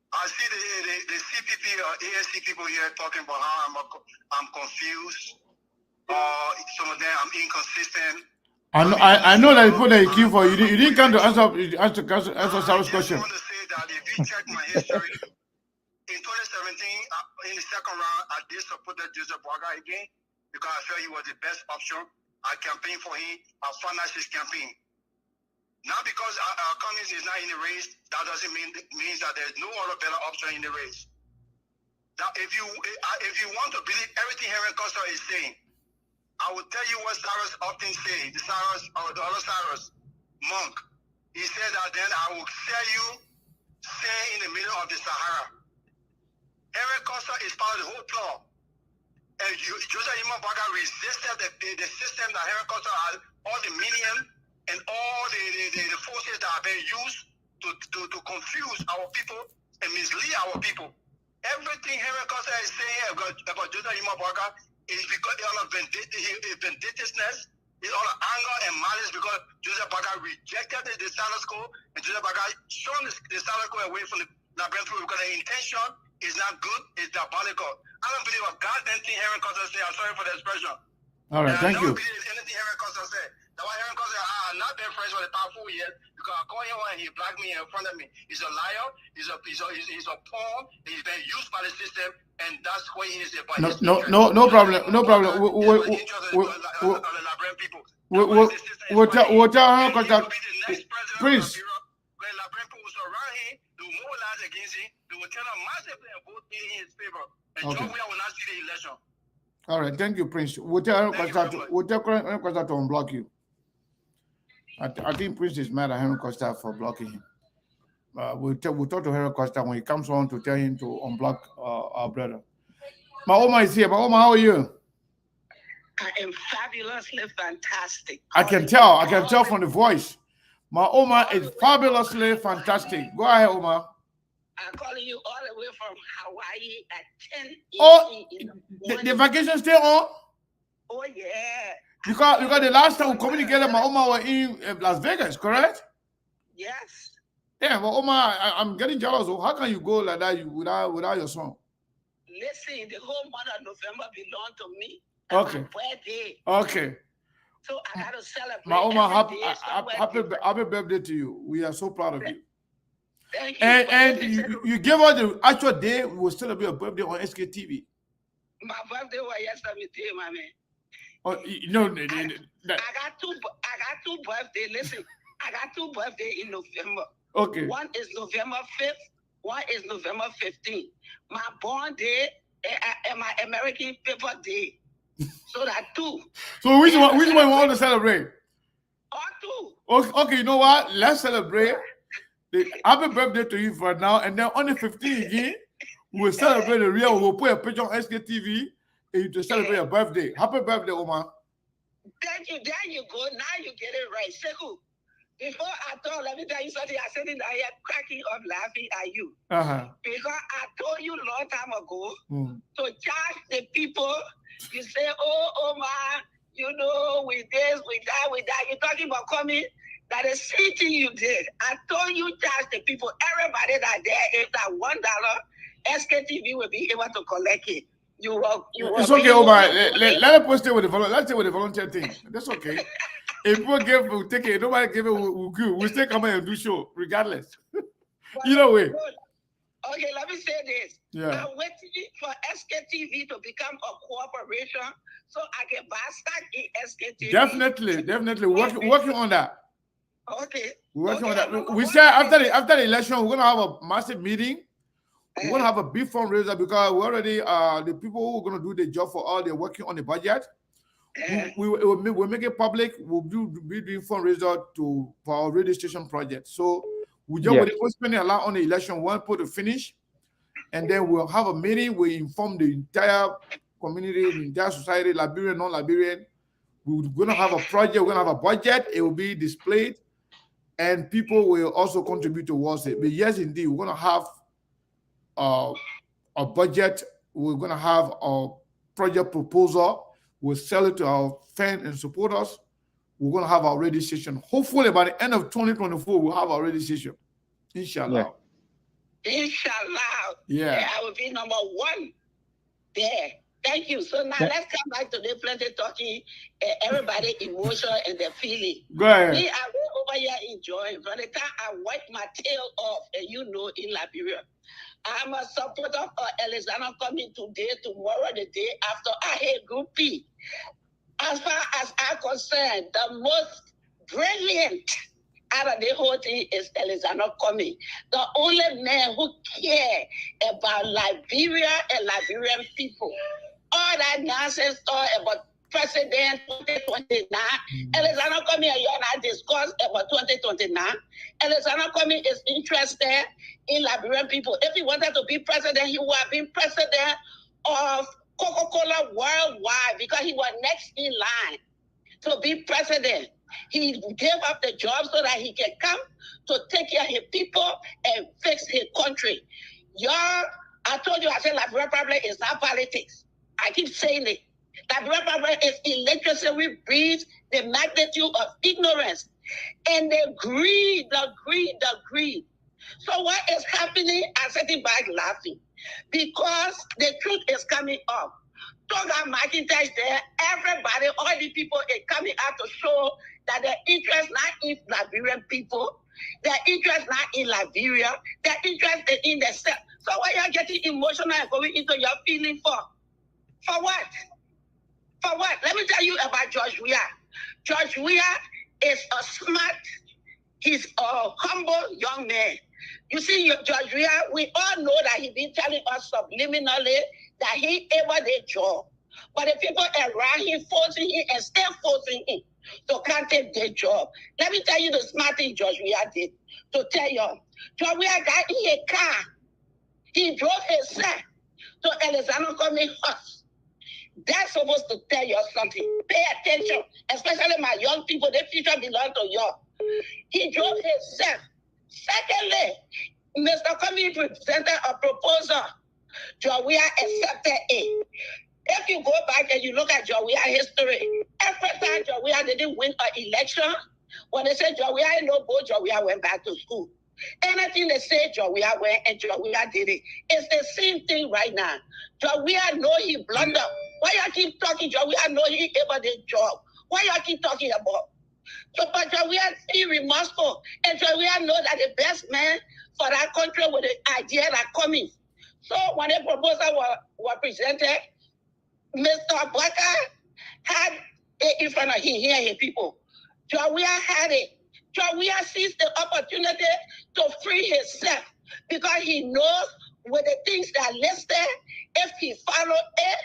I see the CPP or ASC people here talking about how I'm confused. Some of them I'm inconsistent. I know that people that you queue for you didn't come to answer Sarah's question. I just want to say that if you check my history, in 2017, in the second round, I did support Joseph Boakai again because I felt he was the best option. I campaigned for him. I financed his campaign. Not because our Cummings is not in the race, that doesn't mean that there's no other better option in the race. Now, if you want to believe everything Henry Costa is saying, I will tell you what Cyrus often say. The other Cyrus monk. He said that then I will sell you sand in the middle of the Sahara. Henry Costa is part of the whole plot. And Joseph Boakai resisted the system that Henry Costa had, all the minion and all the forces that have been used to confuse our people and mislead our people. Everything Henry Costa is saying about Joseph Boakai is because all of vindictiveness, is all of anger and malice because Joseph Boakai rejected the status quo, and Joseph Boakai shown the status quo away from the Liberian people because the intention is not good, it's diabolical. I don't believe a goddamn thing Henry Costa said. I'm sorry for the expression. All right, thank you. I don't believe anything Henry Costa said. That's why Henry Costa said, I have not been friends for the past 4 years because I call him and he blacked me in front of me. He's a liar, he's a pawn, he's been used by the system, and that's what he is about. No problem. We'll tell Henry Costa. Please. When Liberian people surround him, they will mobilize against him, they will turn out massively and vote in his favor. And John Weah will not see the election. All right, thank you, Prince. We'll tell Henry Costa to unblock you. I think Prince is mad at Henry Costa for blocking him. We'll talk to Henry Costa when he comes on to tell him to unblock our brother. My Oma is here. My Oma, how are you? I am fabulously fantastic. I can tell from the voice. My Oma is fabulously fantastic. Go ahead, Oma. I'm calling you all the way from Hawaii at 10 the vacation still on? Oh, yeah. Because the last time we communicated, my Oma was in Las Vegas, correct? Yes. Yeah, but Oma, I'm getting jealous. How can you go like that without your son? Listen, the whole month of November belonged to me. Okay. My birthday. Okay. So I got to celebrate. My Oma, happy birthday to you. We are so proud of you. Thank you. And you give us the actual day, we will celebrate your birthday on SKTV. My birthday was yesterday, my man. Oh, no, I got two birthdays. Listen, I got two birthdays in November. Okay. One is November 5th. One is November 15th. My born day and my American paper day. So that two. So which one we want to celebrate? All two. Okay, you know what? Let's celebrate. Happy birthday to you for now, and then on the 15th again, we'll celebrate the real. We'll put a picture on SKTV and to celebrate your birthday. Happy birthday, Oma. Thank you. There you go. Now you get it right. Seku, before I told, let me tell you something. I said it I am cracking up laughing at you. Because I told you a long time ago to charge the people. You say, oh, Oma, you know, with this, with that. You're talking about coming. That is same thing you did. I told you charge the people, everybody that there is that $1, SKTV will be able to collect it. It's okay, Omar. Let us post it with the volunteer. Let's say with the volunteer thing. That's okay. If people give, we'll take it. Nobody give it, we'll still come and do show regardless. Either way. Okay, let me say this. Yeah. I'm waiting for SKTV to become a corporation so I can buy stock in SKTV. Definitely. Working on that. Okay. We're working on that. We said after the election, we're gonna have a massive meeting. We're gonna have a big fundraiser because we already the people who are gonna do the job for all they're working on the budget. We'll make it public. We'll be doing fundraiser for our radio station project. So we just we're spending a lot on the election. One put to finish, and then we'll have a meeting. We inform the entire community, the entire society, Liberian, non-Liberian. We're gonna have a project. We're gonna have a budget. It will be displayed, and people will also contribute towards it. But yes, indeed, we're gonna have a budget. We're gonna have a project proposal. We'll sell it to our fans and supporters. We're going to have our radio station. Hopefully, by the end of 2024, we'll have our radio station. Inshallah. Yeah. Inshallah. Yeah. I will be number one there. Thank you. So now let's come back to the plenty talking, everybody emotion and their feeling. Go ahead. Me, I went over here enjoying. From the time I wiped my tail off, and in Liberia, I'm a supporter of Alexander coming today, tomorrow, the day after. I hate Group P. As far as I'm concerned, the most brilliant out of the whole thing is Alexander coming. The only man who cares about Liberia and Liberian people. All that nonsense talk about President 2029. Alexander coming and you and I discuss about 2029. Alexander coming is interested in Liberian people. If he wanted to be president, he would have been president of Coca-Cola worldwide because he was next in line to be president. He gave up the job so that he can come to take care of his people and fix his country. Y'all, I told you, I said Liberian problem is not politics. I keep saying it. Liberian problem is illiteracy, which breeds the magnitude of ignorance. And the greed. So what is happening? I'm sitting back laughing because the truth is coming up. Toga McIntyre there, everybody, all the people are coming out to show that their interest not in Liberian people, their interest not in Liberia, their interest is in themselves. So why are you getting emotional and going into your feeling for? For what? For what? Let me tell you about George Weah. George Weah is a smart, he's a humble young man. You see, George Weah, we all know that he been telling us subliminally that he ever did job. But the people around him forcing him and still forcing him to can't take their job. Let me tell you the smart thing George Weah did. To tell you, George Weah got in a car. He drove himself to Alexander Cummings' house. That's supposed to tell you something. Pay attention, especially my young people. The future belongs to you. He drove himself. Secondly, Mr. Cummings presented a proposal. George Weah accepted it. If you go back and you look at George Weah history, every time George Weah didn't win an election, when they said George Weah no go, George Weah went back to school. Anything they say, George Weah went and George Weah did it. It's the same thing right now. George Weah know he blundered. Why you keep talking? George Weah know he ever did job. Why you keep talking about? So, but George Weah is remorseful. And George Weah know that the best man for that country with the idea that coming. So when the proposal was presented, Mr. Beggar had it in front of him, here his people. George Weah had it. George Weah seized the opportunity to free himself because he knows with the things that are listed, if he followed it,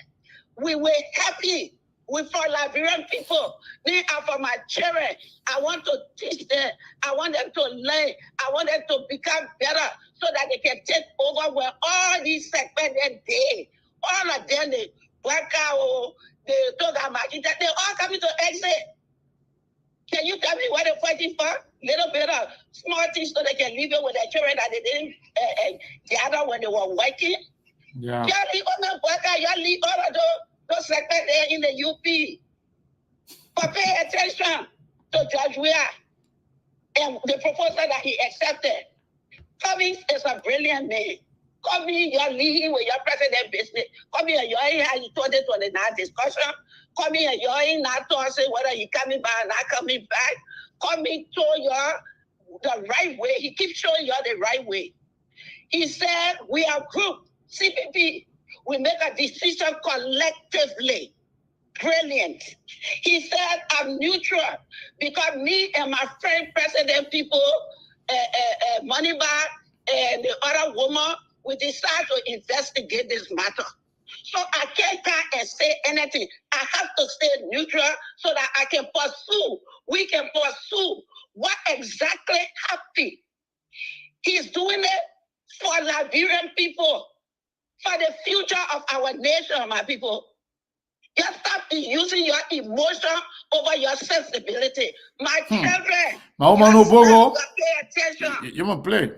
we were happy. We for Liberian people. Me and for my children, I want to teach them. I want them to learn. I want them to become better so that they can take over where all these segments they all of them, the Wakao, the Toga Makita, they all coming to exit. Can you tell me what they're fighting for? Little bit of small things so they can live with their children that they didn't gather when they were working. Yeah. You leave all of those segments there in the UP. But pay attention to George Weah and the proposal that he accepted. Cummings is a brilliant man. Come here, you're leading with your president business. Come here, you're in 2029 discussion. Come here, you're in not say whether you coming back or not coming back. Come here, show you the right way. He keeps showing you the right way. He said, we are group, CPP. We make a decision collectively. Brilliant. He said, I'm neutral because me and my friend president people, Moneybag and the other woman, we decide to investigate this matter. So I can't come and say anything. I have to stay neutral so that I can pursue. We can pursue what exactly happened. He's doing it for Liberian people, for the future of our nation, my people. Just stop using your emotion over your sensibility. My children, you pay attention. You want to play?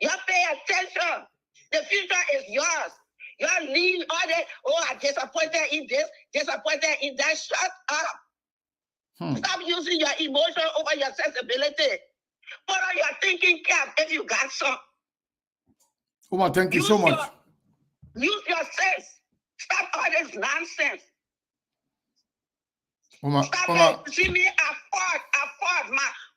You pay attention. The future is yours. You're leading all that. Oh, I'm disappointed in this, disappointed in that. Shut up. Stop using your emotion over your sensibility. Put on your thinking cap if you got some. Oma, thank you so much. Use your sense. Stop all this nonsense. Stop it. See me, I fought.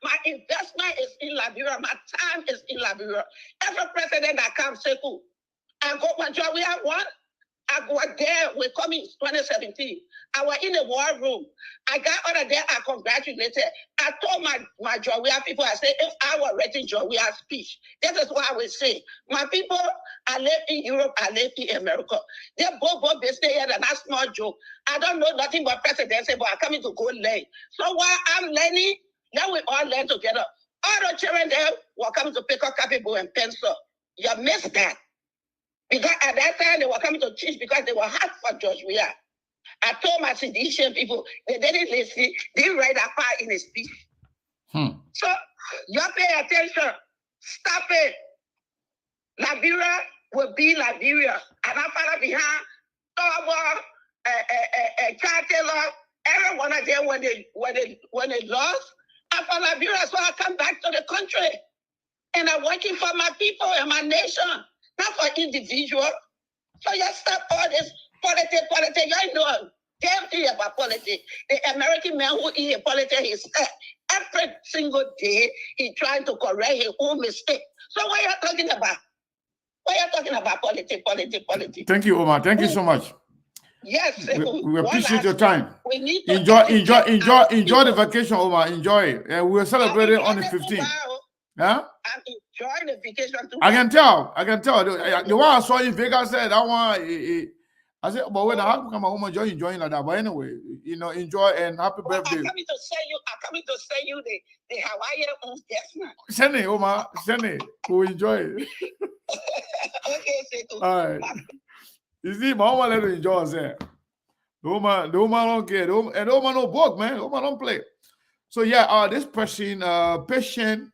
My investment is in Liberia. My time is in Liberia. Every president that comes, say, cool. I go when we have one. I go there. We're coming 2017. I was in the war room. I got out of there. I congratulated. I told my Jawea people, I said, if I were writing Jawea speech, this is what I would say. My people, I live in Europe. I live in America. They're both business here. That's not small joke. I don't know nothing but presidency, but I'm coming to go learn. So while I'm learning, then we all learn together. All the children there were coming to pick up copybook and pencil. You missed that. Because at that time, they were coming to teach because they were hard for George Weah. I told my seditious people, they didn't listen. They read that part in a speech. So, you pay attention. Stop it. Liberia will be Liberia. And I'm follow behind Tobo, Charles Taylor, every one of them when they lost. I'm for Liberia, so I come back to the country. And I'm working for my people and my nation. Not for individual. So you stop all this politics. You know damn thing about politics. The American man who is in politics, he's every single day he's trying to correct his own mistake. So what are you talking about? Why are you talking about politics? Thank you, Omar. Thank you so much. Yes, we appreciate your time. We need to enjoy the vacation, Omar. Enjoy it. We're celebrating on the 15th. Huh? I'm enjoying the vacation too. I can tell. The one I saw in Vegas said that one. I said, but when I have to come home, enjoying like that. But anyway, enjoy and happy birthday. I'm coming to send you the Hawaiian on guest. Send it, Omar. Send it. We'll enjoy it. Okay, Sekou. All right. You see, my Omar let him enjoy it. The Omar don't care. And the Omar no book, man. The Omar don't play. So yeah, this person, patient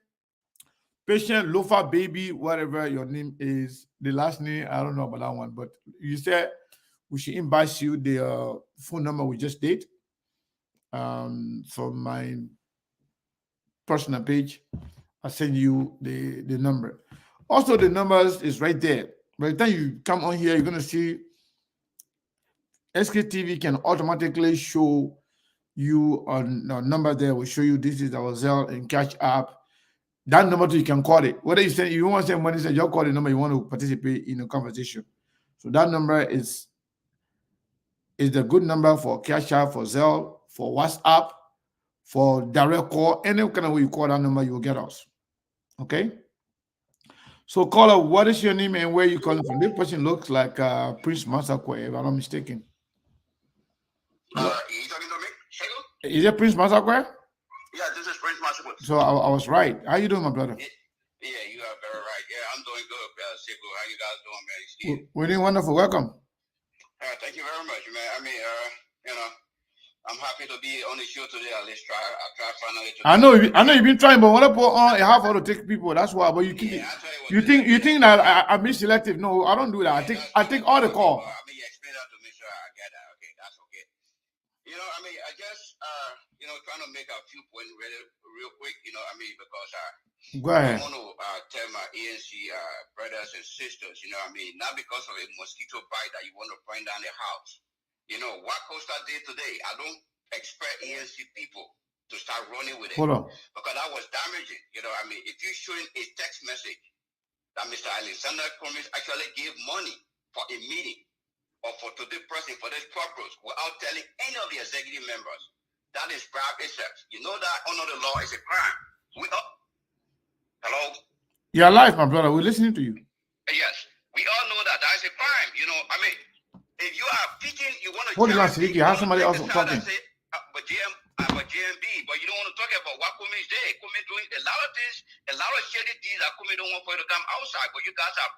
Lofa Baby, whatever your name is, the last name, I don't know about that one, but you said we should invite you the phone number we just did from my personal page. I'll send you the number. Also, the numbers is right there. By the time you come on here, you're going to see SKTV can automatically show you on a number there. Will show you this is our Zelle and Cash App. That number too, you can call it. Whether you want to send money, you call the number you want to participate in a conversation. So that number is the good number for Cash App, for Zelle, for WhatsApp, for direct call. Any kind of way you call that number, you will get us. Okay? So caller, what is your name and where you calling from? This person looks like Prince Masakwe, if I'm not mistaken. You talking to me? Is it Prince Masakwe? Yeah, this is Prince Masakwe. So I was right. How you doing, my brother? Yeah, you are very right. Yeah, I'm doing good, Sekou. How you guys doing, man? We're doing wonderful. Welcome. Thank you very much, man. I mean, I'm happy to be on the show today. At least I try finally to. I know you've been trying, but when I put on a half hour to take people, that's why. But you think that I'm being selective? No, I don't do that. I take all the call. I mean, you explain that to me, so I get that. Okay, that's okay. I mean, I just trying to make a few points real quick. I mean, because Go ahead. I want to tell my ANC brothers and sisters, not because of a mosquito bite that you want to burn down the house. What Costa did today, I don't expect ANC people to start running with it. Hold on. Because that was damaging. If you're showing a text message that Mr. Alexander Cummings actually gave money for a meeting or for to the person for this purpose without telling any of the executive members, that is bribe itself. You know that under the law is a crime. Hello? You're alive, my brother. We're listening to you. Yes. We all know that that is a crime. If you are speaking, you want to... Hold on, Siddiqui. You have somebody else talking. But GMB, but you don't want to talk about what Cummings did. Cummings doing a lot of things, a lot of shady deeds that Cummings don't want for you to come outside. But you guys are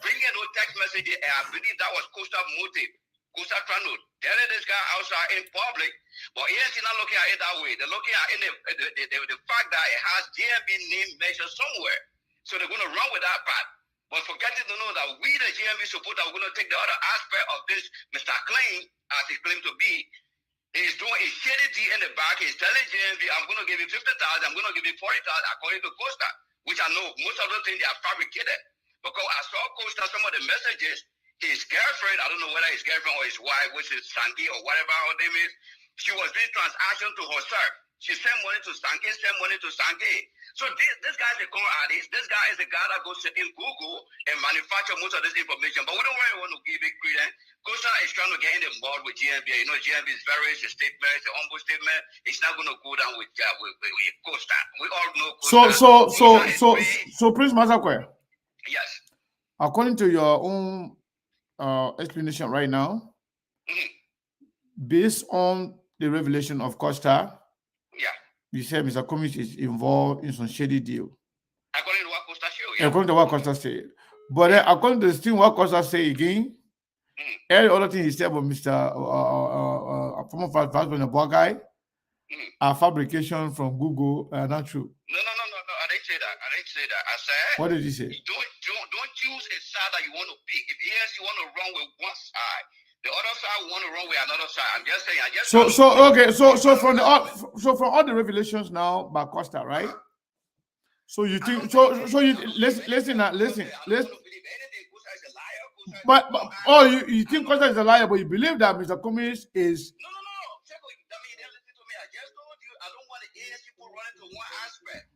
bringing those text messages, and I believe that was Costa motive. Costa trying to tell this guy outside in public, but ANC not looking at it that way. They're looking at it the fact that it has GMB name mentioned somewhere. So they're going to run with that part. But forgetting to know that we, the GMB supporter, are going to take the other aspect of this Mr. Claim, as he claimed to be. He's doing a shady deal in the back. He's telling GMB, I'm going to give you 50,000, I'm going to give you 40,000 according to Costa, which I know most of the things they are fabricated. Because I saw Costa, some of the messages, his girlfriend, I don't know whether his girlfriend or his wife, which is Sanki or whatever her name is, she was doing transaction to herself. She sent money to Sanki, So this guy is a con artist. This guy is the guy that goes in Google and manufacture most of this information. But we don't really want to give it credence. Costa is trying to get in the mud with GMB. GMB is it's a statement, it's an humble statement. It's not going to go down with Costa. We all know Costa. So Prince Masakwe. Yes. According to your own explanation right now, based on the revelation of Costa, you said Mr. Cummings is involved in some shady deal. According to what Costa said. According to what Costa said. But according to the thing what Costa said again, every other thing he said about Mr. Former Vice President guy, are fabrication from Google, not true. No. I didn't say that. I said. What did he say? Don't choose a side that you want to pick. If yes, you want to run with one side, the other side want to run with another side. I'm just saying. So from all the revelations now by Costa, right? So you think so you listen. But you think Costa is a liar, but you believe that Mr. Cummings is. No. Listen to me. I just told you I don't want the ANC people running to one aspect.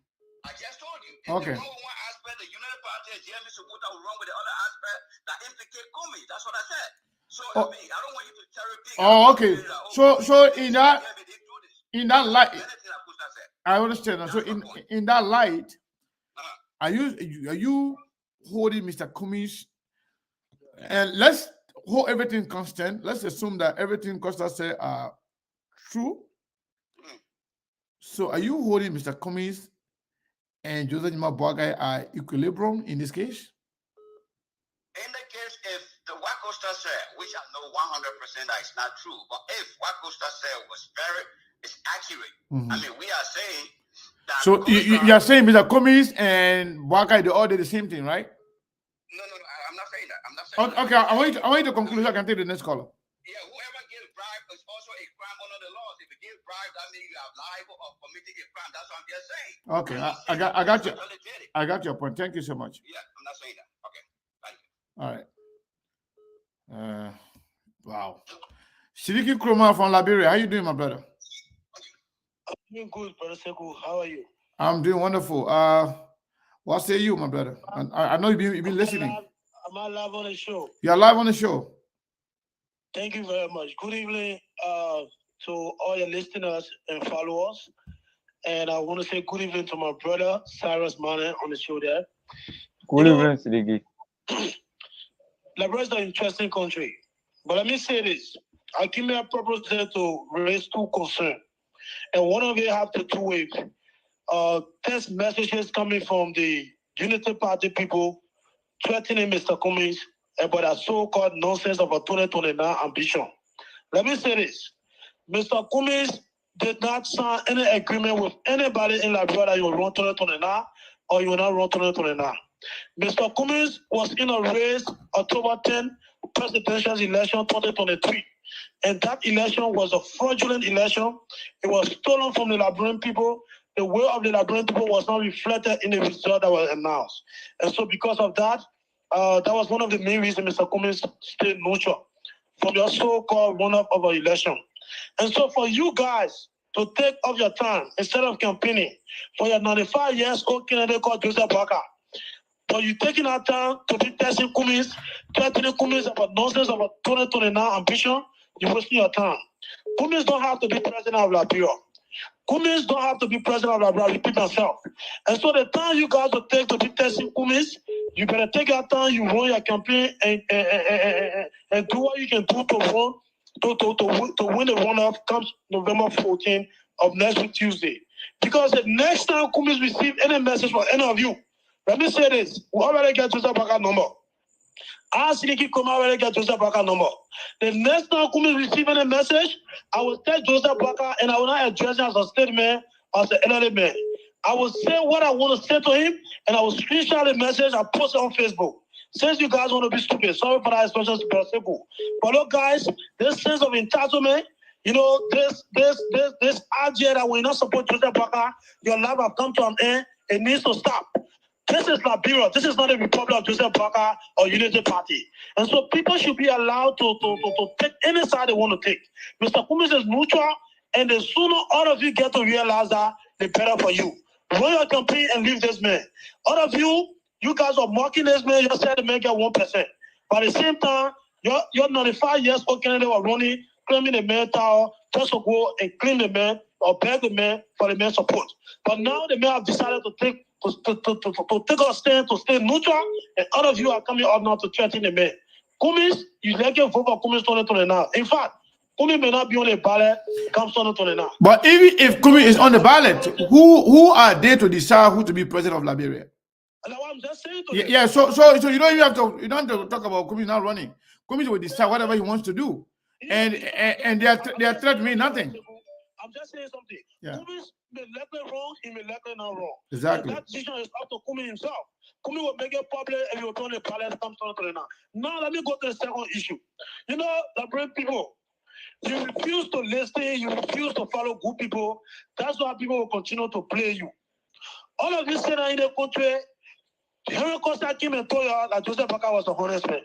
I just told you. Okay. If they run with one aspect, the United Party and GMB supporter will run with the other aspect that implicate Cummings. That's what I said. So I don't want you to cherry pick. Okay. So in that light, I understand. So in that light, are you holding Mr. Cummings? And let's hold everything constant. Let's assume that everything Costa said are true. So are you holding Mr. Cummings and Joseph Jima Boagai are equilibrium in this case? In the case, if the what Costa said, which I know 100% that it's not true, but if what Costa said is accurate, we are saying that. So you are saying Mr. Cummings and Boagai, they all did the same thing, right? No, I'm not saying that. Okay, I want you to conclude so I can take the next caller. Yeah, whoever gives bribe is also a crime under the laws. If you give bribe, that means you are liable of committing a crime. That's what I'm just saying. Okay, I got you. I got your point. Thank you so much. Yeah, I'm not saying that. Okay, thank you. All right. Wow. Siddiqui Kroma from Liberia. How you doing, my brother? I'm doing good, Brother Sekou. How are you? I'm doing wonderful. What say you, my brother? I know you've been listening. I'm live on the show. You're live on the show. Thank you very much. Good evening to all your listeners and followers. And I want to say good evening to my brother, Cyrus Mane, on the show there. Good evening, Siddiqui. Liberia is an interesting country. But let me say this. I came here purposely to raise two concerns. And one of it have to do with text messages coming from the Unity Party people threatening Mr. Cummings about a so-called nonsense of a 2029 ambition. Let me say this. Mr. Cummings did not sign any agreement with anybody in Liberia that you will run 2029 or you will not run 2029. Mr. Cummings was in a race October 10 presidential election 2023. And that election was a fraudulent election. It was stolen from the Liberian people. the will of the Liberian people was not reflected in the result that was announced. And so because of that, that was one of the main reasons Mr. Cummings stayed neutral from your so-called run-up of an election. And so for you guys to take off your time instead of campaigning for your 95 years old candidate called Joseph Barker, but you taking our time to be testing Cummings, threatening Cummings about nonsense about 2029 ambition, you're wasting your time. Cummings don't have to be president of Liberia. Cummings don't have to be president of Liberia, repeat myself. And so the time you guys will take to be testing Cummings, you better take your time, you run your campaign and do what you can do to run, to win the runoff comes November 14th of next week Tuesday. Because the next time Cummings receive any message from any of you, let me say this, we already get Joseph Barker number. Ask Nikki come already get Joseph Barker number. The next time Cummings receive any message, I will take Joseph Barker and I will not address him as a statement or as an elderly man. I will say what I want to say to him and I will screenshot the message and post it on Facebook. Since you guys want to be stupid, sorry for that expression, but look guys, this sense of entitlement, you know, this idea that we're not support Joseph Barker, your life have come to an end, it needs to stop. This is Liberia. This is not a Republic of Joseph Barker or Unity Party. And so people should be allowed to take any side they want to take. Mr. Cummings is neutral, and the sooner all of you get to realize that, the better for you. Run your campaign and leave this man. All of you, you guys are mocking this man. You said the man get 1%. But at the same time, your 95 years old candidate were running, claiming the man tower, just to go and claim the man or beg the man for the man's support. But now the man have decided to take a stand, to stay neutral, and all of you are coming up now to threaten the man. Cummings, you like to vote for Cummings 2029. In fact, Cummings may not be on the ballot come 2029. But even if Cummings is on the ballot, who are they to decide who to be president of Liberia? And what I'm just saying to Yeah, so you don't even have to talk about Cummings not running. Cummings will decide whatever he wants to do, and their threat mean nothing. I'm just saying something. Yeah. Cummings may likely wrong, he may likely not wrong. Exactly. And that decision is up to Cummings himself. Cummings will make it public and he will turn the ballot come 2029. Now let me go to the second issue. You know, the brave people, you refuse to listen, you refuse to follow good people. That's why people will continue to play you. All of you say that in the country, Henry Costa came and told you that Joseph Barker was a honest man.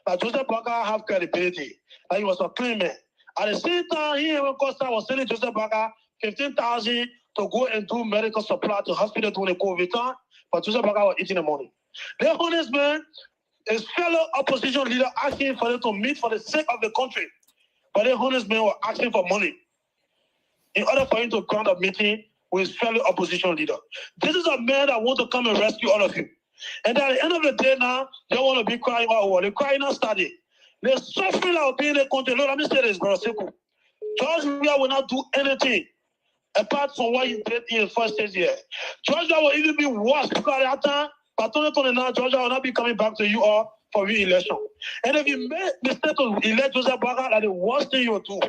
That Joseph Barker have credibility. That he was a clean man. At the same time, he and Costa was sending Joseph Barker 15,000 to go and do medical supply to hospital during the COVID time, but Joseph Barker was eating the money. The honest man, his fellow opposition leader asking for them to meet for the sake of the country, but the honest man was asking for money in order for him to grant a meeting with his fellow opposition leader. This is a man that wants to come and rescue all of you. And at the end of the day now, they want to be crying out war. The crying not started. The suffering that will be in the country. Look, let me say this, brother Simple. George Weah will not do anything apart from what he did in his first stage here. Georgia will even be worse because at that time, by 2029, Georgia will not be coming back to you all for re-election. And if you make mistake to elect Joseph Barker, that's the worst thing you will do.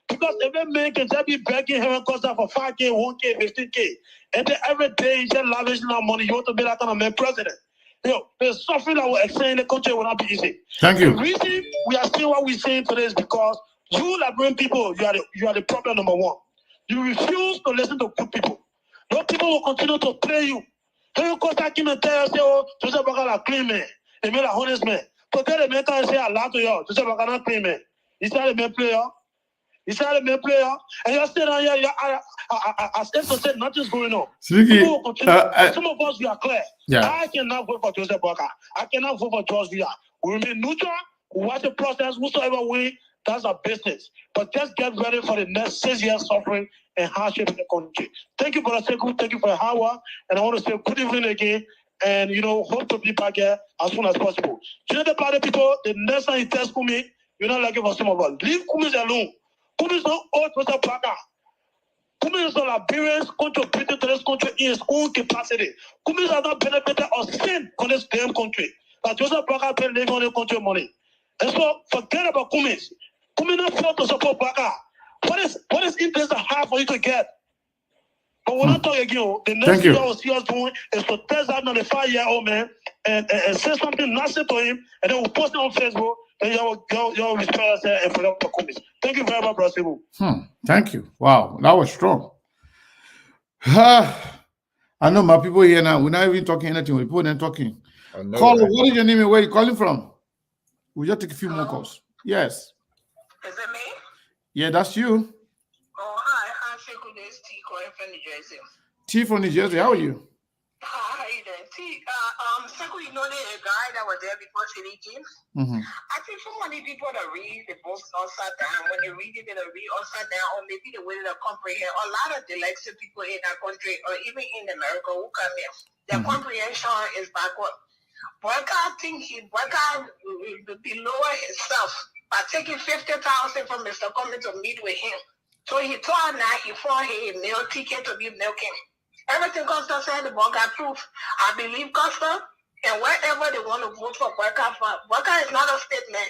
Because every man can just be begging Henry Costa for 5K, 1K, 15K. And then every day he's just lavishing out money. You want to be that kind of man president. You know, the suffering that will extend in the country will not be easy. Thank you. The reason we are saying what we're saying today is because you, Liberian people, you are the problem number one. You refuse to listen to good people. Those people will continue to play you. Henry Costa came and tell us, oh, Joseph Barker a clean man. They made a honest man. But then the man can say, I lie to you. Joseph Barker not clean man. He said the man player. He said the man player. And you're still down here, as if to say nothing's going on. Some of us, we are clear. Yeah. I cannot vote for Joseph Barker. I cannot vote for George Weah. We remain neutral. We watch the process. Whosoever win, that's our business. But just get ready for the next 6 years suffering and hardship in the country. Thank you, Brother Sekou. Thank you for your hard work. And I want to say good evening again. And, you know, hope to be back here as soon as possible. You know, the party people, the next time you test Kumi, you're not like it for some of us. Leave Kumi alone. Kumi is not old Mr. Barker. Kumi is a Liberians contributing to this country in his own capacity. Kumi has not benefited or sin on this damn country. But Joseph Barker been living on the country money. And so forget about Kumi. Kumi not failed to support Barker. What is interest to have for you to get? But we're not talking again. The next thing you will see us doing is to test that 95-year-old man and say something nasty to him, and then we'll post it on Facebook, and you'll respect us and forget the comments. Thank you very much, Brother Sibu. Thank you. Wow, that was strong. I know my people here now. We're not even talking anything. We're people talking. Call, right? what is your name and where you calling from? We'll just take a few more calls. Yes. Is it me? Yeah, that's you. Oh, hi. Hi, Sekou. This is T calling from New Jersey. T from New Jersey. How are you? How you doing? T, Sekou, you know the guy that was there before City James? I think so many people that read the books upside down, when they read it, they read upside down, or maybe the way they comprehend. A lot of dyslexic people in our country, or even in America who come here, their comprehension is backward. Walker think Walker will be lower himself by taking 50,000 from Mr. Cummings to meet with him. So he thought now he found a mail ticket to be milking. Everything Costa said, the boy got proof. I believe Costa, and wherever they want to vote for Walker is not a statement.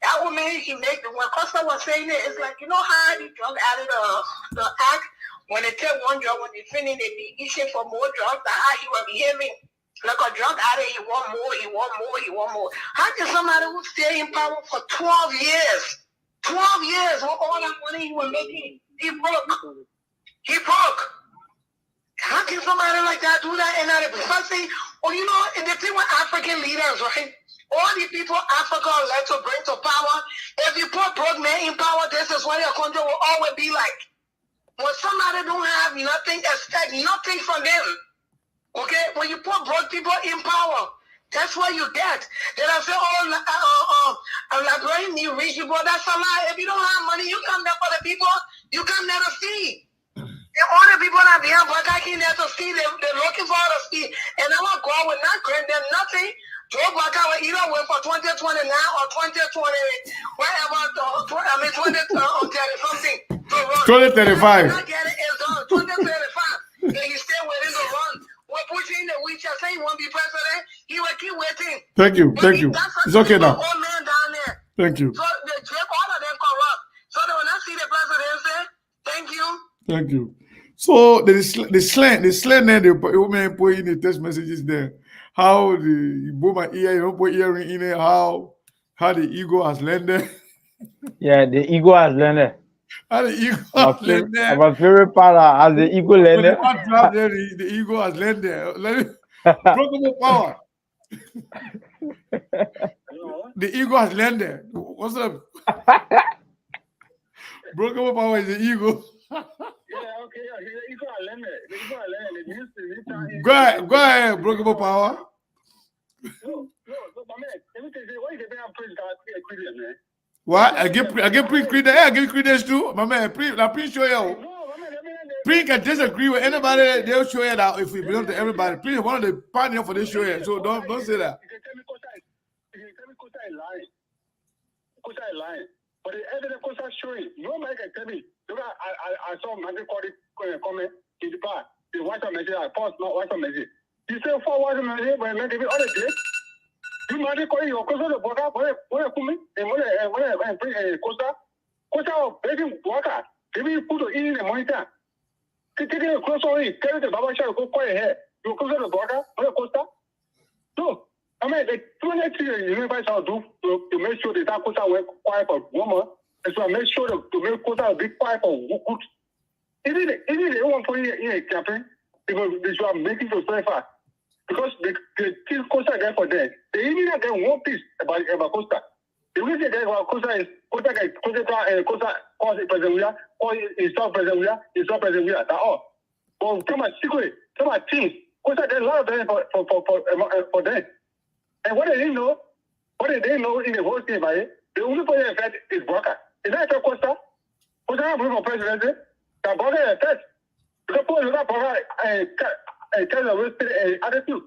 That woman, when Costa was saying it, it's like, you know how the drug added the act? When they take one drug, when they finish, they be issuing for more drugs, that's how he was behaving. Like a drug addict, he want more, he want more, he want more. How can somebody who stay in power for 12 years, 12 years, with all that money he was making, he broke. How can somebody like that do that? And that especially, you know, and the thing with African leaders, right? All the people Africa like to bring to power, if you put broke men in power, this is what your country will always be like. When somebody don't have nothing, expect nothing from them. Okay? When you put broke people in power, that's what you get. Then I say, I'm like, bring me rich people. That's a lie. If you don't have money, you come there for the people, you come there to see. And all the people that behind Black I came there to see, they're looking for us to see. And I'm God will not grant them nothing. Joe Black will either win for 2029 or 2020, whatever, 2030 something to run. 2035. Not get it, it's on 2035. And he's still waiting to run. We're pushing the wheelchair saying he won't be president. He will keep waiting. Thank you. Thank you. It's okay now. Old man down there. Thank you. So they check all of them corrupt. So they will not see the president say, thank you. Thank you. So the slang there, the woman put in the text messages there. How the woman ear, you don't put earring in it, how the ego has landed. Yeah, the ego has landed. How the ego has landed. Our favorite part as the ego landed. The ego has landed. Broken power. The ego has landed. What's up? Broken power is the ego. Yeah, okay, yeah, the ego has landed. The ego has landed. Go ahead, broken power. No, but man, everything say, why is the man praise God to be a Christian, man? What? I get credence. Yeah, I give credence too. My man, Prince show you. Prince can disagree with anybody. They'll show you that if we belong to everybody. Prince is one of the pioneers for this show here. So don't say that. You can tell me Costa is lying. Costa is lying. But the evidence Costa showing, no man can tell me. Look, I saw Maggie Cody comment in the bar. The white message, I paused, not white message. He said, for white message, when I give it all the day. You might call your Costa the Boga, what a woman, and when Costa begging Boga, maybe you put in the monitor. Take a close on it, carry the Baba Shah, go quiet here. You Costa the Boga, what a Costa? No. I mean, the 2 years you invite us to make sure that Costa will quiet for woman, and so I make sure to make Costa be quiet for good. Isn't it one for you in a campaign? Because you are making it very fast. Because the kill Costa there for them. They even get one piece about Costa. The reason they about Costa is Costa cause President or install President that's all. But some are secret, some are things. Costa there's a lot of them for them. And what they didn't know in the whole thing about it, the only person affected is Broker. Is that a Costa? Costa not bring for presidency? The Broker is affected. Because Broker tell the real attitude.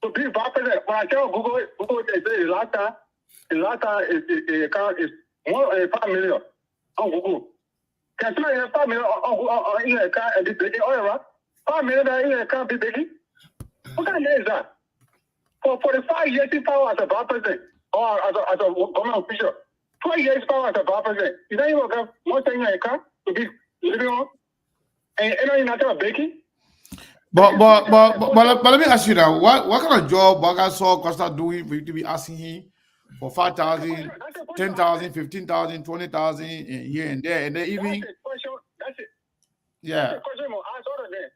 To be vice president, when I tell Google they say the last time the account is 5 million on Google. Can you have 5 million on your account and be taking all around? 5 million in your account be taking? What kind of is that? For 45 years in power as a vice president or as a government official, 12 years power as a vice president, you don't even have one thing in your account to be living on? And you're not baking? But let me ask you now, what kind of job Baga saw Costa doing for you to be asking him for 5,000, 10,000, 15,000, 20,000 here and there, and then even That's it. yeah. That's the question I asked all of them.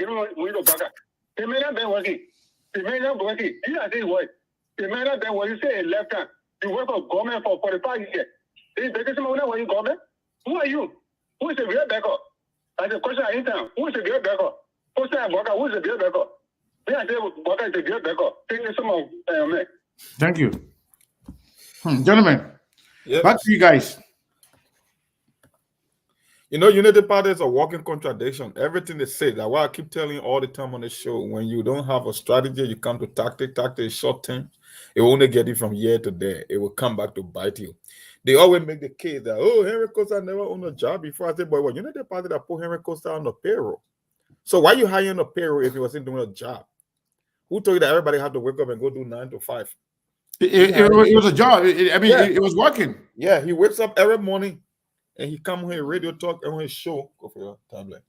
we go back. They may not be working. They may not be working. You are saying what? They may not be working. Say left hand. You work for government for 45 years. They say someone where you government. Who are you? Who is the real beggar? As a question in town. Who is the real beggar? Who is the real beggar? They are saying Walker is the real beggar. Take some of man. Thank you, gentlemen. Yeah. Back to you guys. You know, Unity Party is a walking contradiction. Everything they say, that's why I keep telling you all the time on the show, when you don't have a strategy, you come to tactic. Tactic is short term. It will only get you from here to there. It will come back to bite you. They always make the case that, oh, Henry Costa never owned a job before. I said, boy, well, Unity Party that put Henry Costa on the payroll. So why you hiring a payroll if he wasn't doing a job? Who told you that everybody had to wake up and go do 9 to 5? It was a job. It was working. Yeah, he wakes up every morning and he come on his radio talk and on his show. Go for your timeline.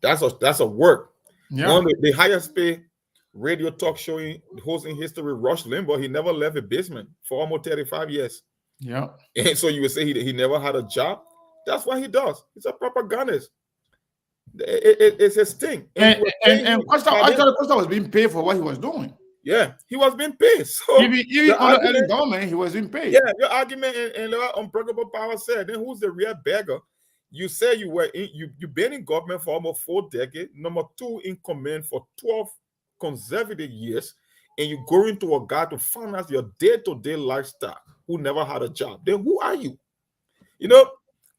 That's a work. Yeah. One of the highest paid radio talk show host in history, Rush Limbaugh, he never left a basement for almost 35 years. Yeah. And so you would say he never had a job. That's what he does. He's a propagandist. It's his thing. And Costa was being paid for what he was doing. Yeah, he was being paid. So even under early government, he was being paid. Yeah, your argument and unbreakable power said, then who's the real beggar? You say you've been in government for almost 4 decades. Number 2, in command for 12 consecutive years, and you go into a guy to finance your day-to-day lifestyle who never had a job. Then who are you? You know,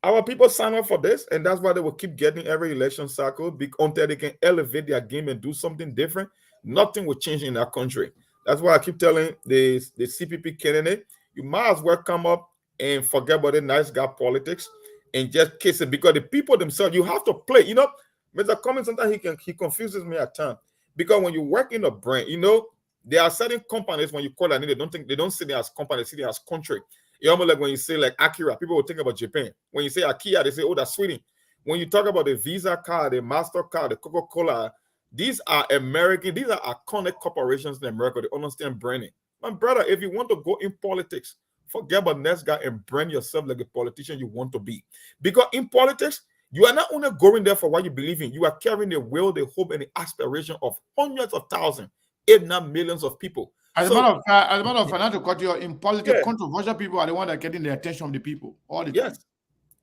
our people sign up for this, and that's why they will keep getting every election cycle until they can elevate their game and do something different. Nothing will change in our country. That's why I keep telling the CPP candidate, you might as well come up and forget about the nice guy politics and just kiss it, because the people themselves, you have to play. You know, Mr. Cummings, sometimes he confuses me at times, because when you work in a brand, you know, there are certain companies when you call it, they don't see them as companies, they see them as country. It's almost like when you say like Akira, people will think about Japan. When you say Ikea, they say, oh, that's Sweden. When you talk about the Visa card, the MasterCard, the Coca-Cola, these are American, these are iconic corporations in America. They understand branding. My brother, if you want to go in politics, forget about next guy and brand yourself like a politician you want to be. Because in politics, you are not only going there for what you believe in, you are carrying the will, the hope, and the aspiration of hundreds of thousands, if not millions of people. As a matter of fact, not to cut you off, in politics, controversial people are the ones that are getting the attention of the people all the time.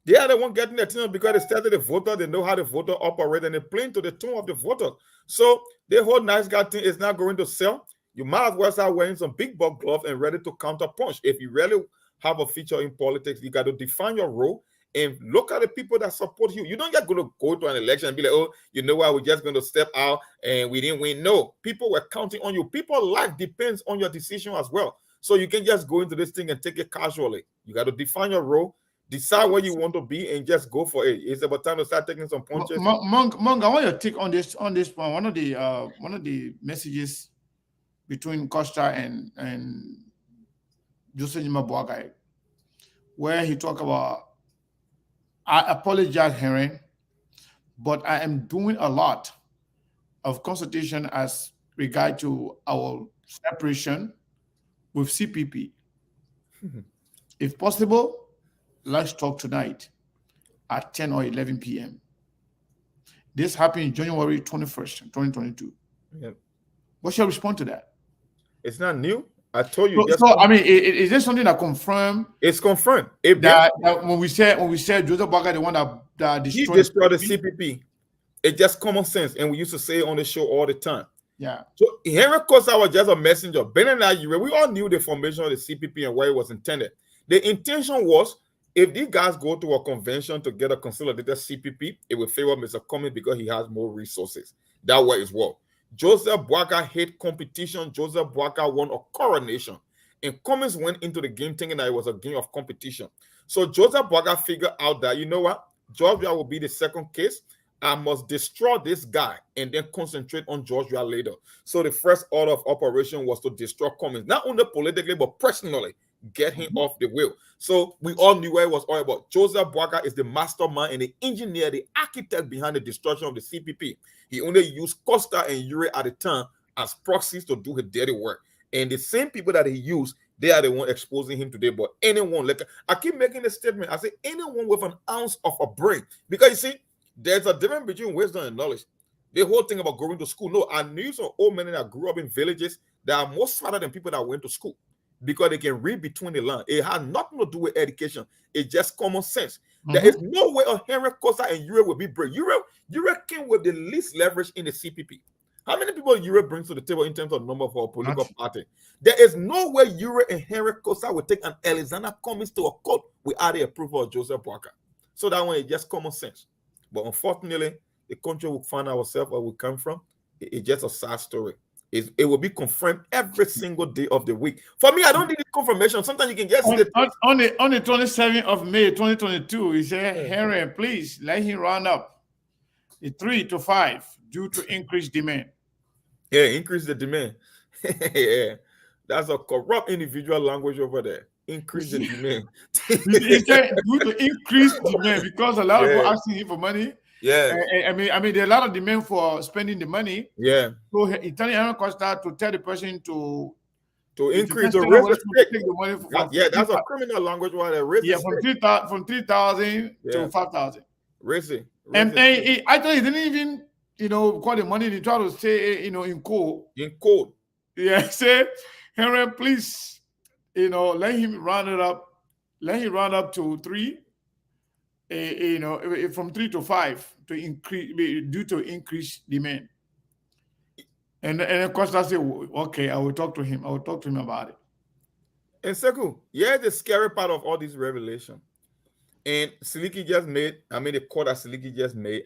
They are the one getting the attention because they started the voter, they know how the voter operates, and they're playing to the tune of the voter. So the whole nice guy thing is not going to sell. You might as well start wearing some big buck gloves and ready to counter punch. If you really have a future in politics, you got to define your role and look at the people that support you. You don't just going to go to an election and be like, oh, you know what, we're just going to step out and we didn't win. No, people were counting on you. People's life depends on your decision as well. So you can just go into this thing and take it casually. You got to define your role, decide where you want to be, and just go for it. It's about time to start taking some punches. Monk, I want your take on this point. One of the messages between Costa and Joseph Boakai, where he talked about, I apologize, Henry, but I am doing a lot of consultation as regard to our separation with CPP. If possible, let's talk tonight at 10 or 11 p.m. This happened January 21st, 2022. Yep. What's your response to that? It's not new. I told you. Is this something that confirmed? It's confirmed. That when we said Joseph Boakai, the one that destroyed the CPP, it's just common sense, and we used to say it on the show all the time. Yeah. So Henry Costa was just a messenger. Ben and I, we all knew the formation of the CPP and where it was intended. The intention was, if these guys go to a convention to get a consolidated CPP, it will favor Mr. Cummings because he has more resources. That way is what. Joseph Boakai hate competition. Joseph Boakai won a coronation. And Cummings went into the game thinking that it was a game of competition. So Joseph Boakai figured out that, you know what? Georgia will be the second case. I must destroy this guy and then concentrate on Georgia later. So the first order of operation was to destroy Cummings, not only politically, but personally, get him off the wheel. So we all knew where it was all about. Joseph Boakai is the mastermind and the engineer, the architect behind the destruction of the CPP. He only used Costa and Ure at the time as proxies to do his dirty work. And the same people that he used, they are the one exposing him today. But anyone, like I keep making a statement, I say anyone with an ounce of a brain, because you see, there's a difference between wisdom and knowledge. The whole thing about going to school. No, I knew some old men that grew up in villages that are more smarter than people that went to school because they can read between the lines. It had nothing to do with education. It's just common sense. There is no way a Henry Costa and Europe will be brave. Europe came with the least leverage in the CPP. How many people Europe brings to the table in terms of number for a political party? There is no way Europe and Henry Costa will take an Alexander Cummings to a court without the approval of Joseph Boakai. So that one is just common sense. But unfortunately, the country will find ourselves where we come from. It's just a sad story. It will be confirmed every single day of the week. For me, I don't need confirmation. Sometimes you can just on the 27th of May 2022, he said, Henry, please let him round up the 3 to 5 due to increased demand. Yeah, increase the demand. Yeah, that's a corrupt individual language over there. Increase the demand. He said due to increased demand because a lot of people asking him for money. Yeah, I mean, there are a lot of demand for spending the money. Yeah. So he telling Henry Costa to tell the person to increase the raise the stake. Take the money from That's a criminal language. Why they raise the stake. From 3,000 to 5,000. Raise it. And actually, he didn't even call the money. He tried to say in code. In code. Yeah, say Henry, please, let him round it up. Let him round up to 3. From 3 to 5 to increase due to increased demand. And of course, I said, okay, I will talk to him. I will talk to him about it. And Sekou, the scary part of all this revelation. And Siliki just made, the call that Siliki just made,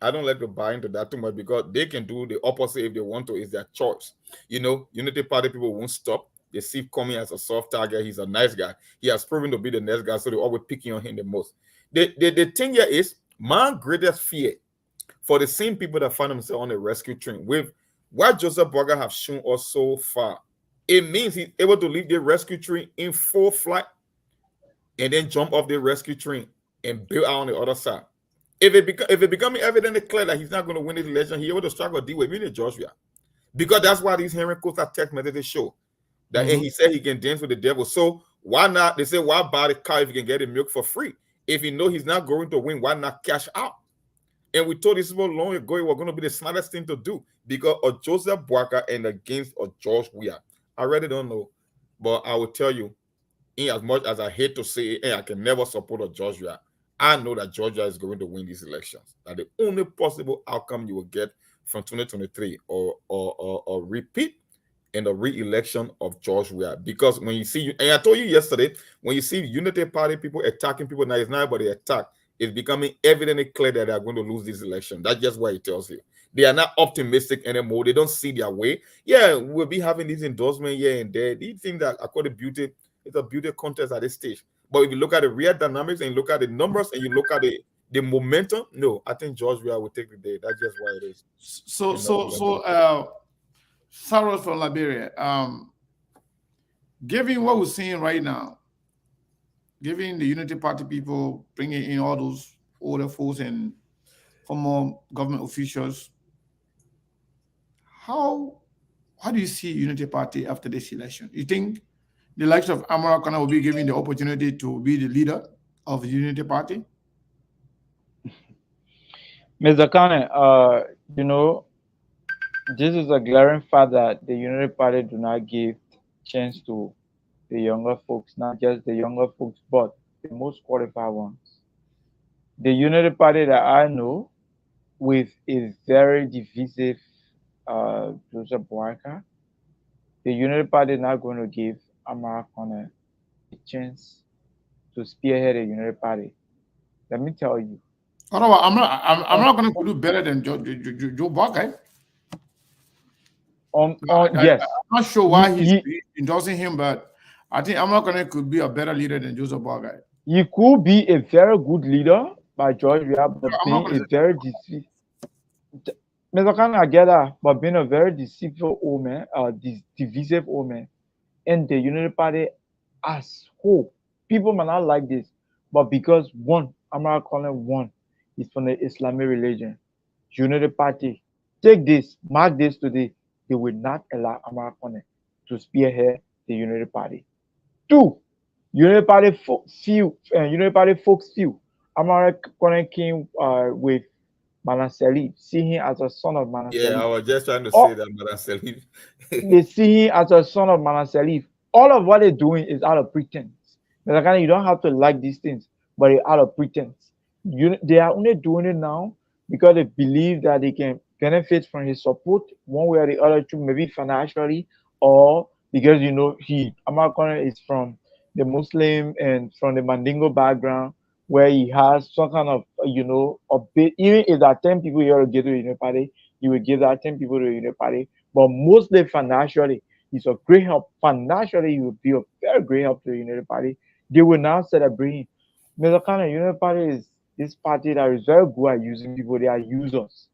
I don't like to buy into that too much because they can do the opposite if they want to. It's their choice. Unity Party people won't stop. They see coming as a soft target. He's a nice guy. He has proven to be the nice guy, so they're always picking on him the most. The thing here is, my greatest fear for the same people that find themselves on the rescue train with what Joseph Boakai have shown us so far, it means he's able to leave the rescue train in full flight and then jump off the rescue train and build out on the other side. If it becomes evidently clear that he's not going to win this election, he's able to strike a deal with me in Joshua. Because that's why these Henry Costa text messages show that and he said he can dance with the devil. So why not? They say, why buy the car if you can get the milk for free? If you know he's not going to win, why not cash out? And we told this people long ago it was going to be the smartest thing to do because of Joseph Boakai and against George Weah. I really don't know. But I will tell you, in as much as I hate to say it, and I can never support a Georgia, I know that Georgia is going to win these elections. That the only possible outcome you will get from 2023 or repeat and the re-election of George Weah. Because when you see, and I told you yesterday, when you see Unity Party people attacking people, now it's not about the attack. It's becoming evidently clear that they are going to lose this election. That's just what it tells you. They are not optimistic anymore. They don't see their way. Yeah, we'll be having these endorsements here and there. These things that are called beauty. It's a beauty contest at this stage. But if you look at the real dynamics and you look at the numbers and you look at the momentum, no, I think George Weah will take the day. That's just why it is. Saros from Liberia, given what we're seeing right now, given the Unity Party people bringing in all those older folks and former government officials, how do you see Unity Party after this election? You think the likes of Amara Kana will be given the opportunity to be the leader of the Unity Party? Mr. Kane, this is a glaring fact that the Unity Party do not give chance to the younger folks, not just the younger folks, but the most qualified ones. The Unity Party that I know, with a very divisive Joseph Boakai, the Unity Party is not going to give Amara Kone a chance to spearhead the Unity Party. Let me tell you. I'm not going to do better than Joe Boakai. Yes. I'm not sure why he's endorsing him, but I think Amara Kone could be a better leader than Joseph Boakai. He could be a very good leader by George Weah, but being a very deceitful. Mr. Khan, I get that, but being a very deceitful old man, divisive old man, and the Unity Party as whole, people might not like this, but because one, Amara Kone, one, is from the Islamic religion, Unity Party, take this, mark this today, they will not allow Amara Kone to spearhead the Unity Party. Two, Unity Party folks feel Amara Kone came with Madam Salif, see him as a son of Madam Yeah, I Salif. was just trying to say All, that, Madam Salif. they see him as a son of Madam Salif. All of what they're doing is out of pretense. Mr. Kane, you don't have to like these things, but it's out of pretense. They are only doing it now because they believe that they can benefit from his support one way or the other, too, maybe financially, or because Amakone is from the Muslim and from the Mandingo background, where he has some kind of a bit. Even if there are 10 people you want to get to the Unity Party, you will give that 10 people to the Unity Party, but mostly financially. He's a great help. Financially, he will be a very great help to the Unity Party. They will now celebrate him. Mr. Khan, Unity Party is this party that is very good at using people. They are users.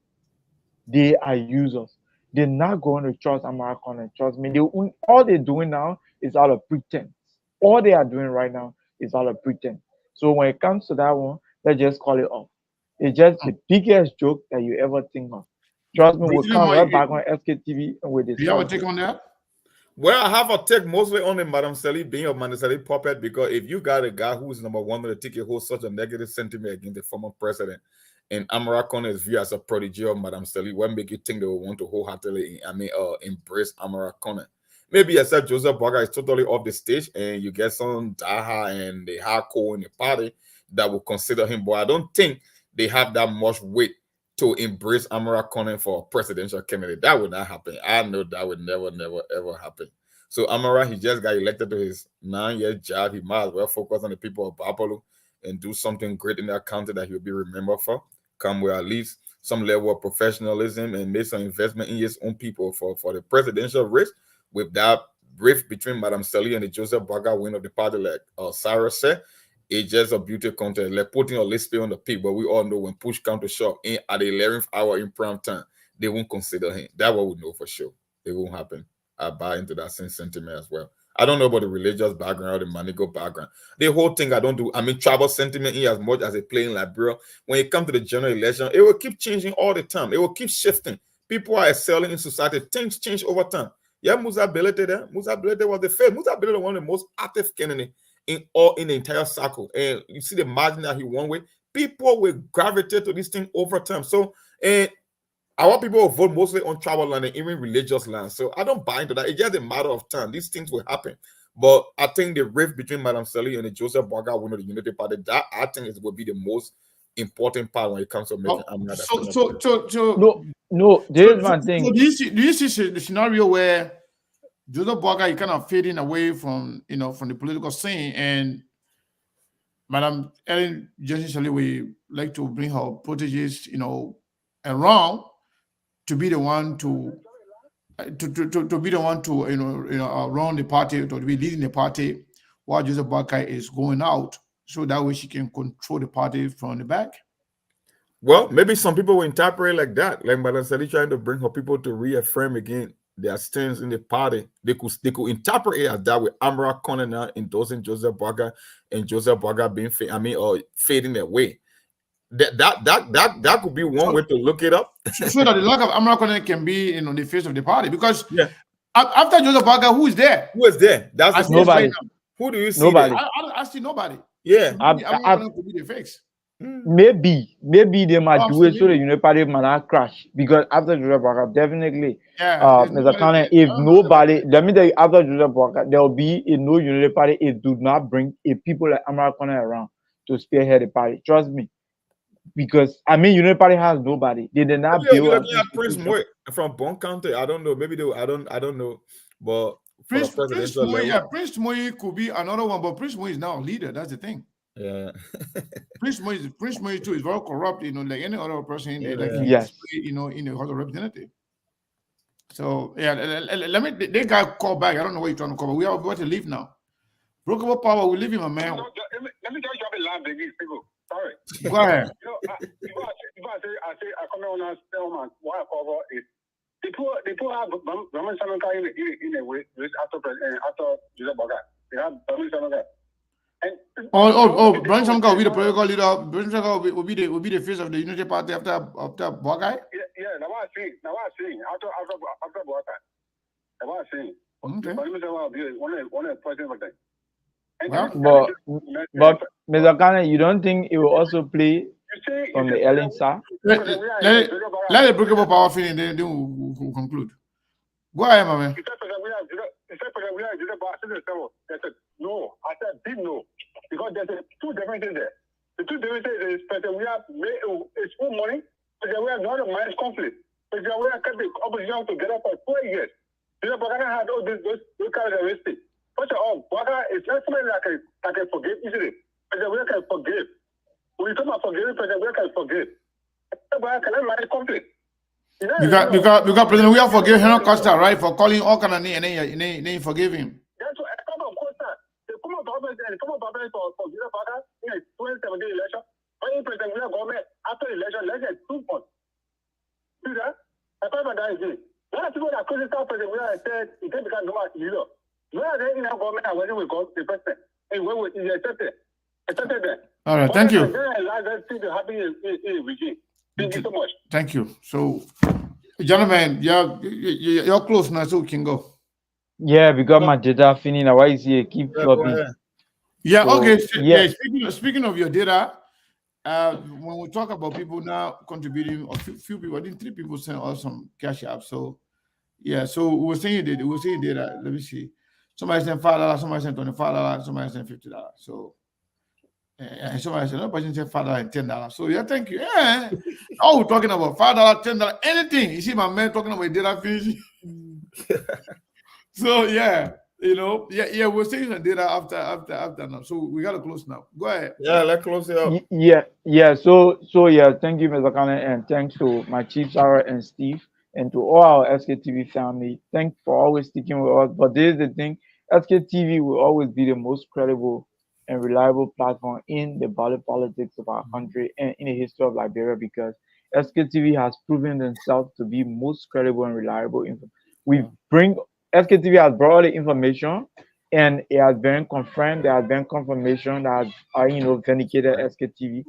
They are users. They're not going to trust American and trust me. All they're doing now is out of pretense. All they are doing right now is out of pretense. So when it comes to that one, let's just call it off. It's just the biggest joke that you ever think of. Trust me, we'll President come right Mike, back on SKTV and we'll do you have a discuss take this. on that? Well, I have a take mostly on the Madam Salif being a Madam Salif puppet, because if you got a guy who's number one on the ticket holds such a negative sentiment against the former president, and Amara Khan is viewed as a prodigy of Madam Salif, what make you think they will want to wholeheartedly, embrace Amara Khan? Maybe except Joseph Boga is totally off the stage, and you get some Daha and the hardcore in the party that will consider him, but I don't think they have that much weight to embrace Amara Khan for a presidential candidate. That would not happen. I know that would never, never, ever happen. So Amara, he just got elected to his 9-year job. He might as well focus on the people of Bapalo and do something great in that county that he'll be remembered for. Come with at least some level of professionalism and make some investment in his own people for the presidential race. With that rift between Madam Sally and the Joseph Baga win of the party, like Cyrus said, it's just a beauty contest, like putting a list on the pig. But we all know when push comes to shove in at the 11th hour in prime time, they won't consider him. That's what we know for sure. It won't happen. I buy into that same sentiment as well. I don't know about the religious background or the manigo background. The whole thing I don't do. I mean, tribal sentiment in as much as a playing Liberia. When it comes to the general election, it will keep changing all the time. It will keep shifting. People are excelling in society. Things change over time. Yeah, Musa Belete there. Musa Belete was the first. Musa Belete was one of the most active candidates in the entire circle. And you see the margin that he won with. People will gravitate to this thing over time. So, and our people will vote mostly on tribal land and even religious land. So I don't buy into that. It's just a matter of time. These things will happen. But I think the rift between Madam Sally and the Joseph Baga winner of the Unity Party, that I think it will be the most important part when it comes to making Amina No, there's one thing. So do you see the scenario where Joseph Boga is kind of fading away from from the political scene, and Madam Ellen Johnson Shirley will like to bring her proteges, around to be the one to be the one to run the party, to be leading the party, while Joseph Boga is going out, so that way she can control the party from the back. Well, maybe some people will interpret it like that, like Madam Sally trying to bring her people to reaffirm again their stance in the party. They could interpret it as that, with Amara Khan now endorsing Joseph Baga and Joseph Baga being fading away. That could be one way to look it up. So that the lack of Amara Khan can be the face of the party, because yeah, after Joseph Baga, who is there? Who is there? That's nobody. Who do you see? Nobody. I see nobody. Yeah, Amara Khan could be the face. Maybe they might do it so the Unity Party might not crash, because after Joseph Baga, definitely, Mr. Khan, if nobody, let me tell you, after Joseph Baga, there will be a no Unity Party. It do not bring a people like Amara Khan around to spearhead the party. Trust me, because Unity Party has nobody. They did not build. You're looking at Prince Moy from Bon County. I don't know. Maybe they. I don't know. But Prince Moy could be another one, but Prince Moy is now a leader. That's the thing. Yeah. Prince Moy too is very corrupt, like any other person, yes. In the House of Representatives. So yeah, let me. They got called back. I don't know what you're trying to call, but we are about to leave now. Broken power, we leave him, a man. Let me just drop a line, baby. Sorry. Go ahead. I come on and tell man why I cover is people have Brahman Sanaka in a way after Joseph Baga. They have Brahman Sanaka. Brahman Sanaka will be the political leader. Brahman Sanaka will be the face of the Unity Party after Baga. Yeah, now what I'm saying after Baga. Now what I'm saying. Okay. Brahman Sanaka will be one of the president of that. But Mr. Khan, you don't think it will also play from the Ellen side. Let the breakable power finish, then we'll conclude. Go ahead, my man. No, I said big no, because there's two different things there. The two different things is President we have it's full money. President we have not a minus conflict. President we have kept the opposition together for 4 years. President Bagana had all those characteristics. First of all, Bagana is not somebody that can forgive easily. President we can forgive. When you talk about forgiving, President we can forgive. Bagana cannot manage conflict. Because President we have forgiven Henry Costa, right, for calling all kind of name and then forgive him. That's what I of Costa. The former government for Gina Baga in 2017 election, when President William government after the election, less than 2 months. See that? I thought about that again. A lot of people that criticized President William said he can't become no leader. Where are they in our government and when we got the president? And when we accepted that. All right, thank you. Thank you so much. Thank you. So, gentlemen, you're close now, so we can go. Yeah, because my data finished. Why is he keep flopping? Yeah, So, okay. yeah. Speaking of your data, when we talk about people now contributing, a few people, I think 3 people sent us some cash app. So, yeah, so we were saying data. Let me see. Somebody sent $5, somebody sent $25, somebody sent $50. So, and somebody said, no person said $5 and $10. So, yeah, thank you. Yeah. Oh, we're talking about $5, $10, anything. You see my man talking about data finish. So, yeah. We're saying the data after now. So we gotta close now. Go ahead. Yeah, let's close it up. Yeah. So yeah, thank you, Mr. Kane, and thanks to my chief Sarah and Steve, and to all our SKTV family. Thanks for always sticking with us. But this is the thing: SKTV will always be the most credible and reliable platform in the ballot politics of our country and in the history of Liberia, because SKTV has proven themselves to be most credible and reliable. SKTV has brought the information, and it has been confirmed. There has been confirmation that vindicated SKTV,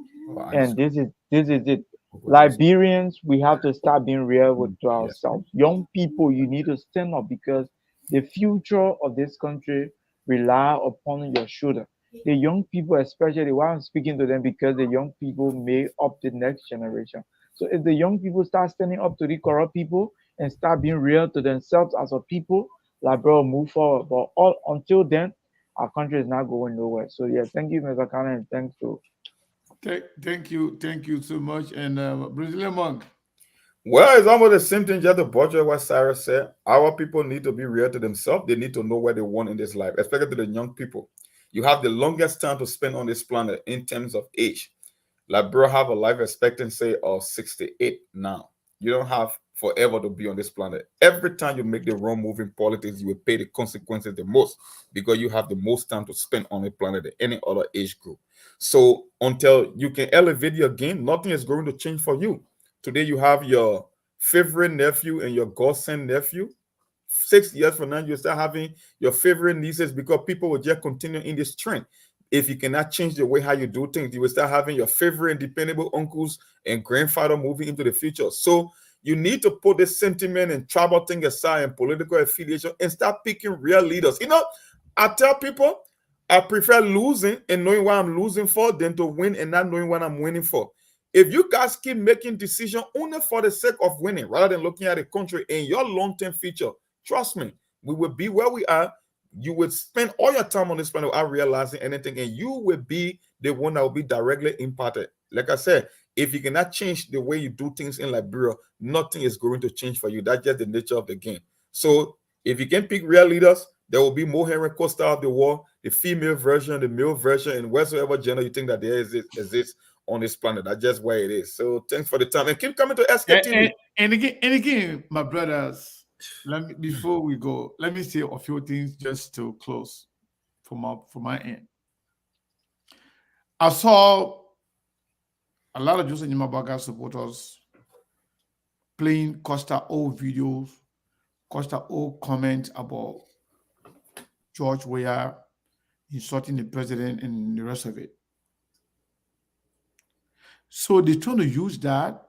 and this is it. Liberians, we have to start being real to ourselves. Young people, you need to stand up, because the future of this country rely upon your shoulder. The young people, especially, why I'm speaking to them, because the young people make up the next generation. So if the young people start standing up to the corrupt people and start being real to themselves as a people, Liberia move forward. But until then, our country is not going nowhere. So yeah, thank you, Mr. Khan, and thanks to. Thank you so much. And Brazilian Monk. Well, it's almost the same thing, just to butcher what Sarah said. Our people need to be real to themselves. They need to know what they want in this life, especially to the young people. You have the longest time to spend on this planet in terms of age. Liberia have a life expectancy of 68 now. You don't have forever to be on this planet. Every time you make the wrong move in politics, you will pay the consequences the most, because you have the most time to spend on the planet than any other age group. So until you can elevate your game, nothing is going to change for you. Today you have your favorite nephew and your godson nephew. 6 years from now, you start having your favorite nieces, because people will just continue in this trend. If you cannot change the way how you do things, you will start having your favorite dependable uncles and grandfather moving into the future. So you need to put this sentiment and tribal thing aside and political affiliation and start picking real leaders. I tell people I prefer losing and knowing what I'm losing for than to win and not knowing what I'm winning for. If you guys keep making decisions only for the sake of winning rather than looking at the country and your long-term future, trust me, we will be where we are. You would spend all your time on this planet without realizing anything, and you will be the one that will be directly impacted. Like I said, if you cannot change the way you do things in Liberia, nothing is going to change for you. That's just the nature of the game. So if you can pick real leaders, there will be more Henry Costa of the world, the female version, the male version, and whatsoever gender you think that there exists on this planet. That's just where it is. So thanks for the time, and keep coming to SKTV. And again, my brothers, before we go, let me say a few things just to close from my end. I saw a lot of Joseph Nyimabaga supporters playing Costa old videos, Costa old comments about George Weah insulting the president and the rest of it. So they're trying to use that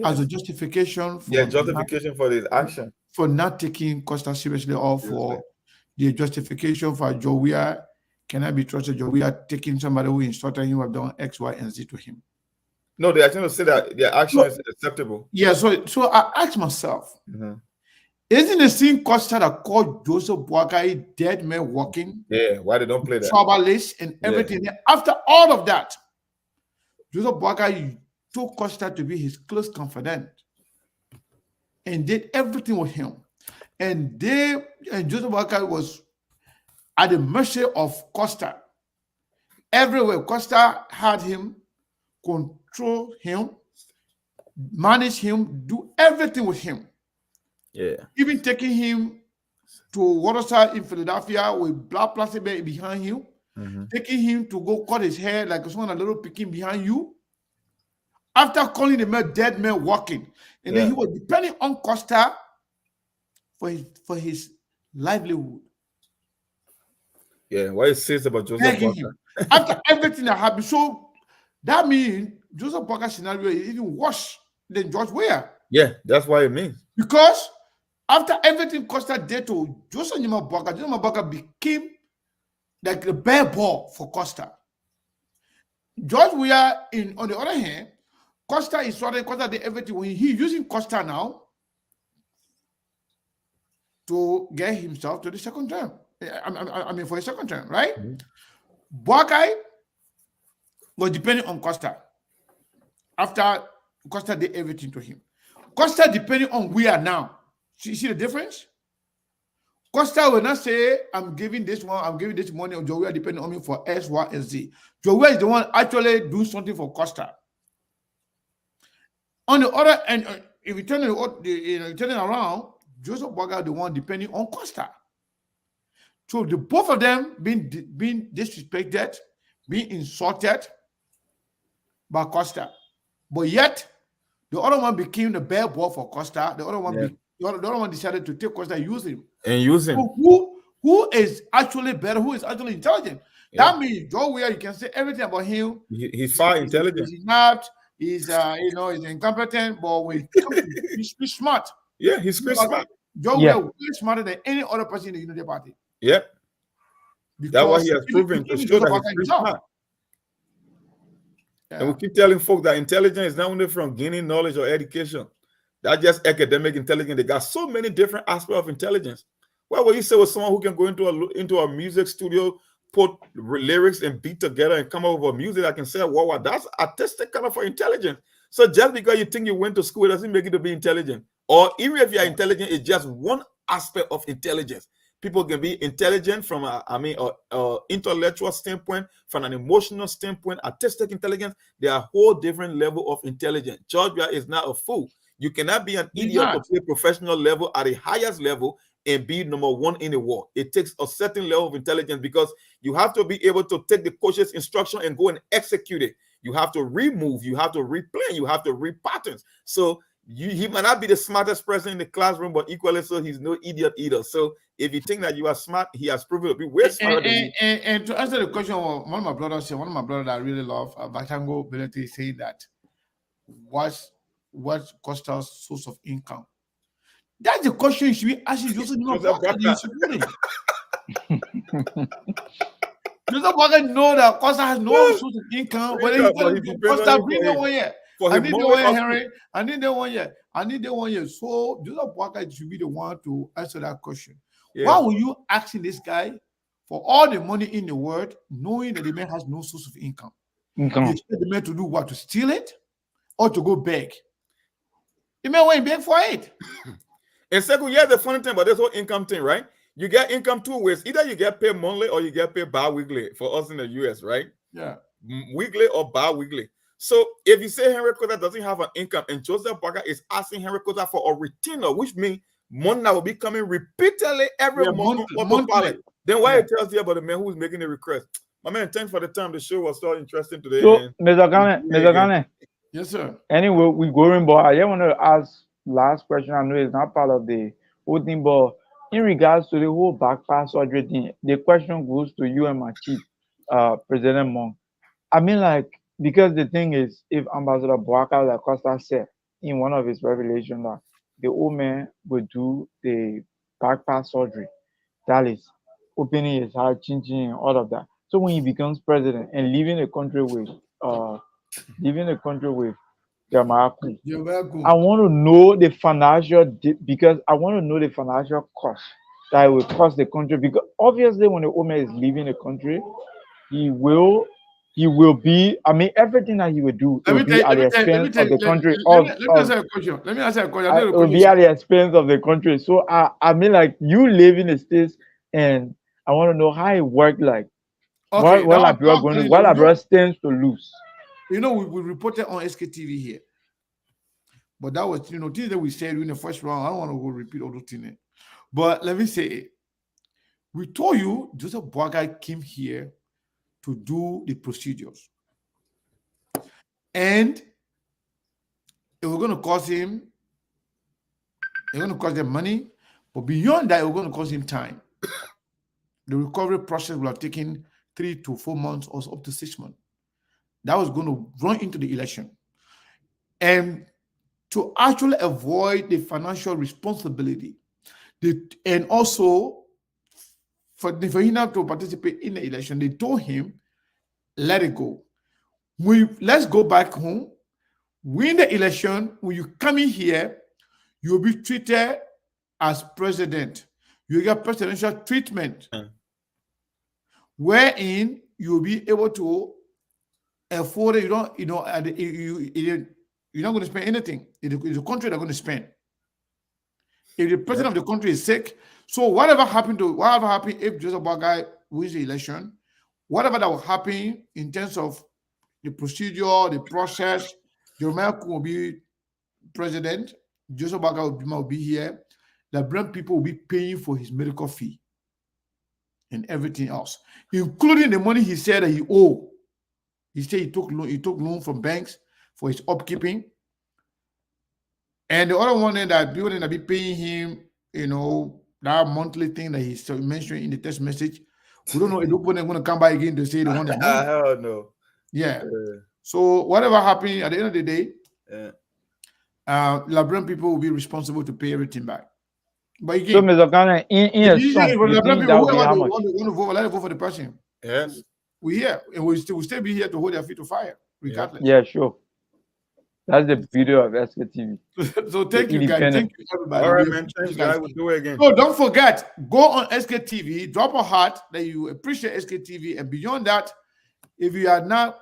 as a justification for this action, for not taking Costa seriously, or for the justification for Joe Weah cannot be trusted. Joe Weah taking somebody who insulted him, have done X, Y, and Z to him. No, they are trying to say that their action is acceptable. Yeah, so I asked myself, isn't the same Costa that called Joseph Boakai dead man walking? Yeah, why they don't play that? Troubleless and everything. After all of that, Joseph Boakai took Costa to be his close confidant and did everything with him. And Joseph Boakai was at the mercy of Costa. Everywhere, Costa had him, control him, manage him, do everything with him. Yeah. Even taking him to Waterside in Philadelphia with black plastic bag behind him, taking him to go cut his hair like someone a little picking behind you. After calling the man dead man walking, and then he was depending on Costa for his livelihood. Yeah, what it says about Joseph Boakai. After everything that happened, so that means Joseph Boakai scenario is even worse than George Weah. Yeah, that's what it means. Because after everything Costa did to Joseph Boakai became like the bare ball for Costa. George Weah, on the other hand, Costa is sorting Costa did everything when he's using Costa now to get himself to the second term. I mean, for a second term, right? Boakai was depending on Costa after Costa did everything to him. Costa depending on Weah now. See the difference? Costa will not say, I'm giving this one, I'm giving this money, or Joe Weah depending on me for S, Y, and Z. Joe Weah is the one actually doing something for Costa. On the other end, if you turn it around, Joseph Boakai the one depending on Costa. So the both of them being disrespected, being insulted by Costa, but yet the other one became the bare ball for Costa. The other one, the other one decided to take Costa and use him. So who is actually better? Who is actually intelligent? That means Joe Weah, you can say everything about him. He's far intelligent. He's not. He's he's incompetent, but when it comes to he's smart. Yeah, he's pretty smart. Joe Weah is smarter than any other person in the Unity Party. Yep. That's what he has proven to show that he's pretty smart. And we keep telling folks that intelligence is not only from gaining knowledge or education. That's just academic intelligence. They got so many different aspects of intelligence. Well, what you say with someone who can go into a music studio, put lyrics and beat together and come up with a music that can say, wow, that's artistic kind of for intelligence. So just because you think you went to school, it doesn't make you to be intelligent. Or even if you're intelligent, it's just one aspect of intelligence. People can be intelligent from an intellectual standpoint, from an emotional standpoint, artistic intelligence. There are a whole different level of intelligence. Georgia is not a fool. You cannot be an idiot to play professional level at the highest level and be number one in the world. It takes a certain level of intelligence because you have to be able to take the coach's instruction and go and execute it. You have to remove, you have to replan, you have to repattern. So he might not be the smartest person in the classroom, but equally so, he's no idiot either. So if you think that you are smart, he has proven to be way smarter than you. And to answer the question, one of my brothers that I really love, Batango Ability, saying that what's Costa's source of income? That's the question you should be asking Joseph Boakai. Joseph Boakai know that Costa has no source of income, but Costa bring them one year. I need the one year, Henry. I need the 1 year. I need the 1 year. So Joseph Boakai should be the one to answer that question. Why were you asking this guy for all the money in the world, knowing that the man has no source of income? You expect the man to do what? To steal it or to go beg? The man went beg for it. And second, the funny thing about this whole income thing, right? You get income two ways. Either you get paid monthly or you get paid bi-weekly for us in the US, right? Yeah. Weekly or bi-weekly. So if you say Henry Costa doesn't have an income and Joseph Boakai is asking Henry Costa for a retainer, which means money that will be coming repeatedly every month on autopilot, then why it tells you about the man who's making the request? My man, thanks for the time. The show was so interesting today. So, Mr. Kane. Yes, sir. Anyway, we're going, but I just want to ask last question. I know it's not part of the whole thing, but in regards to the whole backpass surgery thing, the question goes to you and my chief, President Monk. I mean, like, because the thing is, if Ambassador Boakai, like Costa said in one of his revelations, that the old man would do the backpass surgery, that is opening his heart, changing, and all of that. So when he becomes president and leaving the country with leaving the country with Jeremiah Kun. You're welcome. I want to know the financial because I want to know the financial cost that it will cost the country. Because obviously, when the owner is leaving the country, he will be. I mean, everything that he will do, it will be at the expense of the country. Let me ask you a question. Let me ask you a question. It will be at the expense of the country. So I mean, like you live in the States, and I want to know how it worked. Like, okay, what Liberia going to, what Liberia stands to lose. You know, we reported on SKTV here, but that was, you know, things that we said in the first round. I don't want to go repeat all those things. But let me say, we told you Joseph Boakai came here to do the procedures, and it was going to cost him. It's going to cost them money, but beyond that, it was going to cost him time. The recovery process will have taken 3 to 4 months or up to 6 months. That was going to run into the election. And to actually avoid the financial responsibility, and also for him not to participate in the election, they told him, let it go. Let's go back home, win the election. When you come in here, you'll be treated as president. You get presidential treatment, wherein you'll be able to afford it. You're not going to spend anything. It's the country that's going to spend. If the president of the country is sick, so whatever happened if Joseph Boakai wins the election, whatever that will happen in terms of the procedure, the process, Jeremiah Kun will be president, Joseph Boakai will be here, the Brent people will be paying for his medical fee and everything else, including the money he said that he owed. He said he took loan from banks for his upkeeping. And the other one that people that be paying him, you know, that monthly thing that he's mentioning in the text message. We don't know if they're going to come back again to say they want the money. Hell no. Yeah. So whatever happened at the end of the day, Liberian people will be responsible to pay everything back. But again, so Mr. Ghana, in a song, you think that will be how much? Want to vote, let it vote for the person. Yes. We're here, and we'll still be here to hold their feet to fire, regardless. Yeah, sure. That's the beauty of SKTV. So thank you, guys. Thank you, everybody. All right, man. Thanks, guys. We'll do it again. So don't forget, go on SKTV, drop a heart that you appreciate SKTV, and beyond that, if you are not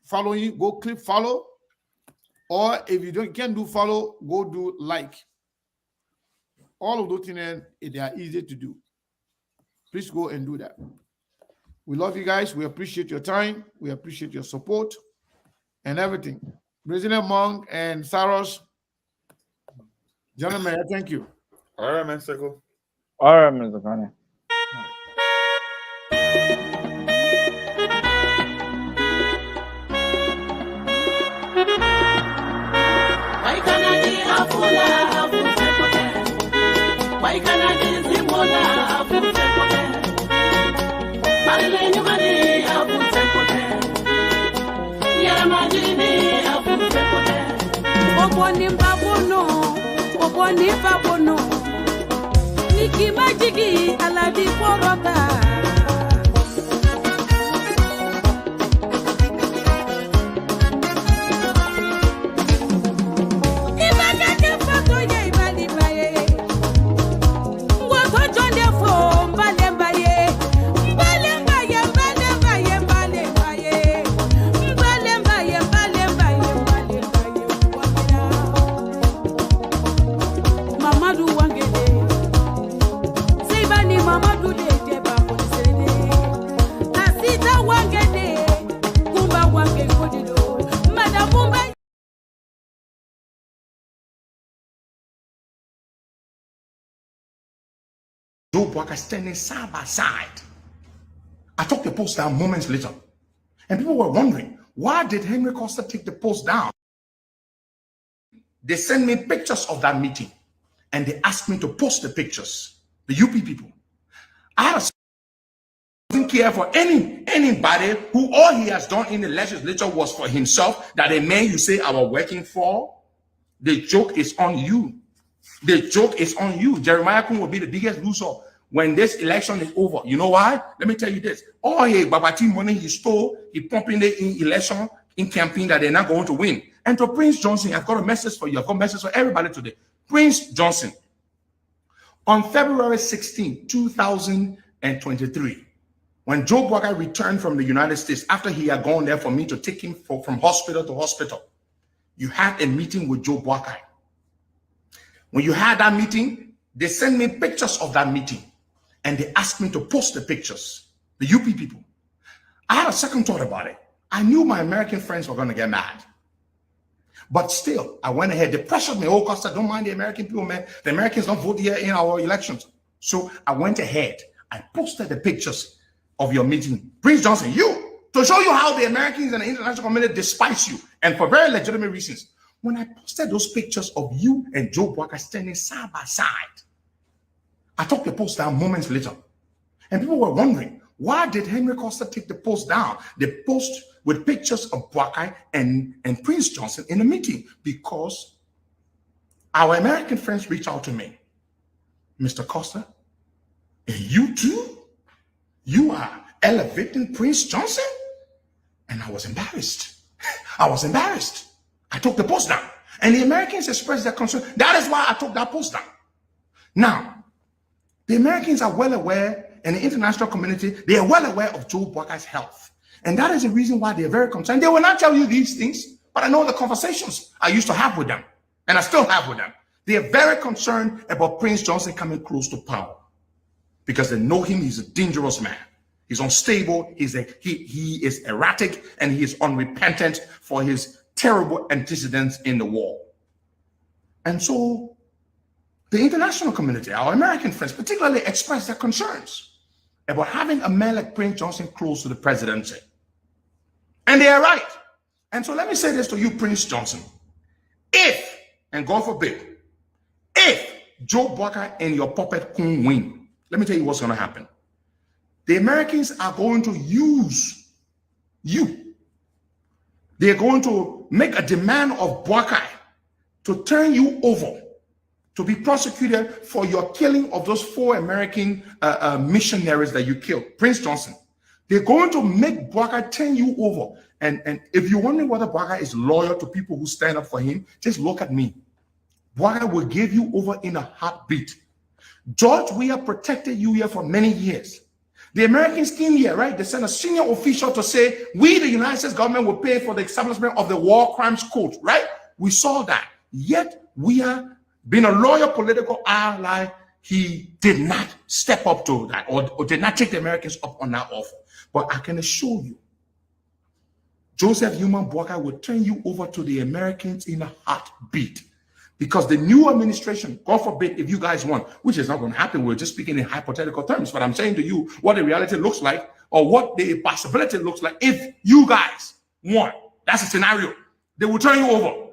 following, go click follow, or if you can't do follow, go do like. All of those things, they are easy to do. Please go and do that. We love you guys. We appreciate your time. We appreciate your support and everything. Brazilian Monk and Saros, gentlemen, thank you. All right, man, Seko. All right, Mr. Ghana. Nikimajigi aladi porota. Joe Boakai standing side by side. I took the post down moments later, and people were wondering, why did Henry Costa take the post down? They sent me pictures of that meeting, and they asked me to post the pictures. The UP people. I didn't care for anybody who all he has done in the legislature was for himself. That a man you say I was working for, the joke is on you. The joke is on you. Jeremiah Kun will be the biggest loser when this election is over. You know why? Let me tell you this. All his Babati money he stole, he pumping it in election in campaign that they're not going to win. And to Prince Johnson, I've got a message for you. I've got a message for everybody today. Prince Johnson, on February 16, 2023, when Joe Boakai returned from the United States, after he had gone there for me to take him from hospital to hospital, you had a meeting with Joe Boakai. When you had that meeting, they sent me pictures of that meeting, and they asked me to post the pictures, the UP people. I had a second thought about it. I knew my American friends were going to get mad. But still, I went ahead. They pressured me. Oh, Costa, don't mind the American people, man. The Americans don't vote here in our elections. So I went ahead. I posted the pictures of your meeting. Prince Johnson, you, to show you how the Americans and the international community despise you, and for very legitimate reasons. When I posted those pictures of you and Joe Boakai standing side by side, I took the post down moments later. And people were wondering, why did Henry Costa take the post down? The post with pictures of Boakai and Prince Johnson in a meeting, because our American friends reached out to me. Mr. Costa, and you too? You are elevating Prince Johnson? And I was embarrassed. I was embarrassed. I took the post down. And the Americans expressed their concern. That is why I took that post down. Now, the Americans are well aware, and the international community, they are well aware of Joe Boakai's health. And that is the reason why they are very concerned. They will not tell you these things, but I know the conversations I used to have with them, and I still have with them. They are very concerned about Prince Johnson coming close to power, because they know him. He's a dangerous man. He's unstable. He is erratic, and he is unrepentant for his terrible antecedents in the war. And so the international community, our American friends particularly, expressed their concerns about having a man like Prince Johnson close to the presidency. And they are right. And so let me say this to you, Prince Johnson. If, and God forbid, if Joe Boakai and your puppet can win, let me tell you what's going to happen. The Americans are going to use you. They're going to make a demand of Boakai to turn you over to be prosecuted for your killing of those 4 American missionaries that you killed, Prince Johnson. They're going to make Boakai turn you over. And if you're wondering whether Boakai is loyal to people who stand up for him, just look at me. Boakai will give you over in a heartbeat. George, we have protected you here for many years. The Americans came here, right? They sent a senior official to say, we, the United States government, will pay for the establishment of the War Crimes Court, right? We saw that. Yet, we are being a loyal political ally. He did not step up to that, or did not take the Americans up on that offer. But I can assure you, Joseph Human Boakai will turn you over to the Americans in a heartbeat. Because the new administration, God forbid, if you guys want, which is not going to happen, we're just speaking in hypothetical terms, but I'm saying to you what the reality looks like, or what the possibility looks like if you guys want. That's a scenario. They will turn you over.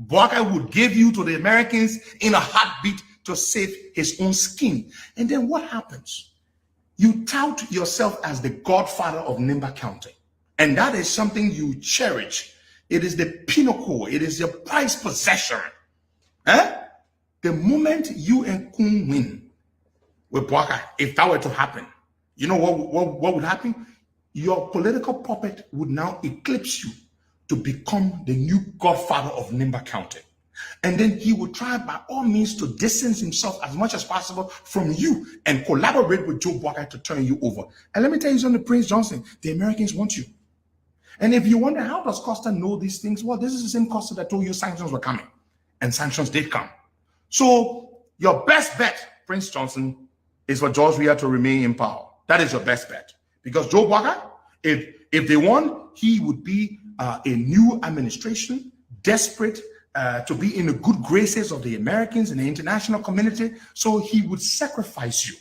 Boakai would give you to the Americans in a heartbeat to save his own skin. And then what happens? You tout yourself as the godfather of Nimba County. And that is something you cherish. It is the pinnacle. It is your prized possession. The moment you and Kun win with Boakai, if that were to happen, you know what would happen? Your political puppet would now eclipse you to become the new godfather of Nimba County. And then he would try by all means to distance himself as much as possible from you and collaborate with Joe Boakai to turn you over. And let me tell you something, Prince Johnson, the Americans want you. And if you wonder, how does Costa know these things? Well, this is the same Costa that told you sanctions were coming. And sanctions did come. So your best bet, Prince Johnson, is for George Weah to remain in power. That is your best bet. Because Joe Boakai, if they won, he would be a new administration, desperate to be in the good graces of the Americans and the international community. So he would sacrifice you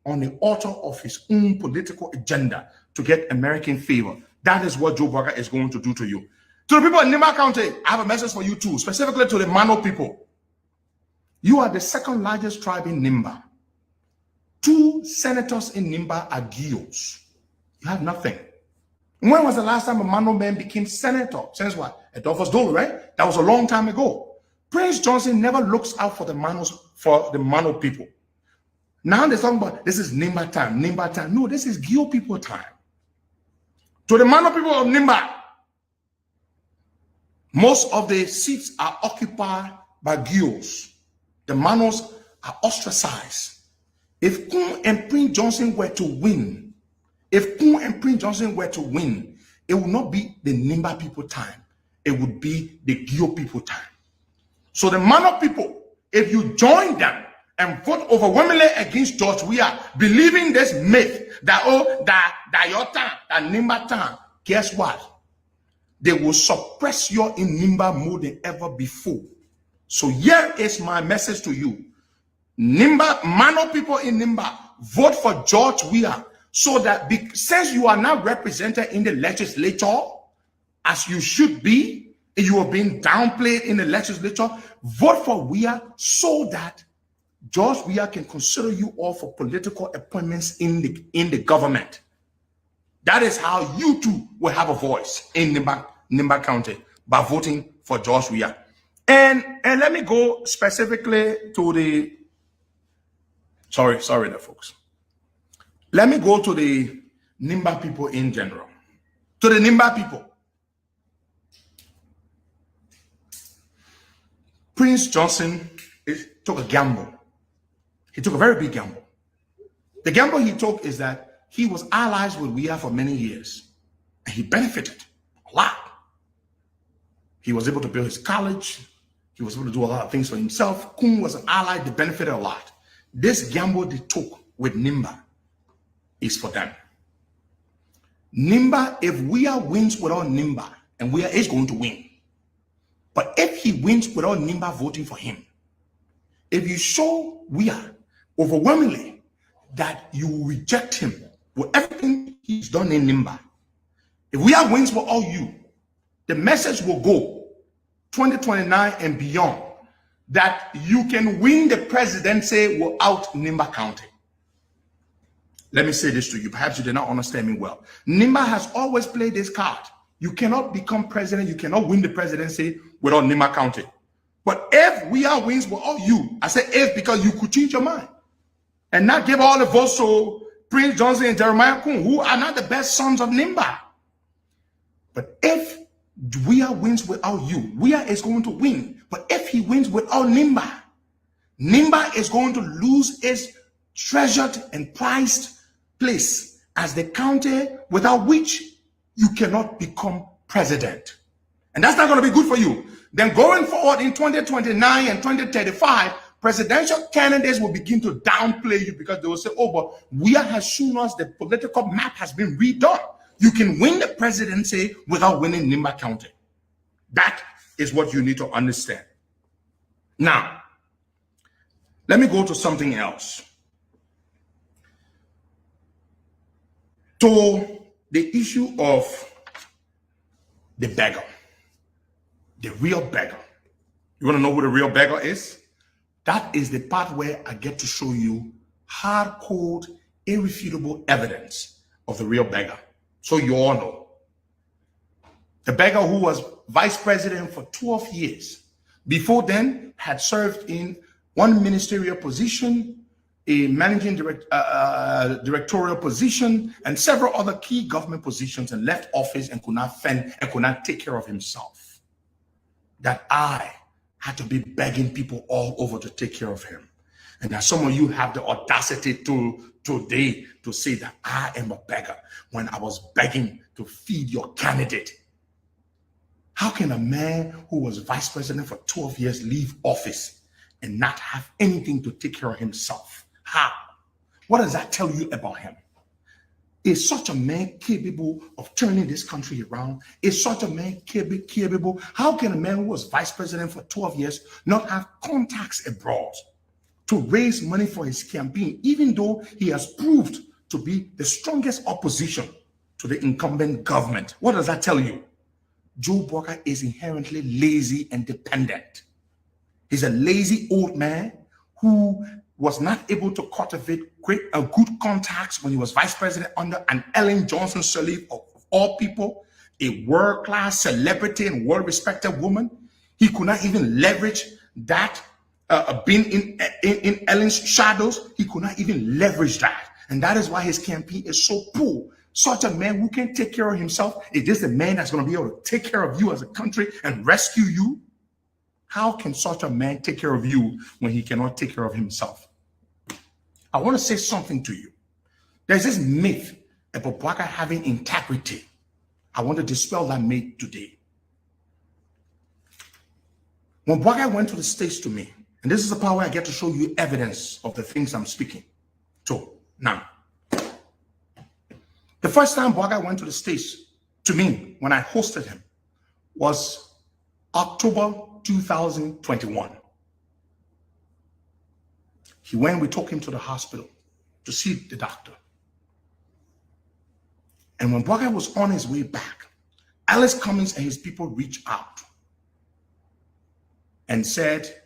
on the altar of his own political agenda to get American favor. That is what Joe Boakai is going to do to you. To the people in Nimba County, I have a message for you too, specifically to the Mano people. You are the second largest tribe in Nimba. 2 senators in Nimba are guilds. You have nothing. When was the last time a Mano man became senator? Since what? Adolphus Dolo, right? That was a long time ago. Prince Johnson never looks out for the Mano people. Now they're talking about this is Nimba time. No, this is Gio people time. To the Mano people of Nimba, Most of the seats are occupied by girls. The Manos are ostracized. If Kun and Prince Johnson were to win, it would not be the Nimba people time. It would be the Gio people time. So the Mano people, if you join them and vote overwhelmingly against George Weah, believing this myth that your time, that Nimba time, guess what? They will suppress you in Nimba more than ever before. So here is my message to you. Nimba, Mano people in Nimba, vote for George Weah so that since you are now represented in the legislature, as you should be, you are being downplayed in the legislature, vote for Weah so that George Weah can consider you all for political appointments in the government. That is how you too will have a voice in Nimba County by voting for George Weah. And let me go specifically to the sorry there, folks. Let me go to the Nimba people in general. To the Nimba people. Prince Johnson took a gamble. He took a very big gamble. The gamble he took is that he was allies with Weah for many years. And he benefited a lot. He was able to build his college. He was able to do a lot of things for himself. Kun was an ally that benefited a lot. This gamble they took with Nimba is for them. Nimba, if Weah wins without Nimba, and Weah is going to win, but if he wins without Nimba voting for him, if you show Weah overwhelmingly that you reject him with everything he's done in Nimba, if Weah wins without you, the message will go 2029 and beyond that you can win the presidency without Nimba County. Let me say this to you. Perhaps you did not understand me well. Nimba has always played this card. You cannot become president. You cannot win the presidency without Nimba County. But if Weah wins without you, I say if because you could change your mind and not give all the votes to Prince Johnson and Jeremiah Kun, who are not the best sons of Nimba. But if Weah wins without you, Weah is going to win. But if he wins without Nimba, Nimba is going to lose its treasured and prized place as the county without which you cannot become president. And that's not going to be good for you. Then going forward in 2029 and 2035, presidential candidates will begin to downplay you because they will say, oh, but Weah has shown us the political map has been redone. You can win the presidency without winning Nimba County. That is what you need to understand. Now, let me go to something else. To the issue of the beggar, the real beggar. You want to know who the real beggar is? That is the part where I get to show you hard-code, irrefutable evidence of the real beggar. So you all know. The beggar who was vice president for 12 years. Before then, had served in one ministerial position, a managing directorial position, and several other key government positions, and left office and could not fend and could not take care of himself. That I had to be begging people all over to take care of him. And that some of you have the audacity today to say that I am a beggar when I was begging to feed your candidate. How can a man who was vice president for 12 years leave office and not have anything to take care of himself? How? What does that tell you about him? Is such a man capable of turning this country around? Is such a man capable? How can a man who was vice president for 12 years not have contacts abroad to raise money for his campaign, even though he has proved to be the strongest opposition to the incumbent government? What does that tell you? Joe Walker is inherently lazy and dependent. He's a lazy old man who was not able to cultivate good contacts when he was vice president under an Ellen Johnson Sirleaf of all people, a world-class celebrity and well-respected woman. He could not even leverage that, being in Ellen's shadows. He could not even leverage that. And that is why his campaign is so poor. such a man who can take care of himself? Is this a man that's going to be able to take care of you as a country and rescue you? How can such a man take care of you when he cannot take care of himself? I want to say something to you. There's this myth about Bwaka having integrity. I want to dispel that myth today. When Bwaka went to the States to me, and this is the part where I get to show you evidence of the things I'm speaking to now. The first time Bwaka went to the States to me, when I hosted him, was October 2021. We took him to the hospital to see the doctor. And when Bwaka was on his way back, Alice Cummings and his people reached out and said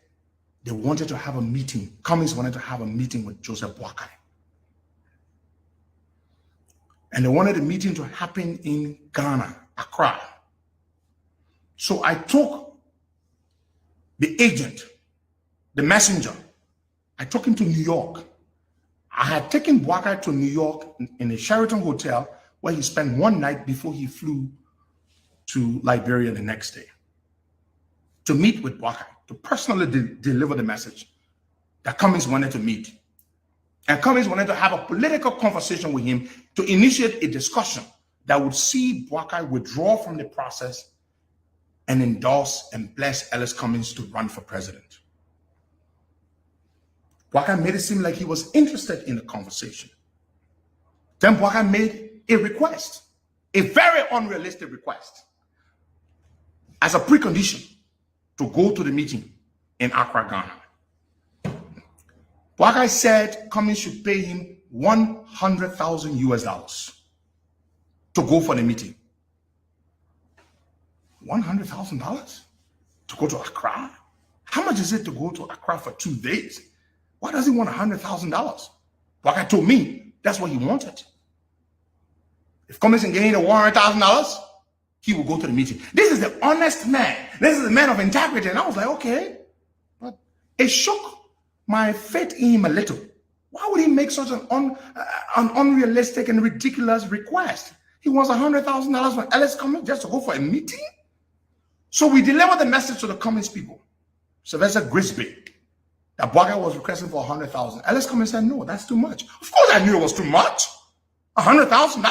they wanted to have a meeting. Cummings wanted to have a meeting with Joseph Bwaka. And they wanted the meeting to happen in Ghana, Accra. So I took the agent, the messenger, I took him to New York. I had taken Bwaka to New York in a Sheraton hotel where he spent one night before he flew to Liberia the next day to meet with Bwaka, to personally deliver the message that Cummings wanted to meet. And Cummings wanted to have a political conversation with him to initiate a discussion that would see Bwaka withdraw from the process and endorse and bless Alice Cummings to run for president. Bwaka made it seem like he was interested in the conversation. Then Bwaka made a request, a very unrealistic request, as a precondition to go to the meeting in Accra, Ghana. Bwaka said Cummings should pay him $100,000 to go for the meeting. $100,000 to go to Accra? How much is it to go to Accra for 2 days? Why does he want $100,000? Bwaka told me that's what he wanted. If Cummings can gain $100,000, he will go to the meeting. This is the honest man. This is the man of integrity. And I was like, okay. But it shook my faith in him a little. Why would he make such an unrealistic and ridiculous request? He wants $100,000 from Alice Cummings just to go for a meeting? So we delivered the message to the Cummings people, Sylvester Grisby, that Bwaka was requesting for $100,000. Alice Cummings said, no, that's too much. Of course I knew it was too much. $100,000?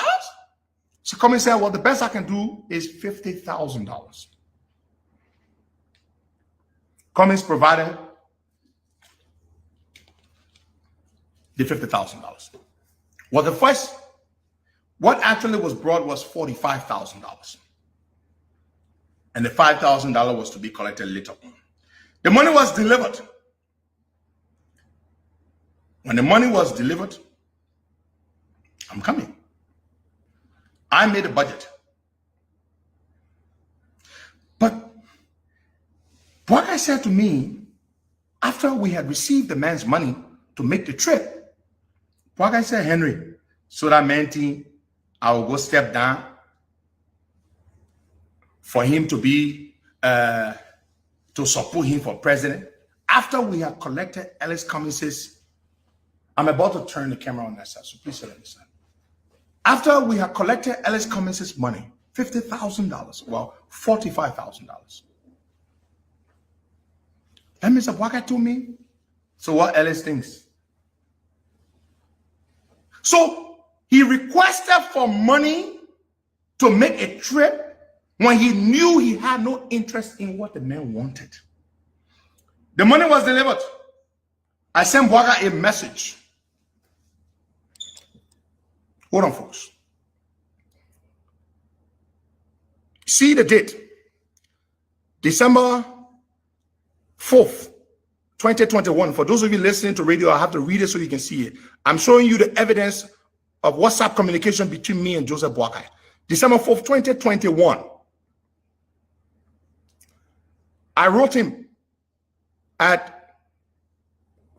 So Cummings said, well, the best I can do is $50,000. Cummings provided the $50,000. Well, what actually was brought was $45,000. And the $5,000 was to be collected later on. The money was delivered. When the money was delivered, I'm coming. I made a budget. But Bwaka said to me, after we had received the man's money to make the trip, Bwaka said, Henry, so that meant I will go step down for him to be, to support him for president. After we had collected Alice Cummings's, I'm about to turn the camera on that side, so please let me say. After we had collected Alice Cummings's money, $50,000, well, $45,000. That Mr. Bwaka told me, so what Alice thinks. So he requested for money to make a trip when he knew he had no interest in what the man wanted. The money was delivered. I sent Bwaka a message. Hold on, folks. See the date. December 4th, 2021. For those of you listening to radio, I have to read it so you can see it. I'm showing you the evidence of WhatsApp communication between me and Joseph Bwaka. December 4th, 2021. I wrote him at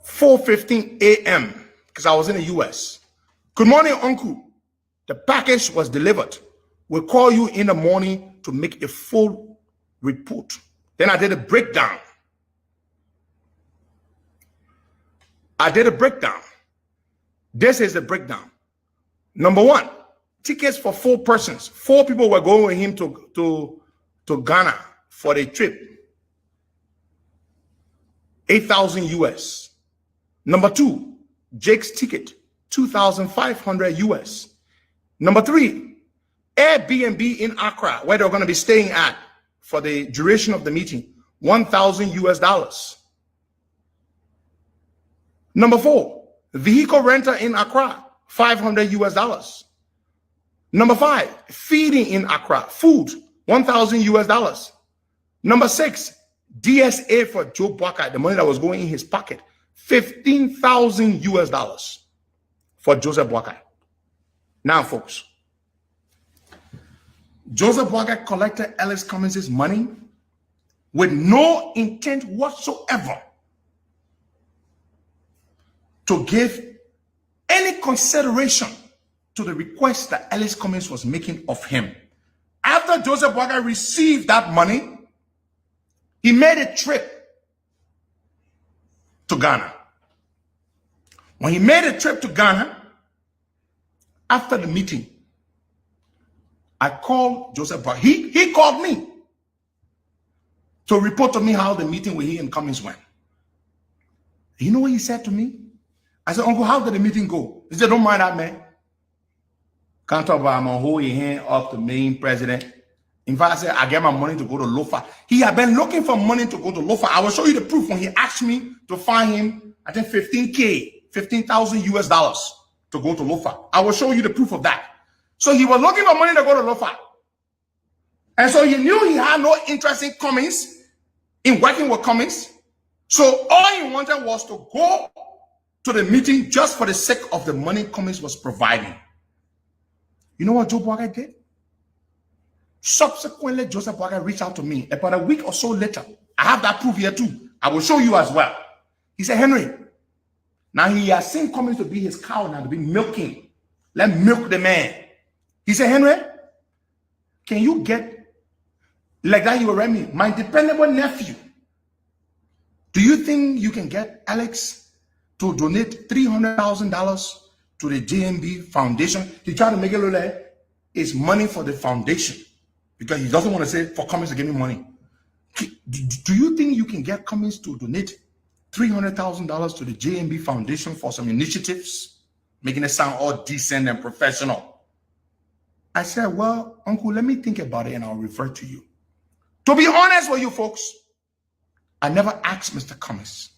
4:15 a.m. because I was in the US. Good morning, Uncle. The package was delivered. We'll call you in the morning to make a full report. Then I did a breakdown. This is the breakdown. Number one, tickets for 4 persons. 4 people were going with him to Ghana for the trip. 8,000 US. Number 2, Jake's ticket, 2,500 US. Number 3, Airbnb in Accra, where they're going to be staying at for the duration of the meeting, 1,000 US dollars. Number 4, vehicle rental in Accra, 500 US dollars. Number 5, feeding in Accra, food, 1,000 US dollars. Number 6, DSA for Joe Boakai, the money that was going in his pocket, 15,000 US dollars for Joseph Boakai. Now, folks, Joseph Boakai collected Ellis Cummings' money with no intent whatsoever to give any consideration to the request that Ellis Cummings was making of him. After Joseph Boakai received that money, he made a trip to Ghana. When he made a trip to Ghana, after the meeting, I called Joseph Boakai. He called me to report to me how the meeting with he and Cummings went. You know what he said to me? I said, Uncle, how did the meeting go? He said, don't mind that, man. Can't talk about I'm gonna hold your hand up the main president. In fact, I said, I get my money to go to Lofa. He had been looking for money to go to Lofa. I will show you the proof when he asked me to find him, I think 15,000 US dollars to go to Lofa. I will show you the proof of that. So he was looking for money to go to Lofa. And so he knew he had no interest in Cummings, in working with Cummings. So all he wanted was to go to the meeting just for the sake of the money Cummings was providing. You know what Joe Boakai did? Subsequently, Joseph Boakai reached out to me about a week or so later. I have that proof here too. I will show you as well. He said, Henry, now he has seen Cummings to be his cow now, to be milking. Let milk the man. He said, Henry, can you get, like that you will write me, my dependable nephew, do you think you can get Alex to donate $300,000 to the JMB Foundation? He tried to make it look like it's money for the foundation because he doesn't want to say for Cummings to give me money. Do you think you can get Cummings to donate $300,000 to the JMB Foundation for some initiatives, making it sound all decent and professional? I said, well, Uncle, let me think about it and I'll refer to you. To be honest with you folks, I never asked Mr. Cummings.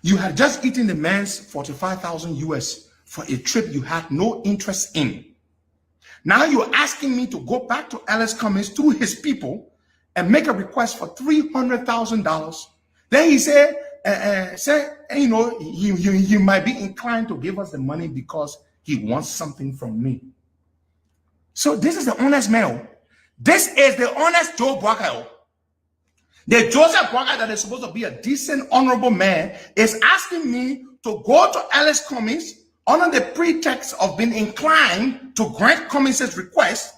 You had just eaten the man's 45,000 US for a trip you had no interest in. Now you're asking me to go back to Ellis Cummings through his people and make a request for $300,000. Then he said, you know, he might be inclined to give us the money because he wants something from me. So this is the honest man. This is the honest Joe Boakai. The Joseph Boakai that is supposed to be a decent, honorable man is asking me to go to Ellis Cummings under the pretext of being inclined to grant Cummings' request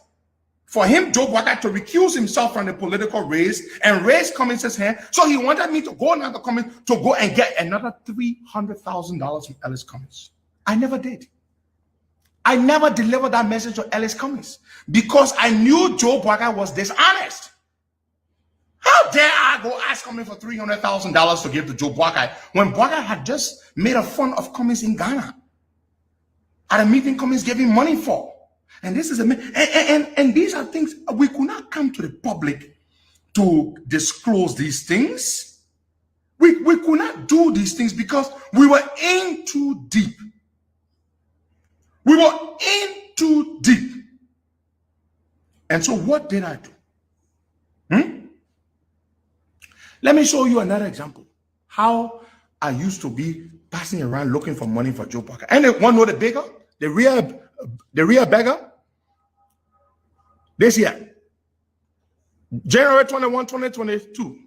for him, Joe Boakai, to recuse himself from the political race and raise Cummings' hand. So he wanted me to go now to Cummings to go and get another $300,000 from Ellis Cummings. I never did. I never delivered that message to Ellis Cummings because I knew Joe Boakai was dishonest. How dare I go ask Cummings for $300,000 to give to Joe Boakai when Boakai had just made a fun of Cummings in Ghana at a meeting Cummings gave him money for. And this is and these are things we could not come to the public to disclose these things. We could not do these things because we were in too deep. We were in too deep. And so what did I do? Let me show you another example. How I used to be passing around looking for money for Joe Boakai. And one know the beggar, the real beggar. This year, January 21, 2022.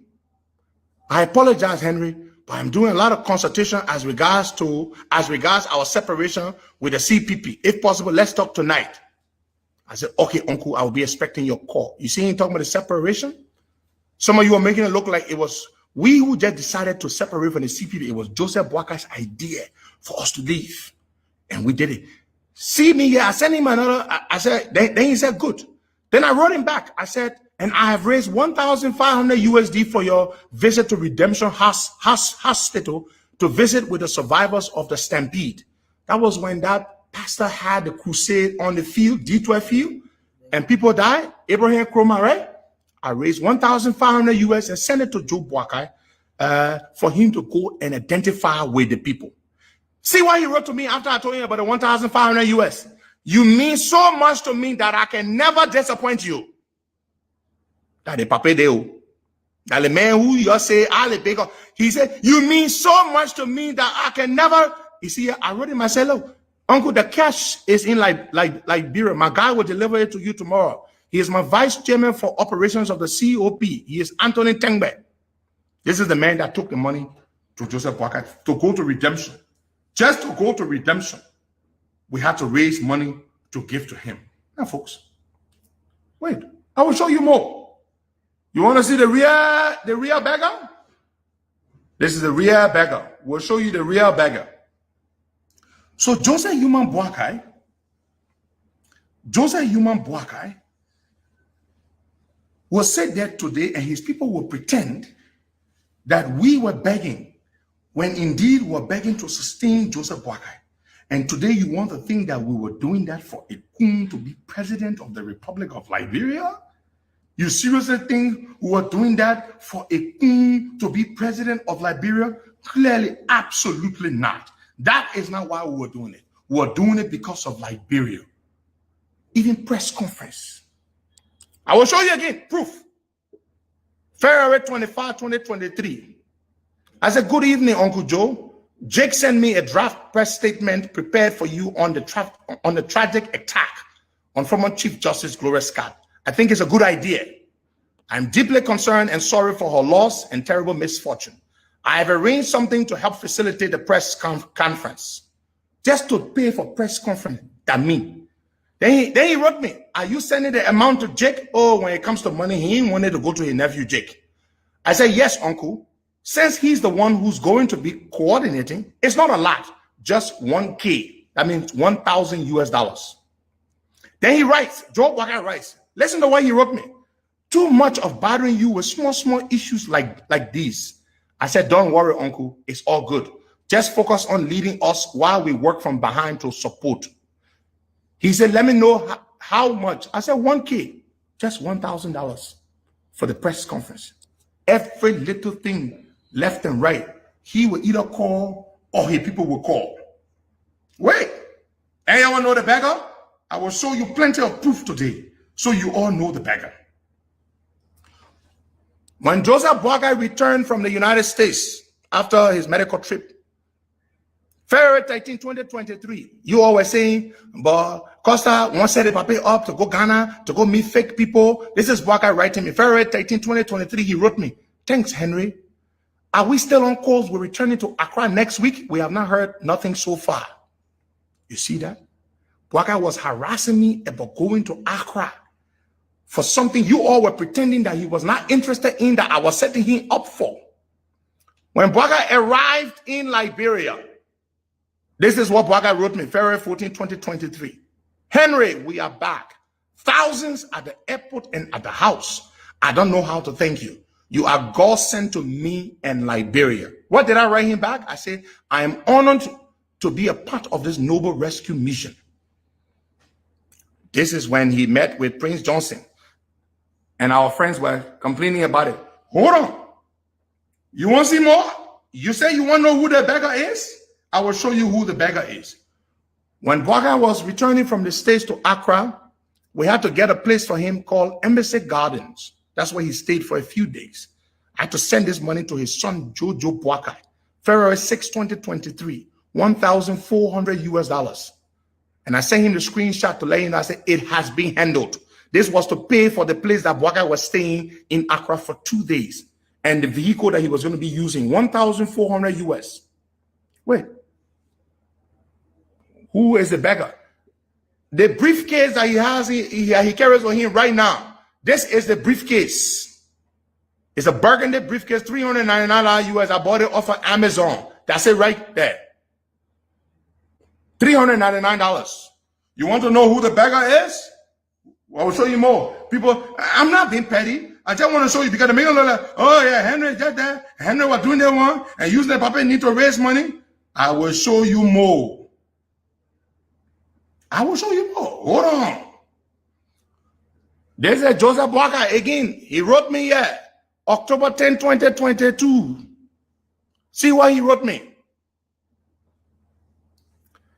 I apologize, Henry, but I'm doing a lot of consultation as regards our separation with the CPP. If possible, let's talk tonight. I said, okay, Uncle, I will be expecting your call. You see him talking about the separation? Some of you are making it look like it was we who just decided to separate from the CPP. It was Joseph Boakai's idea for us to leave. And we did it. See me here. I sent him another. I said, then he said, good. Then I wrote him back. I said, and I have raised 1,500 USD for your visit to Redemption Hospital to visit with the survivors of the stampede. That was when that pastor had the crusade on the field, D12 field, and people died. Abraham Kroma, right? I raised 1,500 US and sent it to Joe Boakai for him to go and identify with the people. See what he wrote to me after I told him about the 1,500 US. You mean so much to me that I can never disappoint you. That the papa deo. That the man who you say, Ali Beggar, he said, you mean so much to me that I can never. You see, I wrote him, I said, look, Uncle, the cash is in Liberia. My guy will deliver it to you tomorrow. He is my vice chairman for operations of the COP. He is Anthony Tengbe. This is the man that took the money to Joseph Boakai to go to redemption. Just to go to redemption, we had to raise money to give to him. Now, folks, wait, I will show you more. You want to see the real beggar? This is the real beggar. We'll show you the real beggar. So Joseph Human Boakai will sit there today and his people will pretend that we were begging when indeed we're begging to sustain Joseph Boakai. And today you want to think that we were doing that for a king to be president of the Republic of Liberia? You seriously think we were doing that for a king to be president of Liberia? Clearly, absolutely not. That is not why we were doing it. We were doing it because of Liberia. Even press conference. I will show you again, proof. February 25, 2023. I said, good evening, Uncle Joe. Jake sent me a draft press statement prepared for you on the tragic attack on former Chief Justice Gloria Scott. I think it's a good idea. I'm deeply concerned and sorry for her loss and terrible misfortune. I have arranged something to help facilitate the press conference. Just to pay for press conference, that mean. Then he wrote me, are you sending the amount to Jake? Oh, when it comes to money, he wanted to go to his nephew, Jake. I said, yes, Uncle. Since he's the one who's going to be coordinating, it's not a lot, just 1K. That means 1,000 US dollars. Then he writes, Joe Boakai writes, listen to what he wrote me. Too much of bothering you with small issues like these. I said, don't worry, Uncle. It's all good. Just focus on leading us while we work from behind to support. He said, let me know how much. I said, 1K, just $1,000 for the press conference. Every little thing, left and right, he will either call or his people will call. Wait, anyone know the beggar? I will show you plenty of proof today so you all know the beggar. When Joseph Boakai returned from the United States after his medical trip, February 13, 2023, you all were saying, but Costa wants to set Pape up to go Ghana, to go meet fake people. This is Boakai writing me. February 13, 2023, he wrote me, thanks, Henry. Are we still on course? We're returning to Accra next week. We have not heard nothing so far. You see that? Boakai was harassing me about going to Accra for something you all were pretending that he was not interested in, that I was setting him up for. When Boakai arrived in Liberia, this is what Boakai wrote me, February 14, 2023. Henry, we are back. Thousands at the airport and at the house. I don't know how to thank you. You are God sent to me and Liberia. What did I write him back? I said, I am honored to be a part of this noble rescue mission. This is when he met with Prince Johnson. And our friends were complaining about it. Hold on. You want to see more? You say you want to know who the beggar is? I will show you who the beggar is. When Boakai was returning from the States to Accra, we had to get a place for him called Embassy Gardens. That's where he stayed for a few days. I had to send this money to his son, Jojo Boakai. February 6, 2023, 1,400 US dollars. And I sent him the screenshot to let him know. I said, it has been handled. This was to pay for the place that Boakai was staying in Accra for 2 days. And the vehicle that he was going to be using, 1,400 US. Wait. Who is the beggar? The briefcase that he has, he carries on him right now. This is the briefcase. It's a burgundy briefcase, $399 US. I bought it off of Amazon. That's it right there. $399. You want to know who the beggar is? I will show you more. People, I'm not being petty. I just want to show you because the make it look like, oh yeah, Henry just that. Henry was doing that one and using the puppet need to raise money. I will show you more. I will show you more. Hold on. There's a Joseph Walker again. He wrote me here, October 10, 2022. See what he wrote me.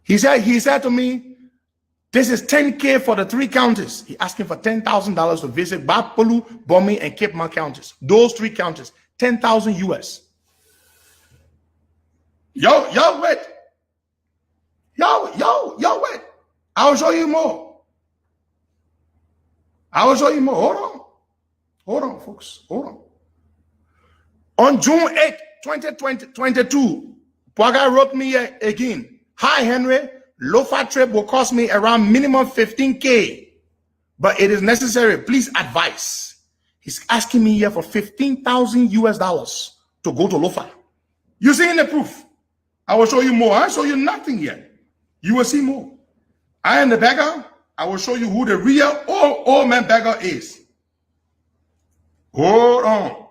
He said to me, this is 10K for the 3 counties. He asked me for $10,000 to visit Bapolu, Bomi, and Cape Mount counties. Those 3 counties, 10,000 US. Yo, wait. Yo, wait. I will show you more. I will show you more. Hold on, folks. Hold on. On June 8, 2022, Pwaga wrote me again. Hi, Henry. Lofa trip will cost me around minimum 15K, but it is necessary. Please advise. He's asking me here for 15,000 US dollars to go to Lofa. You seeing the proof? I will show you more. I show you nothing yet. You will see more. I am the beggar. I will show you who the real old man beggar is. Hold on.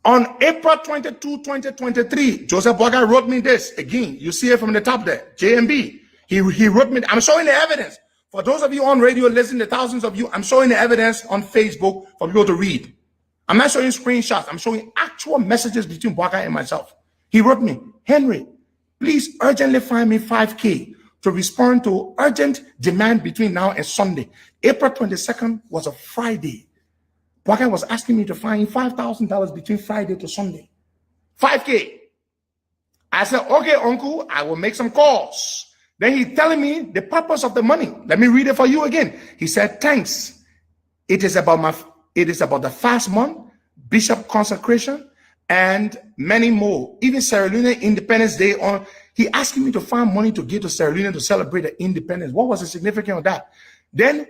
On April 22, 2023, Joseph Walker wrote me this. Again, you see it from the top there, JMB. He wrote me, I'm showing the evidence. For those of you on radio listening, the thousands of you, I'm showing the evidence on Facebook for people to read. I'm not showing screenshots. I'm showing actual messages between Walker and myself. He wrote me, Henry, please urgently find me 5K to respond to urgent demand between now and Sunday. April 22nd was a Friday. Walker was asking me to find $5,000 between Friday to Sunday. 5K. I said, okay, uncle, I will make some calls. Then he's telling me the purpose of the money. Let me read it for you again. He said, thanks. It is about the fast month, bishop consecration, and many more. Even Sierra Leone Independence Day on. He asking me to find money to give to Sierra Leone to celebrate the independence. What was the significance of that? Then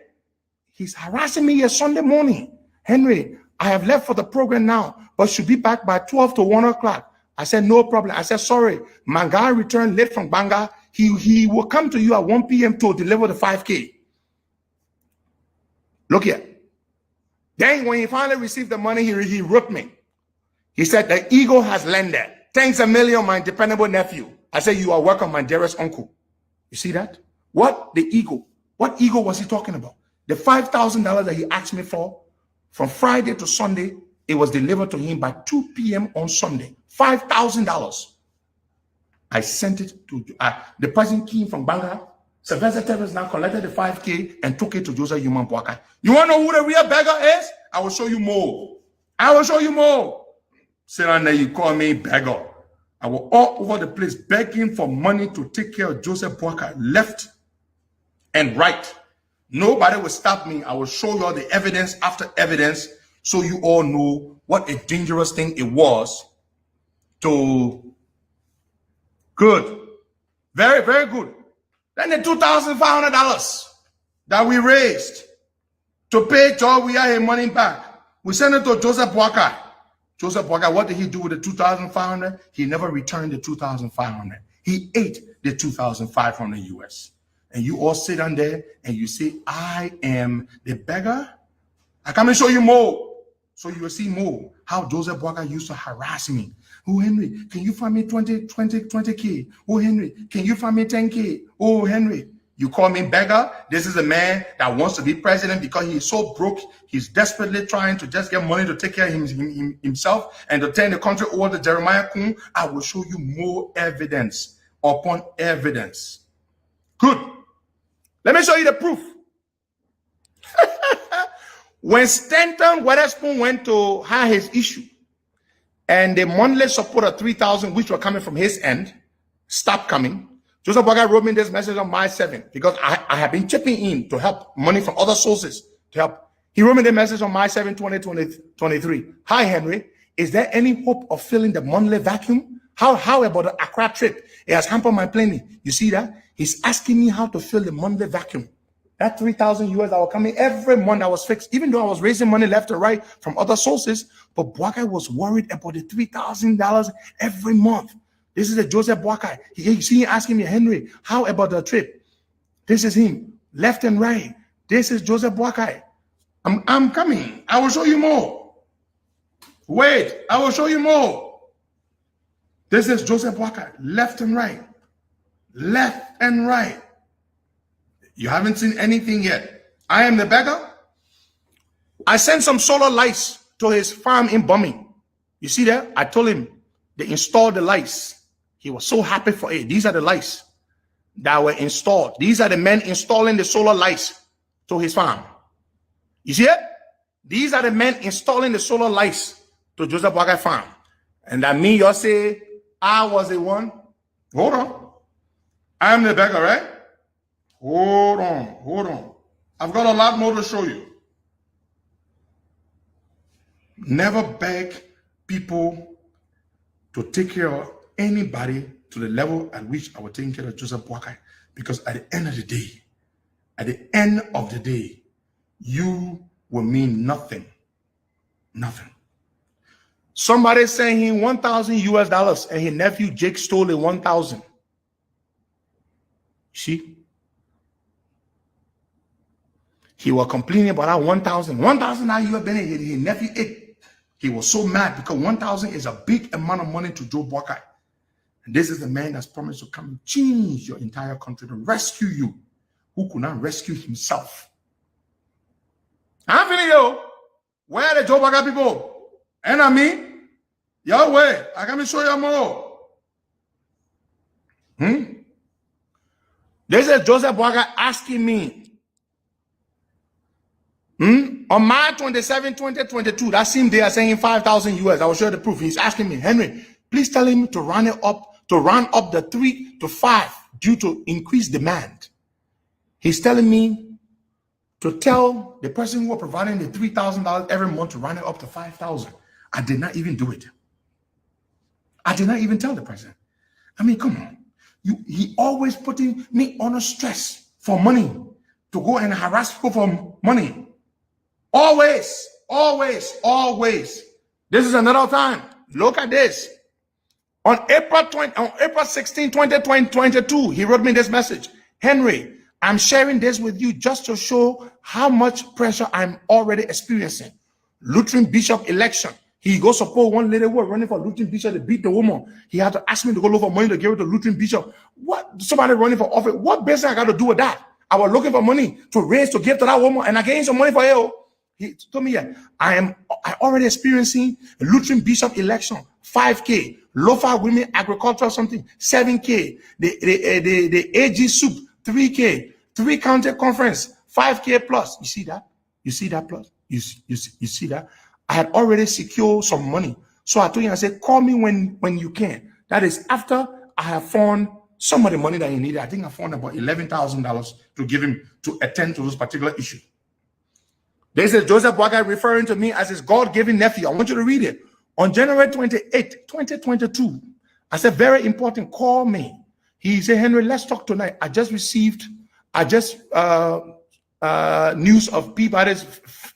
he's harassing me here Sunday morning. Henry, I have left for the program now, but should be back by 12 to 1 o'clock. I said, no problem. I said, sorry, my guy returned late from Banga. He will come to you at 1 p.m. to deliver the 5K. Look here. Then when he finally received the money, he wrote me. He said, the eagle has landed. Thanks a million, my dependable nephew. I said, you are welcome, my dearest uncle. You see that? What? The eagle. What eagle was he talking about? The $5,000 that he asked me for, from Friday to Sunday, it was delivered to him by 2 p.m. on Sunday. $5,000. I sent it to the person came from Banga. Sylvester Terrence now collected the 5K and took it to Joseph Human Pwaka. You want to know who the real beggar is? I will show you more. I will show you more. Sit down there, you call me beggar. I will all over the place begging for money to take care of Joseph Pwaka, left and right. Nobody will stop me. I will show you all the evidence after evidence so you all know what a dangerous thing it was to good. Very, very good. Then the $2,500 that we raised to pay Joe, we had his money back. We sent it to Joseph Walker. Joseph Walker, what did he do with the $2,500? He never returned the $2,500. He ate the $2,500 US. And you all sit on there and you say, I am the beggar. I come and show you more. So you will see more how Joseph Walker used to harass me. Oh, Henry, can you find me 20K? Oh, Henry, can you find me 10K? Oh, Henry, you call me beggar? This is a man that wants to be president because he's so broke. He's desperately trying to just get money to take care of himself and to turn the country over to Jeremiah Kun. I will show you more evidence upon evidence. Good. Let me show you the proof. When Stanton Weatherspoon went to have his issue, and the monthly support of 3,000, which were coming from his end, stopped coming. Joseph Walker wrote me this message on March 7th because I have been chipping in to help money from other sources to help. He wrote me the message on March 7, 2023. Hi, Henry. Is there any hope of filling the monthly vacuum? How about the Accra trip? It has hampered my planning. You see that? He's asking me how to fill the monthly vacuum. That 3,000 US that were coming every month, I was fixed, even though I was raising money left and right from other sources. But Bwaka was worried about the $3,000 every month. This is a Joseph Bwaka. You see him asking me, Henry, how about the trip? This is him, left and right. This is Joseph Boakai. I'm coming. I will show you more. Wait, I will show you more. This is Joseph Boakai, left and right. Left and right. You haven't seen anything yet. I am the beggar. I sent some solar lights to his farm in Bumming. You see that? I told him they installed the lights. He was so happy for it. These are the lights that were installed. These are the men installing the solar lights to his farm. You see it? These are the men installing the solar lights to Joseph Boakai farm. And that means you say, I was the one. Hold on. I'm the beggar, right? Hold on. I've got a lot more to show you. Never beg people to take care of anybody to the level at which I was taking care of Joseph Boakai. Because at the end of the day, you will mean nothing. Nothing. Somebody sent him $1,000 and his nephew Jake stole the 1,000. See? He was complaining about that 1,000. 1,000 now you have been in his nephew ate. He was so mad because 1,000 is a big amount of money to Joe Boakai. And this is the man that's promised to come and change your entire country, to rescue you, who could not rescue himself. I'm feeling you. Where are the Joe Boakai people? And I mean, Yahweh, I can show you more. This is Joseph Boakai asking me, on March 27, 2022, that same day I sent him 5,000 US. I will show you the proof. He's asking me, Henry, please tell him to round up the 3 to 5 due to increased demand. He's telling me to tell the person who are providing the $3,000 every month to round it up to 5,000. I did not even do it. I did not even tell the person. I mean, come on. He always putting me under stress for money, to go and harass people for money. Always. This is another time. Look at this. On April 16, 2022, he wrote me this message. Henry, I'm sharing this with you just to show how much pressure I'm already experiencing. Lutheran bishop election. He goes support one lady who was running for Lutheran bishop to beat the woman. He had to ask me to go look for money to give it to Lutheran bishop. What? Somebody running for office. What business I got to do with that? I was looking for money to raise to give to that woman, and I gained some money for her. He told me, yeah, I already experiencing a Lutheran bishop election, 5K, Lofa women agriculture something, 7K, the AG soup, 3K, 3 county conference, 5K plus. You see that? You see that plus? You see that? I had already secured some money. So I told him, I said, call me when you can. That is after I have found some of the money that he needed. I think I found about $11,000 to give him to attend to those particular issues. This is Joseph Boakai referring to me as his God-given nephew. I want you to read it. On January 28, 2022, I said, very important, call me. He said, Henry, let's talk tonight. I just received news of Peabody's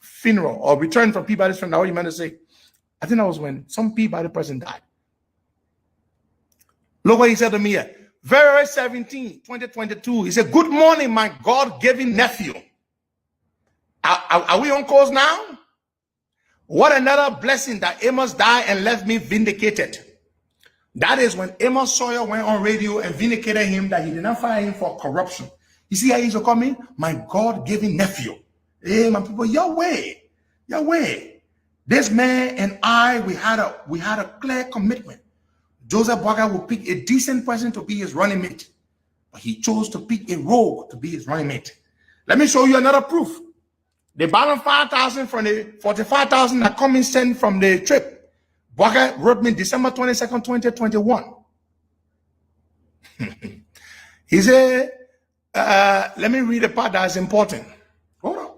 funeral, or return from Peabody's funeral. What you meant to say? I think that was when some Peabody person died. Look what he said to me here. February 17, 2022. He said, good morning, my God-given nephew. Are we on course now? What another blessing that Amos died and left me vindicated. That is when Amos Sawyer went on radio and vindicated him that he did not fire him for corruption. You see how he used to call me? My God-given nephew. Hey, my people, Yahweh. This man and I, we had a clear commitment. Joseph Boakai would pick a decent person to be his running mate, but he chose to pick a rogue to be his running mate. Let me show you another proof. The balance 5,000 from the 45,000 that come in sent from the trip. Boakai wrote me December 22nd, 2021. He said, let me read the part that is important. Hold on.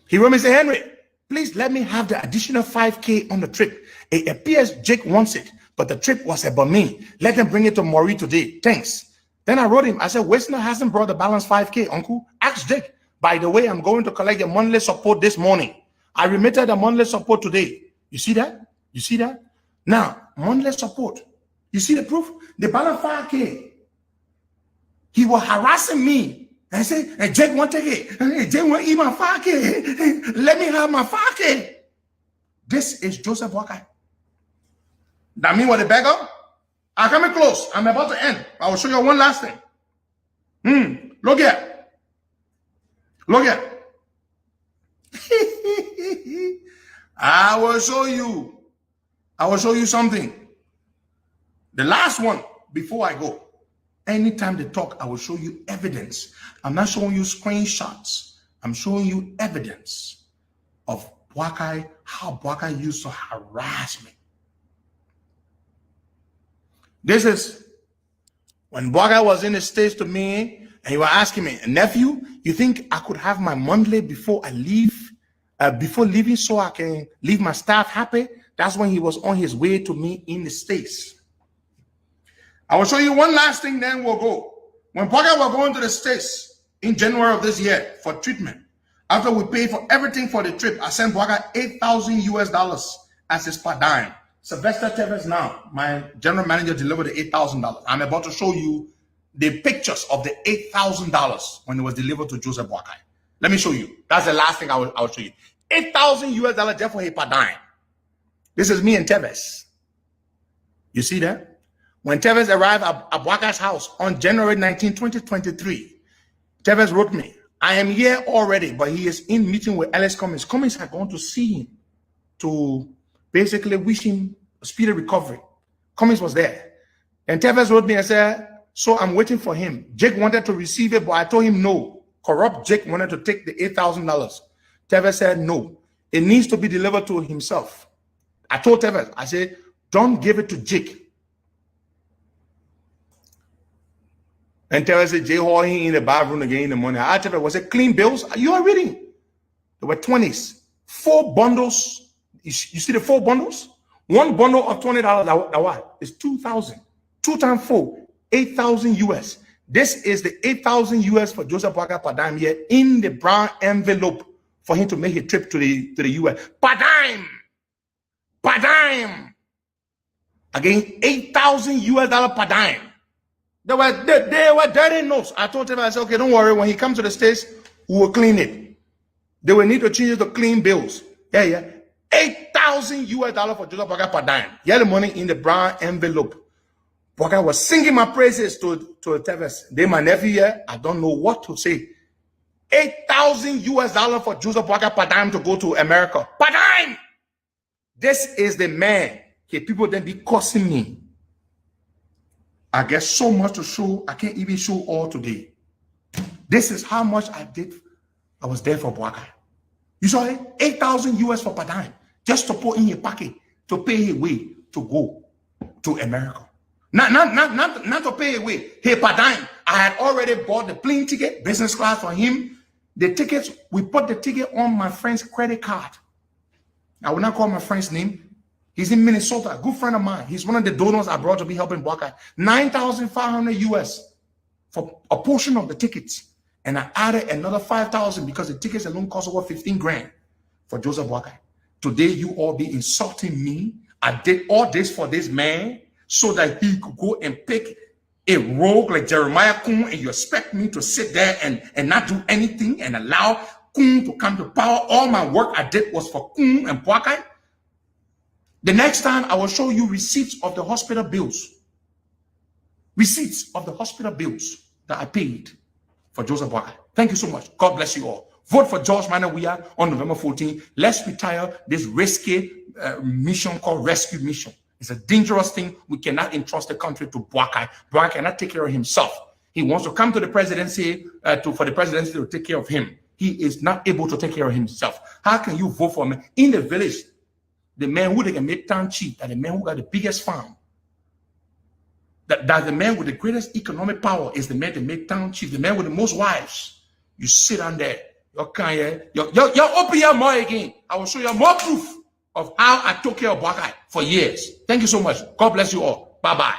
He wrote me, say, Henry, please let me have the additional 5K on the trip. It appears Jake wants it, but the trip was about me. Let them bring it to Maury today. Thanks. Then I wrote him. I said, Westner hasn't brought the balance 5K, uncle. Ask Jake. By the way, I'm going to collect your monthly support this morning. I remitted the monthly support today. You see that? You see that? Now, monthly support. You see the proof? The balance 5K. He was harassing me. I said, hey, Jake want to take it. Hey, Jake want to eat my fake. Let me have my fake. This is Joseph Boakai. That mean what the beggar? I'm coming close. I'm about to end. I will show you one last thing. Look here. Look here. I will show you. I will show you something. The last one before I go. Anytime they talk, I will show you evidence. I'm not showing you screenshots. I'm showing you evidence of Boakai, how Boakai used to harass me. This is when Boakai was in the States to me, and you were asking me, nephew, you think I could have my monthly before I leave, before leaving, so I can leave my staff happy? That's when he was on his way to me in the States. I will show you one last thing, then we'll go. When Boakai was going to the States in January of this year for treatment, after we paid for everything for the trip, I sent Boakai $8,000 as his per dime. Sylvester Tevez now, my general manager, delivered the $8,000. I'm about to show you the pictures of the $8,000 when it was delivered to Joseph Boakai. Let me show you. That's the last thing I will show you. $8,000 just for a per dime. This is me and Tevez. You see that? When Tevez arrived at Boakai's house on January 19, 2023, Tevez wrote me, I am here already, but he is in meeting with Alex Cummings. Cummings had gone to see him to basically wish him a speedy recovery. Cummings was there. And Tevez wrote me and said, so I'm waiting for him. Jake wanted to receive it, but I told him no. Corrupt Jake wanted to take the $8,000. Tevez said no. It needs to be delivered to himself. I told Tevez, I said, don't give it to Jake. And Tevez said, Jay Hall, he in the bathroom again in the morning. I told Tevez, was it clean bills? You are reading. There were 20s. 4 bundles. You see the 4 bundles? One bundle of $20, that what? It's 2,000. 2 times 4, 8,000 US. This is the 8,000 US for Joseph Boakai per dime here in the brown envelope for him to make a trip to the US. Per dime. Per dime. Again, 8,000 US per dime. They were dirty notes. I told him, I said, okay, don't worry. When he comes to the States, we will clean it. They will need to change it to clean bills. Yeah. $8,000 US for Joseph Boakai per dime. He had the money in the brown envelope. Boakai was singing my praises to Tevez. Then my nephew here, I don't know what to say. $8,000 US for Joseph Boakai per dime to go to America. Per dime! This is the man. Okay, people then be cursing me. I get so much to show, I can't even show all today. This is how much I did. I was there for Boakai. You saw it? 8,000 US for per dime. Just to put in your pocket to pay his way to go to America. Not to pay away. Hey, per dime. I had already bought the plane ticket, business class for him. The tickets, we put the ticket on my friend's credit card. I will not call my friend's name. He's in Minnesota, a good friend of mine. He's one of the donors I brought to be helping Boakai. 9,500 US for a portion of the tickets. And I added another 5,000 because the tickets alone cost over 15 grand for Joseph Boakai. Today, you all be insulting me. I did all this for this man so that he could go and pick a rogue like Jeremiah Kun, and you expect me to sit there and not do anything and allow Kun to come to power. All my work I did was for Kun and Boakai. The next time I will show you receipts of the hospital bills. Receipts of the hospital bills that I paid for Joseph Boakai. Thank you so much. God bless you all. Vote for George Manawia on November 14. Let's retire this risky mission called Rescue Mission. It's a dangerous thing. We cannot entrust the country to Boakai. Boakai cannot take care of himself. He wants to come to the presidency for the presidency to take care of him. He is not able to take care of himself. How can you vote for him? In the village, the man who they can make town chief, that the man who got the biggest farm, that the man with the greatest economic power is the man that make town chief, the man with the most wives. You sit on there. You're open your mouth again. I will show you more proof of how I took care of Boakai for years. Thank you so much. God bless you all. Bye-bye.